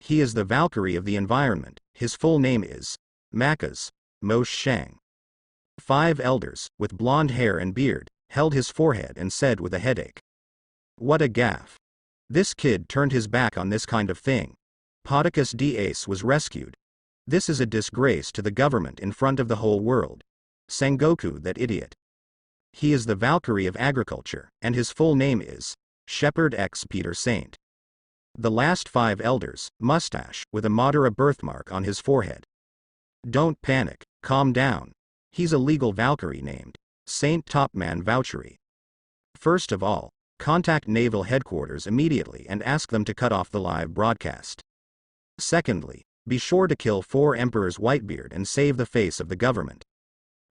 He is the Valkyrie of the environment, his full name is Makas, Mo Shang. 5 elders, with blonde hair and beard, held his forehead and said with a headache. What a gaffe. This kid turned his back on this kind of thing. Podicus D. Ace was rescued. This is a disgrace to the government in front of the whole world. Sengoku, that idiot. He is the Valkyrie of agriculture, and his full name is Shepherd X Peter Saint. The last 5 elders, mustache, with a Madara birthmark on his forehead. Don't panic, calm down. He's a legal Valkyrie named Saint Topman Vouchery. First of all, contact Naval Headquarters immediately and ask them to cut off the live broadcast. Secondly, be sure to kill 4 Emperors Whitebeard and save the face of the government.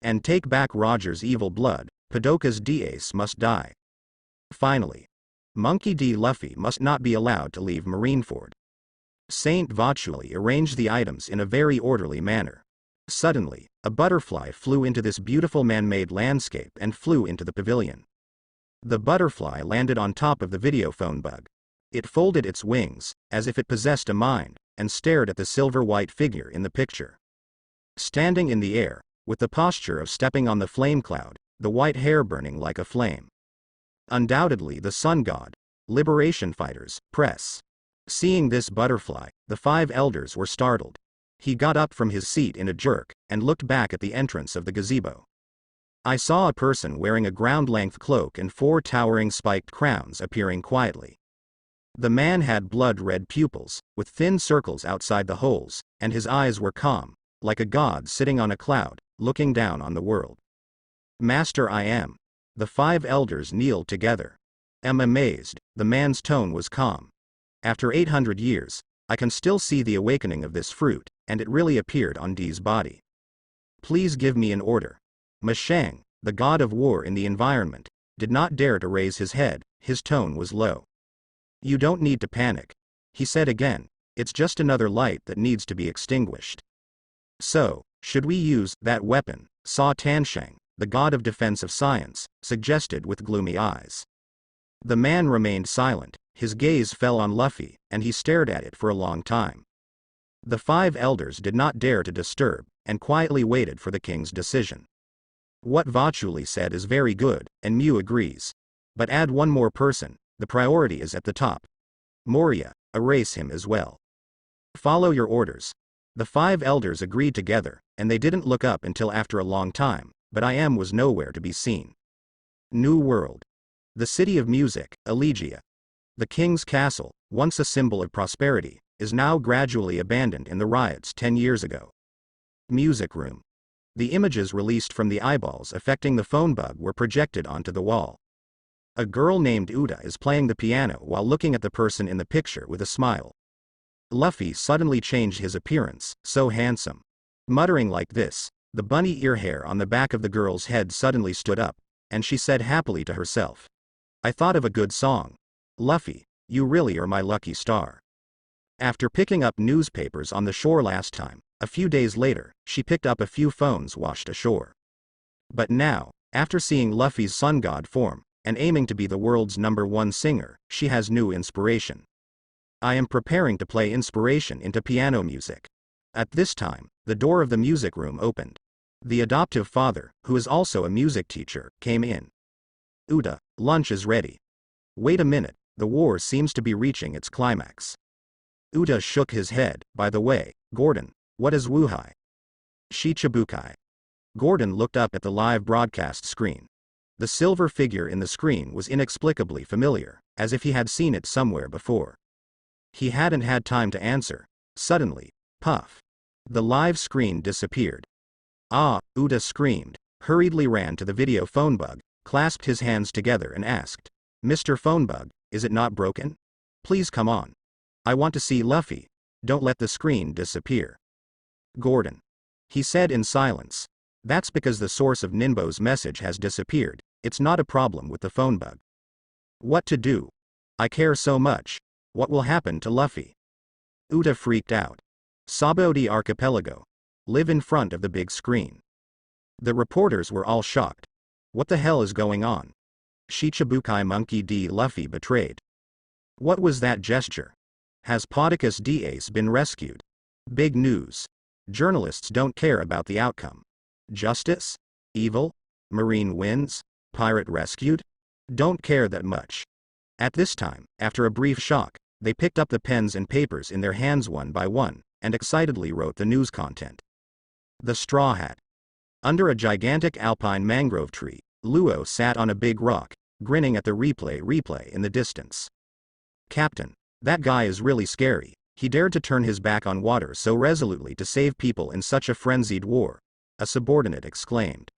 And take back Roger's evil blood. Padoka's D. Ace must die. Finally, Monkey D. Luffy must not be allowed to leave Marineford. Saint Vauchery arranged the items in a very orderly manner. Suddenly, a butterfly flew into this beautiful man-made landscape and flew into the pavilion. The butterfly landed on top of the videophone bug. It folded its wings, as if it possessed a mind, and stared at the silver-white figure in the picture. Standing in the air, with the posture of stepping on the flame cloud, the white hair burning like a flame. Undoubtedly the sun god. Liberation fighters, press. Seeing this butterfly, the 5 elders were startled. He got up from his seat in a jerk, and looked back at the entrance of the gazebo. I saw a person wearing a ground-length cloak and 4 towering spiked crowns appearing quietly. The man had blood-red pupils, with thin circles outside the holes, and his eyes were calm, like a god sitting on a cloud, looking down on the world. Master, I am. The 5 elders kneeled together. Am amazed. The man's tone was calm. After 800 years, I can still see the awakening of this fruit, and it really appeared on D's body. Please give me an order. Mashang, the god of war in the environment, did not dare to raise his head. His tone was low. You don't need to panic, he said again. It's just another light that needs to be extinguished. So, should we use that weapon? Sa Tansheng, the god of defense of science, suggested with gloomy eyes. The man remained silent, his gaze fell on Luffy, and he stared at it for a long time. The 5 elders did not dare to disturb, and quietly waited for the king's decision. What Vachuli said is very good, and Mew agrees. But add one more person, the priority is at the top. Moria, erase him as well. Follow your orders. The 5 elders agreed together, and they didn't look up until after a long time, but was nowhere to be seen. New World. The city of music, Elegia. The king's castle, once a symbol of prosperity, is now gradually abandoned in the riots 10 years ago. Music room. The images released from the eyeballs affecting the phone bug were projected onto the wall. A girl named Uda is playing the piano while looking at the person in the picture with a smile. Luffy suddenly changed his appearance, so handsome. Muttering like this, the bunny ear hair on the back of the girl's head suddenly stood up, and she said happily to herself, "I thought of a good song. Luffy, you really are my lucky star." After picking up newspapers on the shore last time, a few days later, she picked up a few phones washed ashore. But now, after seeing Luffy's sun god form, and aiming to be the world's #1 singer, she has new inspiration. I am preparing to play inspiration into piano music. At this time, the door of the music room opened. The adoptive father, who is also a music teacher, came in. Uda, lunch is ready. Wait a minute, the war seems to be reaching its climax. Uda shook his head. By the way, Gordon, what is Qiwuhai? Shichibukai. Gordon looked up at the live broadcast screen. The silver figure in the screen was inexplicably familiar, as if he had seen it somewhere before. He hadn't had time to answer. Suddenly, puff. The live screen disappeared. Ah, Uda screamed, hurriedly ran to the video phone bug, clasped his hands together and asked, "Mr. Phonebug, is it not broken? Please come on. I want to see Luffy. Don't let the screen disappear." Gordon. He said in silence, "That's because the source of Ninbo's message has disappeared. It's not a problem with the phone bug." What to do? I care so much. What will happen to Luffy? Uda freaked out. Sabaody Archipelago. Live in front of the big screen. The reporters were all shocked. What the hell is going on? Shichibukai Monkey D. Luffy betrayed. What was that gesture? Has Podicus D. Ace been rescued? Big news. Journalists don't care about the outcome. Justice? Evil? Marine wins? Pirate rescued? Don't care that much. At this time, after a brief shock, they picked up the pens and papers in their hands one by one, and excitedly wrote the news content. The Straw Hat. Under a gigantic alpine mangrove tree, Luo sat on a big rock, grinning at the replay in the distance. "Captain, that guy is really scary. He dared to turn his back on water so resolutely to save people in such a frenzied war," a subordinate exclaimed.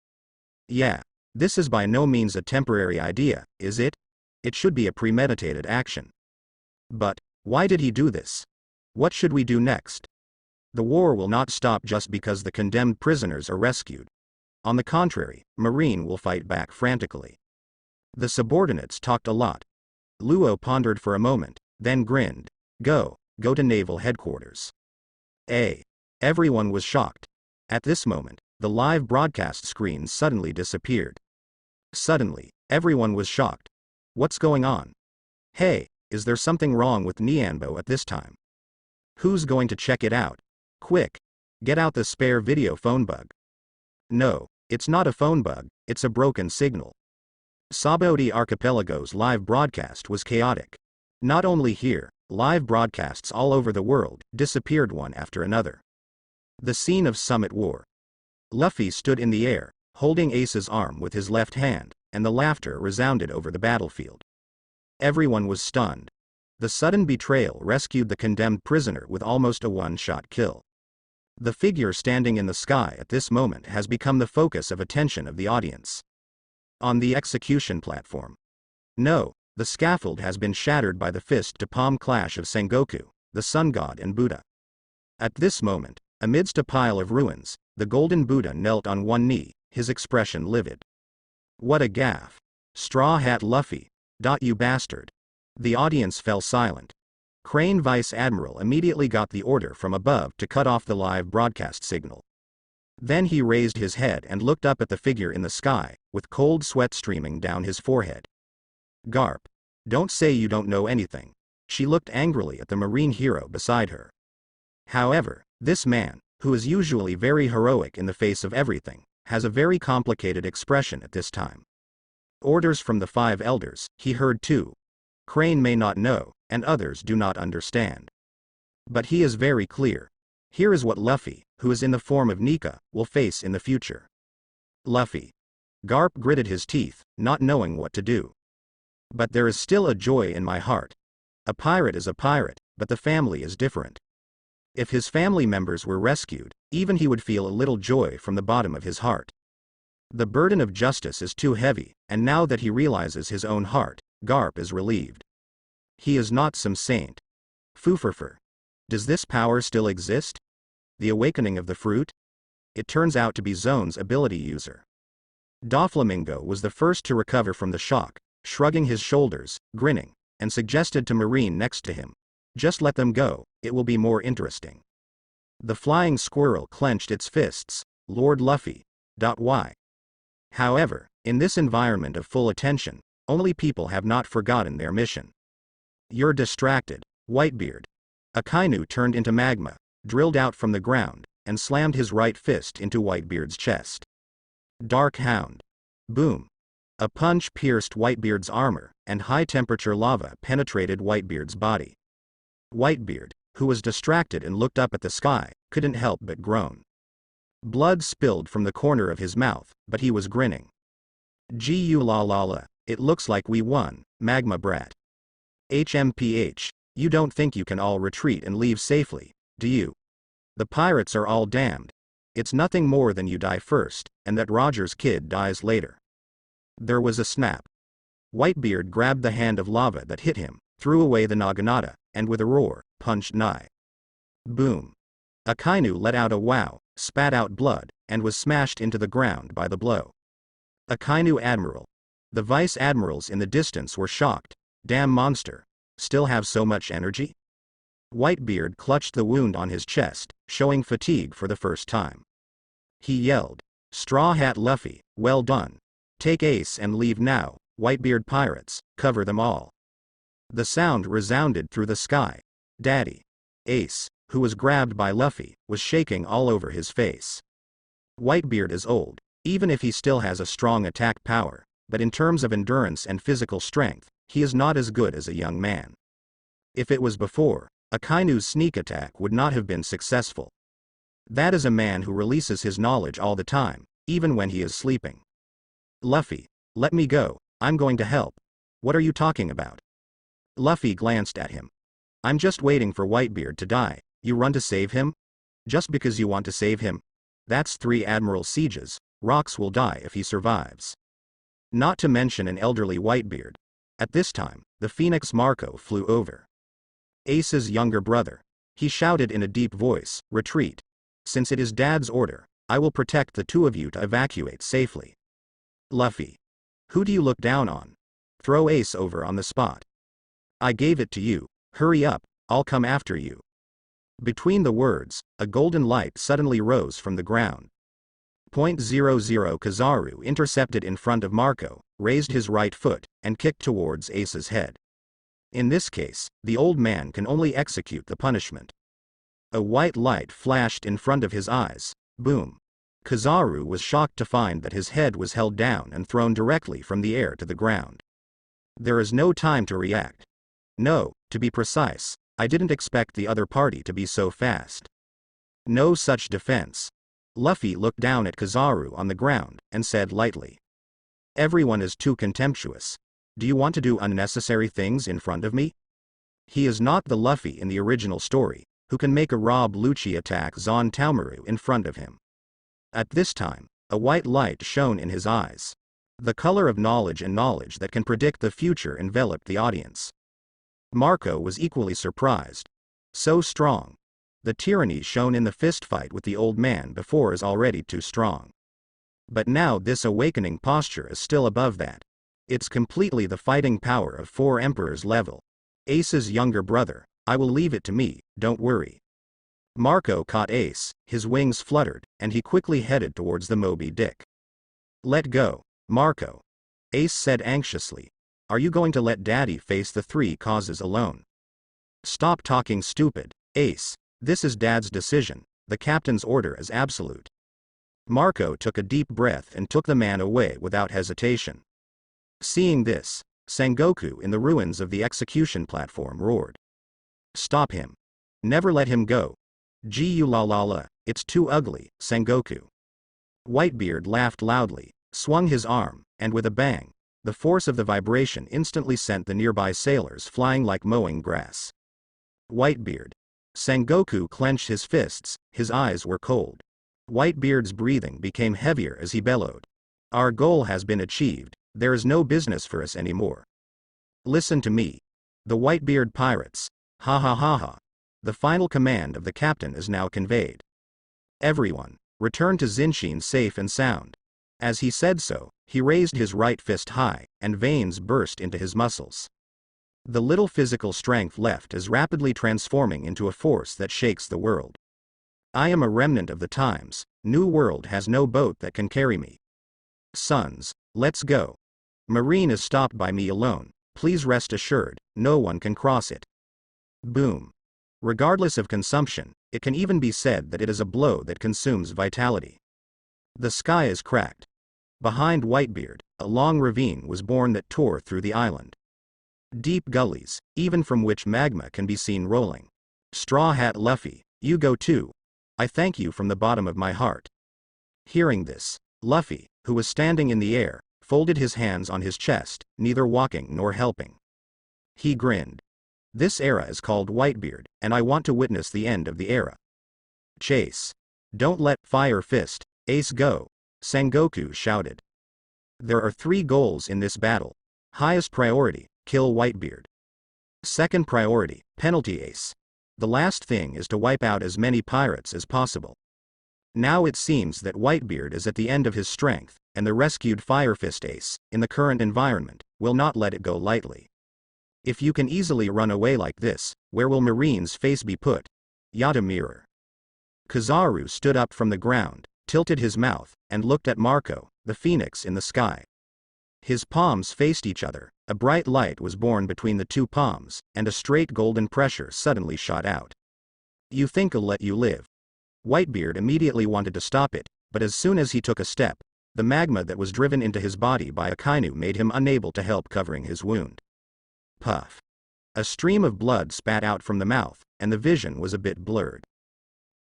"Yeah, this is by no means a temporary idea, is it? It should be a premeditated action. But, why did he do this? What should we do next? The war will not stop just because the condemned prisoners are rescued. On the contrary, Marine will fight back frantically." The subordinates talked a lot. Luo pondered for a moment, then grinned. Go to naval headquarters." Everyone was shocked. At this moment, the live broadcast screen suddenly disappeared. Suddenly, everyone was shocked. What's going on? Hey, is there something wrong with Nianbo at this time? Who's going to check it out? Quick! Get out the spare video phone bug. No, it's not a phone bug, it's a broken signal. Sabaody Archipelago's live broadcast was chaotic. Not only here, live broadcasts all over the world disappeared one after another. The scene of Summit War. Luffy stood in the air, holding Ace's arm with his left hand, and the laughter resounded over the battlefield. Everyone was stunned. The sudden betrayal rescued the condemned prisoner with almost a one-shot kill. The figure standing in the sky at this moment has become the focus of attention of the audience. On the execution platform. No, the scaffold has been shattered by the fist-to-palm clash of Sengoku, the sun god and Buddha. At this moment, amidst a pile of ruins, the golden Buddha knelt on one knee, his expression livid. What a gaffe. Straw Hat Luffy. You bastard. The audience fell silent. Crane Vice Admiral immediately got the order from above to cut off the live broadcast signal. Then he raised his head and looked up at the figure in the sky, with cold sweat streaming down his forehead. Garp. Don't say you don't know anything. She looked angrily at the marine hero beside her. However, this man, who is usually very heroic in the face of everything, has a very complicated expression at this time. Orders from the 5 elders, he heard too. Crane may not know, and others do not understand. But he is very clear. Here is what Luffy, who is in the form of Nika, will face in the future. Luffy. Garp gritted his teeth, not knowing what to do. But there is still a joy in my heart. A pirate is a pirate, but the family is different. If his family members were rescued, even he would feel a little joy from the bottom of his heart. The burden of justice is too heavy, and now that he realizes his own heart, Garp is relieved. He is not some saint. Fooferfer. Does this power still exist? The awakening of the fruit? It turns out to be Zone's ability user. Doflamingo was the first to recover from the shock, shrugging his shoulders, grinning, and suggested to Marine next to him, "Just let them go, it will be more interesting." The flying squirrel clenched its fists. Lord Luffy. Why? However, in this environment of full attention, only people have not forgotten their mission. You're distracted, Whitebeard. Akainu turned into magma, drilled out from the ground, and slammed his right fist into Whitebeard's chest. Dark Hound. Boom. A punch pierced Whitebeard's armor, and high-temperature lava penetrated Whitebeard's body. Whitebeard, who was distracted and looked up at the sky, couldn't help but groan. Blood spilled from the corner of his mouth, but he was grinning. Gu la la la, it looks like we won, magma brat. HMPH, you don't think you can all retreat and leave safely, do you? The pirates are all damned. It's nothing more than you die first, and that Roger's kid dies later. There was a snap. Whitebeard grabbed the hand of lava that hit him, threw away the naginata, and with a roar, punched Nai. Boom. Akainu let out a wow, spat out blood, and was smashed into the ground by the blow. Akainu Admiral. The vice admirals in the distance were shocked. Damn monster. Still have so much energy? Whitebeard clutched the wound on his chest, showing fatigue for the first time. He yelled, "Straw Hat Luffy, well done. Take Ace and leave now, Whitebeard pirates, cover them all." The sound resounded through the sky. Daddy. Ace, who was grabbed by Luffy, was shaking all over his face. Whitebeard is old, even if he still has a strong attack power, but in terms of endurance and physical strength, he is not as good as a young man. If it was before, Akainu's sneak attack would not have been successful. That is a man who releases his knowledge all the time, even when he is sleeping. Luffy, let me go, I'm going to help. What are you talking about? Luffy glanced at him. I'm just waiting for Whitebeard to die. You run to save him? Just because you want to save him? That's 3 Admiral sieges. Rocks will die if he survives. Not to mention an elderly Whitebeard. At this time, the Phoenix Marco flew over. Ace's younger brother. He shouted in a deep voice, "Retreat. Since it is Dad's order, I will protect the 2 of you to evacuate safely." Luffy. Who do you look down on? Throw Ace over on the spot. I gave it to you. Hurry up, I'll come after you. Between the words, a golden light suddenly rose from the ground. .00 Kizaru intercepted in front of Marco, raised his right foot, and kicked towards Ace's head. In this case, the old man can only execute the punishment. A white light flashed in front of his eyes. Boom. Kizaru was shocked to find that his head was held down and thrown directly from the air to the ground. There is no time to react. No, to be precise, I didn't expect the other party to be so fast. No such defense. Luffy looked down at Kizaru on the ground, and said lightly. Everyone is too contemptuous. Do you want to do unnecessary things in front of me? He is not the Luffy in the original story, who can make a Rob Lucci attack Zon Taumaru in front of him. At this time, a white light shone in his eyes. The color of knowledge and knowledge that can predict the future enveloped the audience. Marco was equally surprised. So strong. The tyranny shown in the fistfight with the old man before is already too strong. But now this awakening posture is still above that. It's completely the fighting power of 4 emperors level. Ace's younger brother, I will leave it to me, don't worry. Marco caught Ace, his wings fluttered, and he quickly headed towards the Moby Dick. Let go, Marco. Ace said anxiously. Are you going to let Daddy face the 3 causes alone? Stop talking stupid, Ace. This is Dad's decision, the captain's order is absolute. Marco took a deep breath and took the man away without hesitation. Seeing this, Sengoku in the ruins of the execution platform roared. Stop him. Never let him go. Qiwuhai, it's too ugly, Sengoku. Whitebeard laughed loudly, swung his arm, and with a bang, the force of the vibration instantly sent the nearby sailors flying like mowing grass. Whitebeard. Sengoku clenched his fists, his eyes were cold. Whitebeard's breathing became heavier as he bellowed. Our goal has been achieved, there is no business for us anymore. Listen to me. The Whitebeard pirates. Ha ha ha ha. The final command of the captain is now conveyed. Everyone, return to Zinshin safe and sound. As he said so, he raised his right fist high, and veins burst into his muscles. The little physical strength left is rapidly transforming into a force that shakes the world. I am a remnant of the times, New World has no boat that can carry me. Sons, let's go. Marine is stopped by me alone, please rest assured, no one can cross it. Boom. Regardless of consumption, it can even be said that it is a blow that consumes vitality. The sky is cracked. Behind Whitebeard, a long ravine was born that tore through the island. Deep gullies, even from which magma can be seen rolling. Straw Hat Luffy, you go too. I thank you from the bottom of my heart. Hearing this, Luffy, who was standing in the air, folded his hands on his chest, neither walking nor helping. He grinned. This era is called Whitebeard, and I want to witness the end of the era. Chase. Don't let Fire Fist, Ace go, Sengoku shouted. There are 3 goals in this battle. Highest priority, kill Whitebeard. Second priority, penalty Ace. The last thing is to wipe out as many pirates as possible. Now it seems that Whitebeard is at the end of his strength, and the rescued Fire Fist Ace, in the current environment, will not let it go lightly. If you can easily run away like this, where will Marine's face be put? Yada mirror. Kizaru stood up from the ground, tilted his mouth, and looked at Marco, the phoenix in the sky. His palms faced each other, a bright light was born between the 2 palms, and a straight golden pressure suddenly shot out. You think I'll let you live? Whitebeard immediately wanted to stop it, but as soon as he took a step, the magma that was driven into his body by Akainu made him unable to help covering his wound. Puff. A stream of blood spat out from the mouth, and the vision was a bit blurred.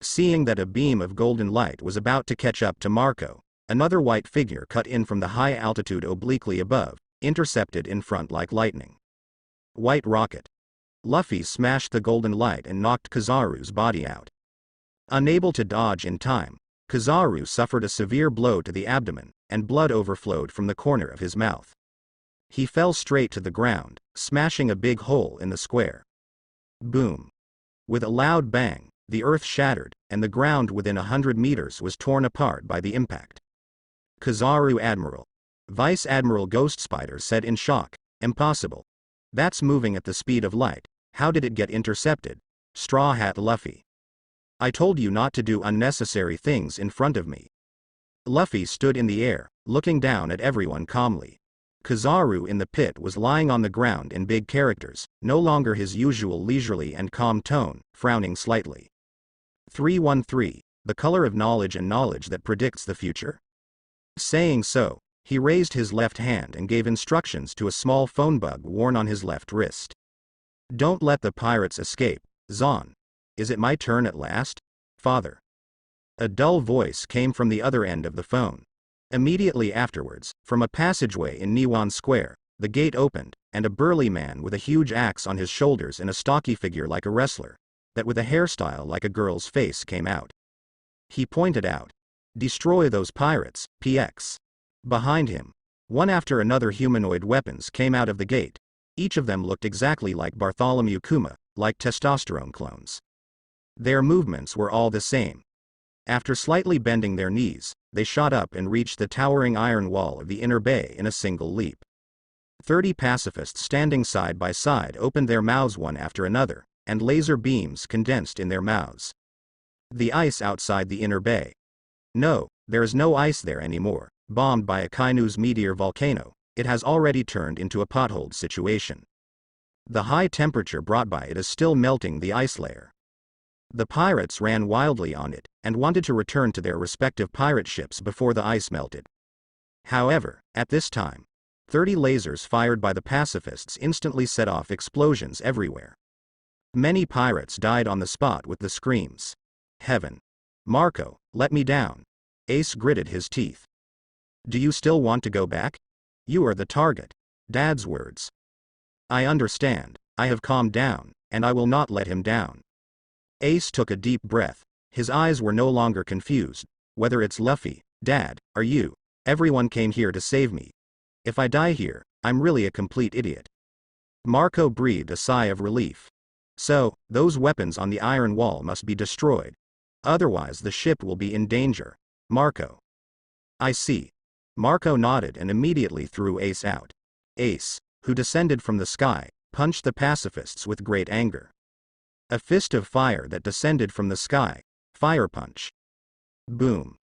Seeing that a beam of golden light was about to catch up to Marco, another white figure cut in from the high altitude obliquely above, intercepted in front like lightning. White rocket. Luffy smashed the golden light and knocked Kizaru's body out. Unable to dodge in time, Kizaru suffered a severe blow to the abdomen, and blood overflowed from the corner of his mouth. He fell straight to the ground, smashing a big hole in the square. Boom. With a loud bang, the earth shattered, and the ground within 100 meters was torn apart by the impact. Kizaru Admiral. Vice Admiral Ghost Spider said in shock, impossible. That's moving at the speed of light, how did it get intercepted? Straw Hat Luffy. I told you not to do unnecessary things in front of me. Luffy stood in the air, looking down at everyone calmly. Kizaru in the pit was lying on the ground in big characters, no longer his usual leisurely and calm tone, frowning slightly. 313, the color of knowledge and knowledge that predicts the future? Saying so, he raised his left hand and gave instructions to a small phone bug worn on his left wrist. Don't let the pirates escape, Zon. Is it my turn at last? Father. A dull voice came from the other end of the phone. Immediately afterwards, from a passageway in Niwan Square, the gate opened, and a burly man with a huge axe on his shoulders and a stocky figure like a wrestler, that with a hairstyle like a girl's face came out. He pointed out. Destroy those pirates, PX. Behind him, one after another humanoid weapons came out of the gate. Each of them looked exactly like Bartholomew Kuma, like testosterone clones. Their movements were all the same. After slightly bending their knees, they shot up and reached the towering iron wall of the inner bay in a single leap. 30 pacifists standing side by side opened their mouths one after another, and laser beams condensed in their mouths. The ice outside the inner bay. No, there is no ice there anymore, bombed by Akainu's meteor volcano, it has already turned into a potholed situation. The high temperature brought by it is still melting the ice layer. The pirates ran wildly on it, and wanted to return to their respective pirate ships before the ice melted. However, at this time, 30 lasers fired by the pacifists instantly set off explosions everywhere. Many pirates died on the spot with the screams, "Heaven! Marco, let me down!" Ace gritted his teeth. "Do you still want to go back? You are the target." Dad's words. "I understand, I have calmed down, and I will not let him down." Ace took a deep breath. His eyes were no longer confused. "Whether it's Luffy, Dad, or you, everyone came here to save me. If I die here, I'm really a complete idiot." Marco breathed a sigh of relief. "So, those weapons on the iron wall must be destroyed. Otherwise the ship will be in danger." Marco. "I see." Marco nodded and immediately threw Ace out. Ace, who descended from the sky, punched the pacifists with great anger. A fist of fire that descended from the sky. Fire punch. Boom.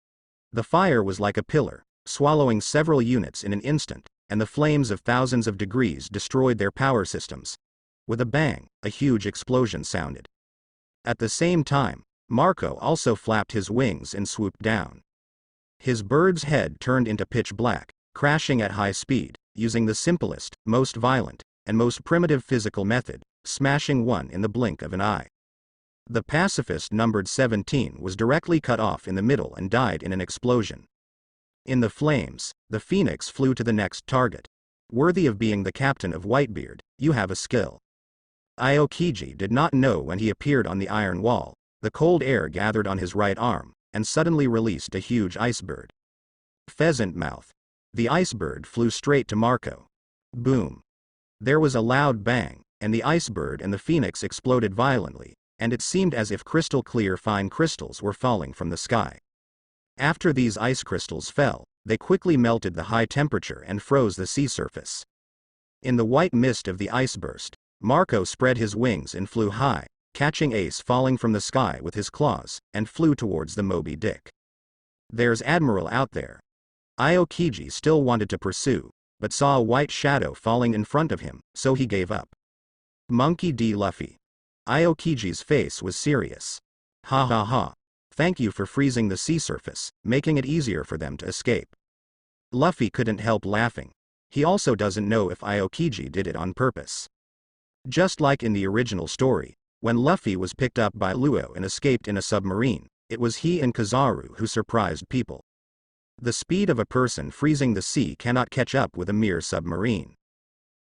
The fire was like a pillar, swallowing several units in an instant, and the flames of thousands of degrees destroyed their power systems. With a bang, a huge explosion sounded. At the same time, Marco also flapped his wings and swooped down. His bird's head turned into pitch black, crashing at high speed, using the simplest, most violent, and most primitive physical method, smashing one in the blink of an eye. The pacifist numbered 17 was directly cut off in the middle and died in an explosion. In the flames, the Phoenix flew to the next target. "Worthy of being the captain of Whitebeard, you have a skill." Aokiji did not know when he appeared on the iron wall. The cold air gathered on his right arm, and suddenly released a huge icebird. Pheasant mouth. The icebird flew straight to Marco. Boom. There was a loud bang, and the icebird and the Phoenix exploded violently, and it seemed as if crystal clear fine crystals were falling from the sky. After these ice crystals fell, they quickly melted the high temperature and froze the sea surface. In the white mist of the ice burst, Marco spread his wings and flew high, catching Ace falling from the sky with his claws, and flew towards the Moby Dick. "There's Admiral out there." Aokiji still wanted to pursue, but saw a white shadow falling in front of him, so he gave up. "Monkey D. Luffy." Aokiji's face was serious. "Ha ha ha. Thank you for freezing the sea surface, making it easier for them to escape." Luffy couldn't help laughing. He also doesn't know if Aokiji did it on purpose. Just like in the original story, when Luffy was picked up by Luo and escaped in a submarine, it was he and Kizaru who surprised people. The speed of a person freezing the sea cannot catch up with a mere submarine.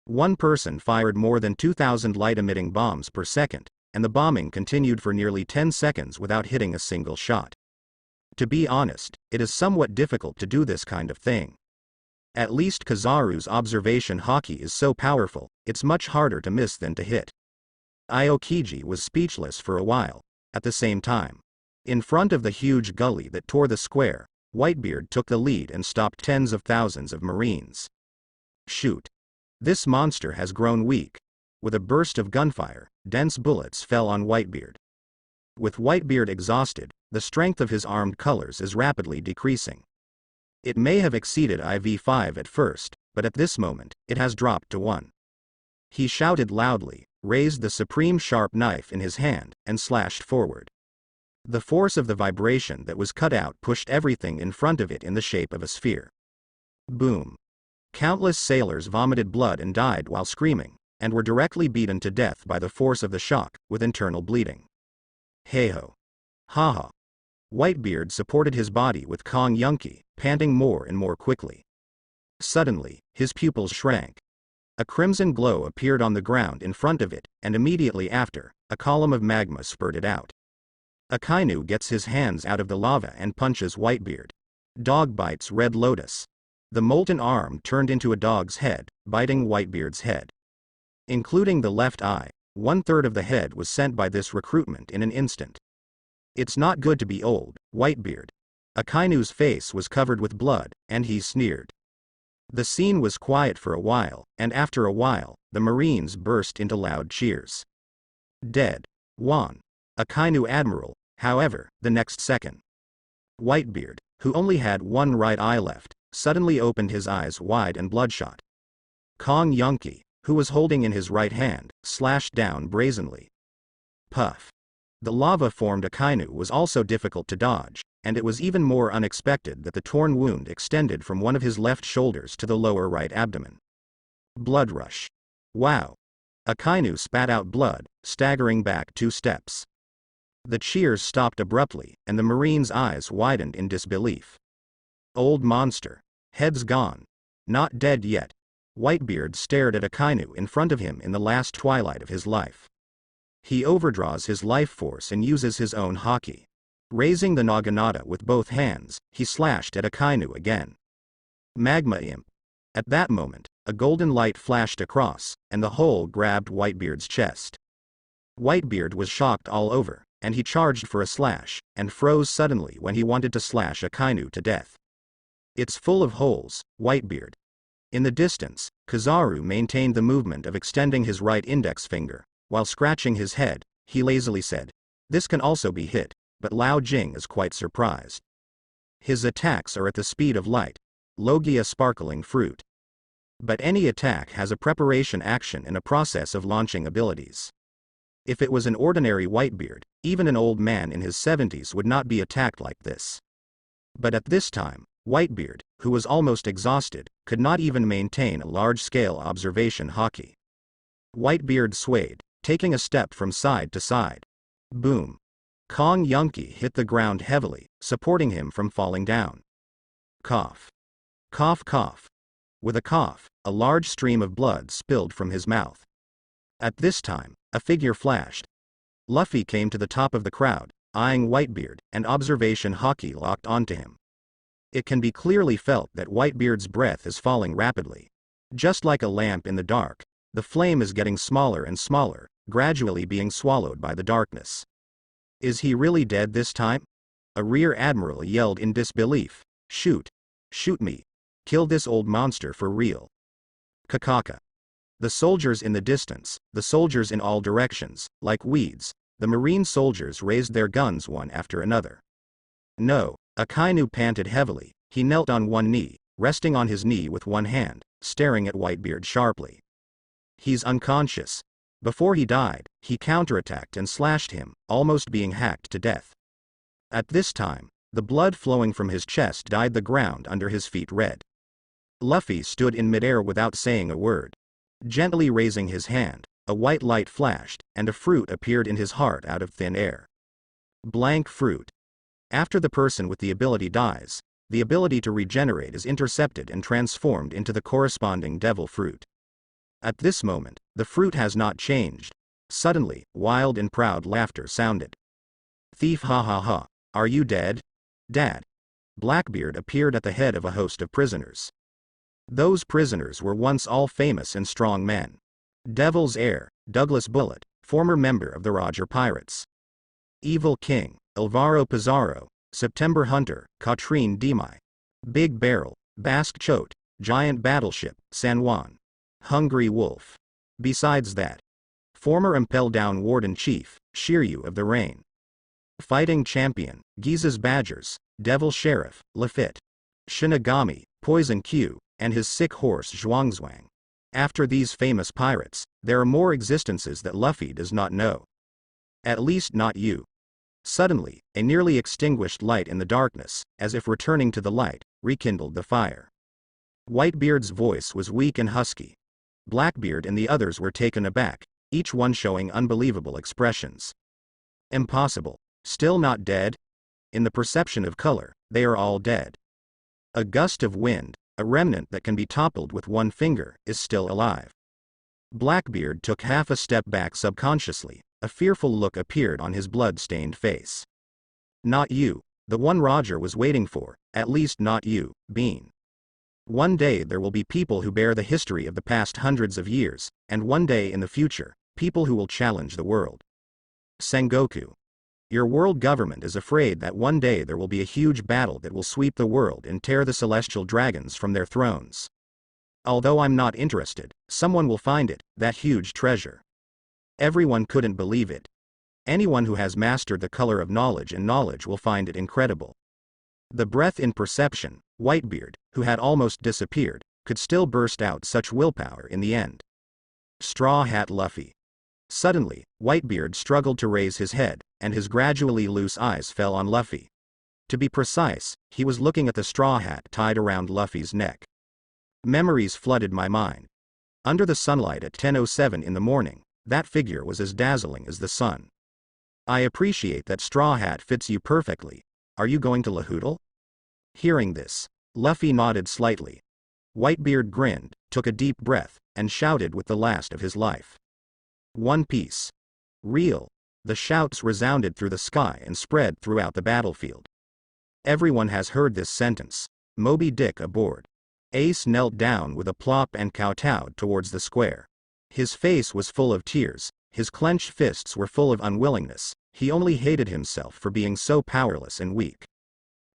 One person fired more than 2,000 light-emitting bombs per second, and the bombing continued for nearly 10 seconds without hitting a single shot. To be honest, it is somewhat difficult to do this kind of thing. At least Kizaru's observation haki is so powerful, it's much harder to miss than to hit. Aokiji was speechless for a while. At the same time, in front of the huge gully that tore the square, Whitebeard took the lead and stopped tens of thousands of marines. Shoot. This monster has grown weak. With a burst of gunfire, dense bullets fell on Whitebeard. With Whitebeard exhausted, the strength of his armed colors is rapidly decreasing. It may have exceeded IV5 at first, but at this moment, it has dropped to 1. He shouted loudly, raised the supreme sharp knife in his hand, and slashed forward. The force of the vibration that was cut out pushed everything in front of it in the shape of a sphere. Boom. Countless sailors vomited blood and died while screaming, and were directly beaten to death by the force of the shock, with internal bleeding. Hey-ho. Ha-ha. Whitebeard supported his body with Kong Yunki, panting more and more quickly. Suddenly, his pupils shrank. A crimson glow appeared on the ground in front of it, and immediately after, a column of magma spurted out. Akainu gets his hands out of the lava and punches Whitebeard. Dog bites Red Lotus. The molten arm turned into a dog's head, biting Whitebeard's head. Including the left eye, 1/3 of the head was sent by this recruitment in an instant. "It's not good to be old, Whitebeard." Akainu's face was covered with blood, and he sneered. The scene was quiet for a while, and after a while, the Marines burst into loud cheers. "Dead. Won." Akainu Admiral, however, the next second. Whitebeard, who only had one right eye left, suddenly opened his eyes wide and bloodshot. Kong Yunki, who was holding in his right hand, slashed down brazenly. Puff. The lava-formed Akainu was also difficult to dodge, and it was even more unexpected that the torn wound extended from one of his left shoulders to the lower right abdomen. Blood rush. Wow. Akainu spat out blood, staggering back 2 steps. The cheers stopped abruptly, and the Marine's eyes widened in disbelief. Old monster. Head's gone. Not dead yet. Whitebeard stared at Akainu in front of him in the last twilight of his life. He overdraws his life force and uses his own haki. Raising the naginata with both hands, he slashed at Akainu again. Magma Imp. At that moment, a golden light flashed across, and the hole grabbed Whitebeard's chest. Whitebeard was shocked all over, and he charged for a slash, and froze suddenly when he wanted to slash Akainu to death. It's full of holes, Whitebeard. In the distance, Kizaru maintained the movement of extending his right index finger. While scratching his head, he lazily said, "This can also be hit," but Lao Jing is quite surprised. His attacks are at the speed of light, Logia sparkling fruit. But any attack has a preparation action and a process of launching abilities. If it was an ordinary Whitebeard, even an old man in his 70s would not be attacked like this. But at this time, Whitebeard, who was almost exhausted, could not even maintain a large-scale observation haki. Whitebeard swayed, taking a step from side to side. Boom. Kong Yunki hit the ground heavily, supporting him from falling down. Cough. Cough cough. With a cough, a large stream of blood spilled from his mouth. At this time, a figure flashed. Luffy came to the top of the crowd, eyeing Whitebeard, and observation haki locked onto him. It can be clearly felt that Whitebeard's breath is falling rapidly. Just like a lamp in the dark, the flame is getting smaller and smaller, gradually being swallowed by the darkness. Is he really dead this time? A rear admiral yelled in disbelief. Shoot. Shoot me. Kill this old monster for real. Kakaka. The soldiers in the distance, the soldiers in all directions, like weeds, the marine soldiers raised their guns one after another. No, Akainu panted heavily. He knelt on one knee, resting on his knee with one hand, staring at Whitebeard sharply. He's unconscious. Before he died, he counterattacked and slashed him, almost being hacked to death. At this time, the blood flowing from his chest dyed the ground under his feet red. Luffy stood in midair without saying a word. Gently raising his hand, a white light flashed, and a fruit appeared in his heart out of thin air. Blank fruit. After the person with the ability dies, the ability to regenerate is intercepted and transformed into the corresponding devil fruit. At this moment, the fruit has not changed. Suddenly, wild and proud laughter sounded. Thief, ha ha ha, are you dead? Dad. Blackbeard appeared at the head of a host of prisoners. Those prisoners were once all famous and strong men. Devil's Heir, Douglas Bullet, former member of the Roger Pirates. Evil King, Alvaro Pizarro, September Hunter, Katrine Demai. Big Barrel, Basque Chote, Giant Battleship, San Juan. Hungry Wolf. Besides that, former Impel Down Warden Chief, Shiryu of the Rain. Fighting Champion, Giza's Badgers, Devil Sheriff, Lafitte. Shinigami, Poison Q, and his sick horse Zhuangzhuang. After these famous pirates, there are more existences that Luffy does not know. At least not you. Suddenly, a nearly extinguished light in the darkness, as if returning to the light, rekindled the fire. Whitebeard's voice was weak and husky. Blackbeard and the others were taken aback, each one showing unbelievable expressions. Impossible. Still not dead? In the perception of color, they are all dead. A gust of wind, a remnant that can be toppled with one finger, is still alive. Blackbeard took half a step back subconsciously, a fearful look appeared on his blood-stained face. Not you, the one Roger was waiting for, at least not you, Bean. One day there will be people who bear the history of the past hundreds of years, and one day in the future, people who will challenge the world. Sengoku. Your world government is afraid that one day there will be a huge battle that will sweep the world and tear the celestial dragons from their thrones. Although I'm not interested, someone will find it, that huge treasure. Everyone couldn't believe it. Anyone who has mastered the color of knowledge and knowledge will find it incredible. The breath in perception, Whitebeard, who had almost disappeared, could still burst out such willpower in the end. Straw Hat Luffy. Suddenly, Whitebeard struggled to raise his head, and his gradually loose eyes fell on Luffy. To be precise, he was looking at the straw hat tied around Luffy's neck. Memories flooded my mind. Under the sunlight at 10:07 in the morning, that figure was as dazzling as the sun. I appreciate that straw hat fits you perfectly. Are you going to Lahoodle? Hearing this, Luffy nodded slightly. Whitebeard grinned, took a deep breath, and shouted with the last of his life. One Piece. Real. The shouts resounded through the sky and spread throughout the battlefield. Everyone has heard this sentence. Moby Dick aboard. Ace knelt down with a plop and kowtowed towards the square. His face was full of tears, his clenched fists were full of unwillingness, he only hated himself for being so powerless and weak.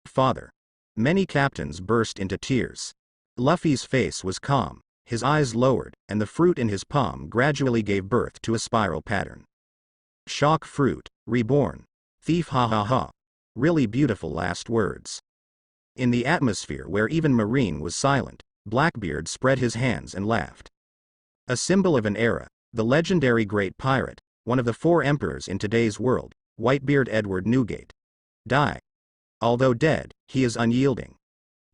Father. Many captains burst into tears. Luffy's face was calm, his eyes lowered, and the fruit in his palm gradually gave birth to a spiral pattern. Shock fruit, reborn. Thief ha ha ha. Really beautiful last words. In the atmosphere where even Marine was silent, Blackbeard spread his hands and laughed. A symbol of an era, the legendary great pirate, one of the 4 emperors in today's world, Whitebeard Edward Newgate. Die. Although dead, he is unyielding.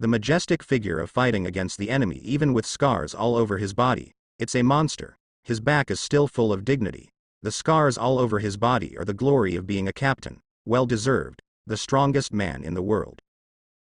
The majestic figure of fighting against the enemy even with scars all over his body, it's a monster. His back is still full of dignity. The scars all over his body are the glory of being a captain, well deserved, the strongest man in the world.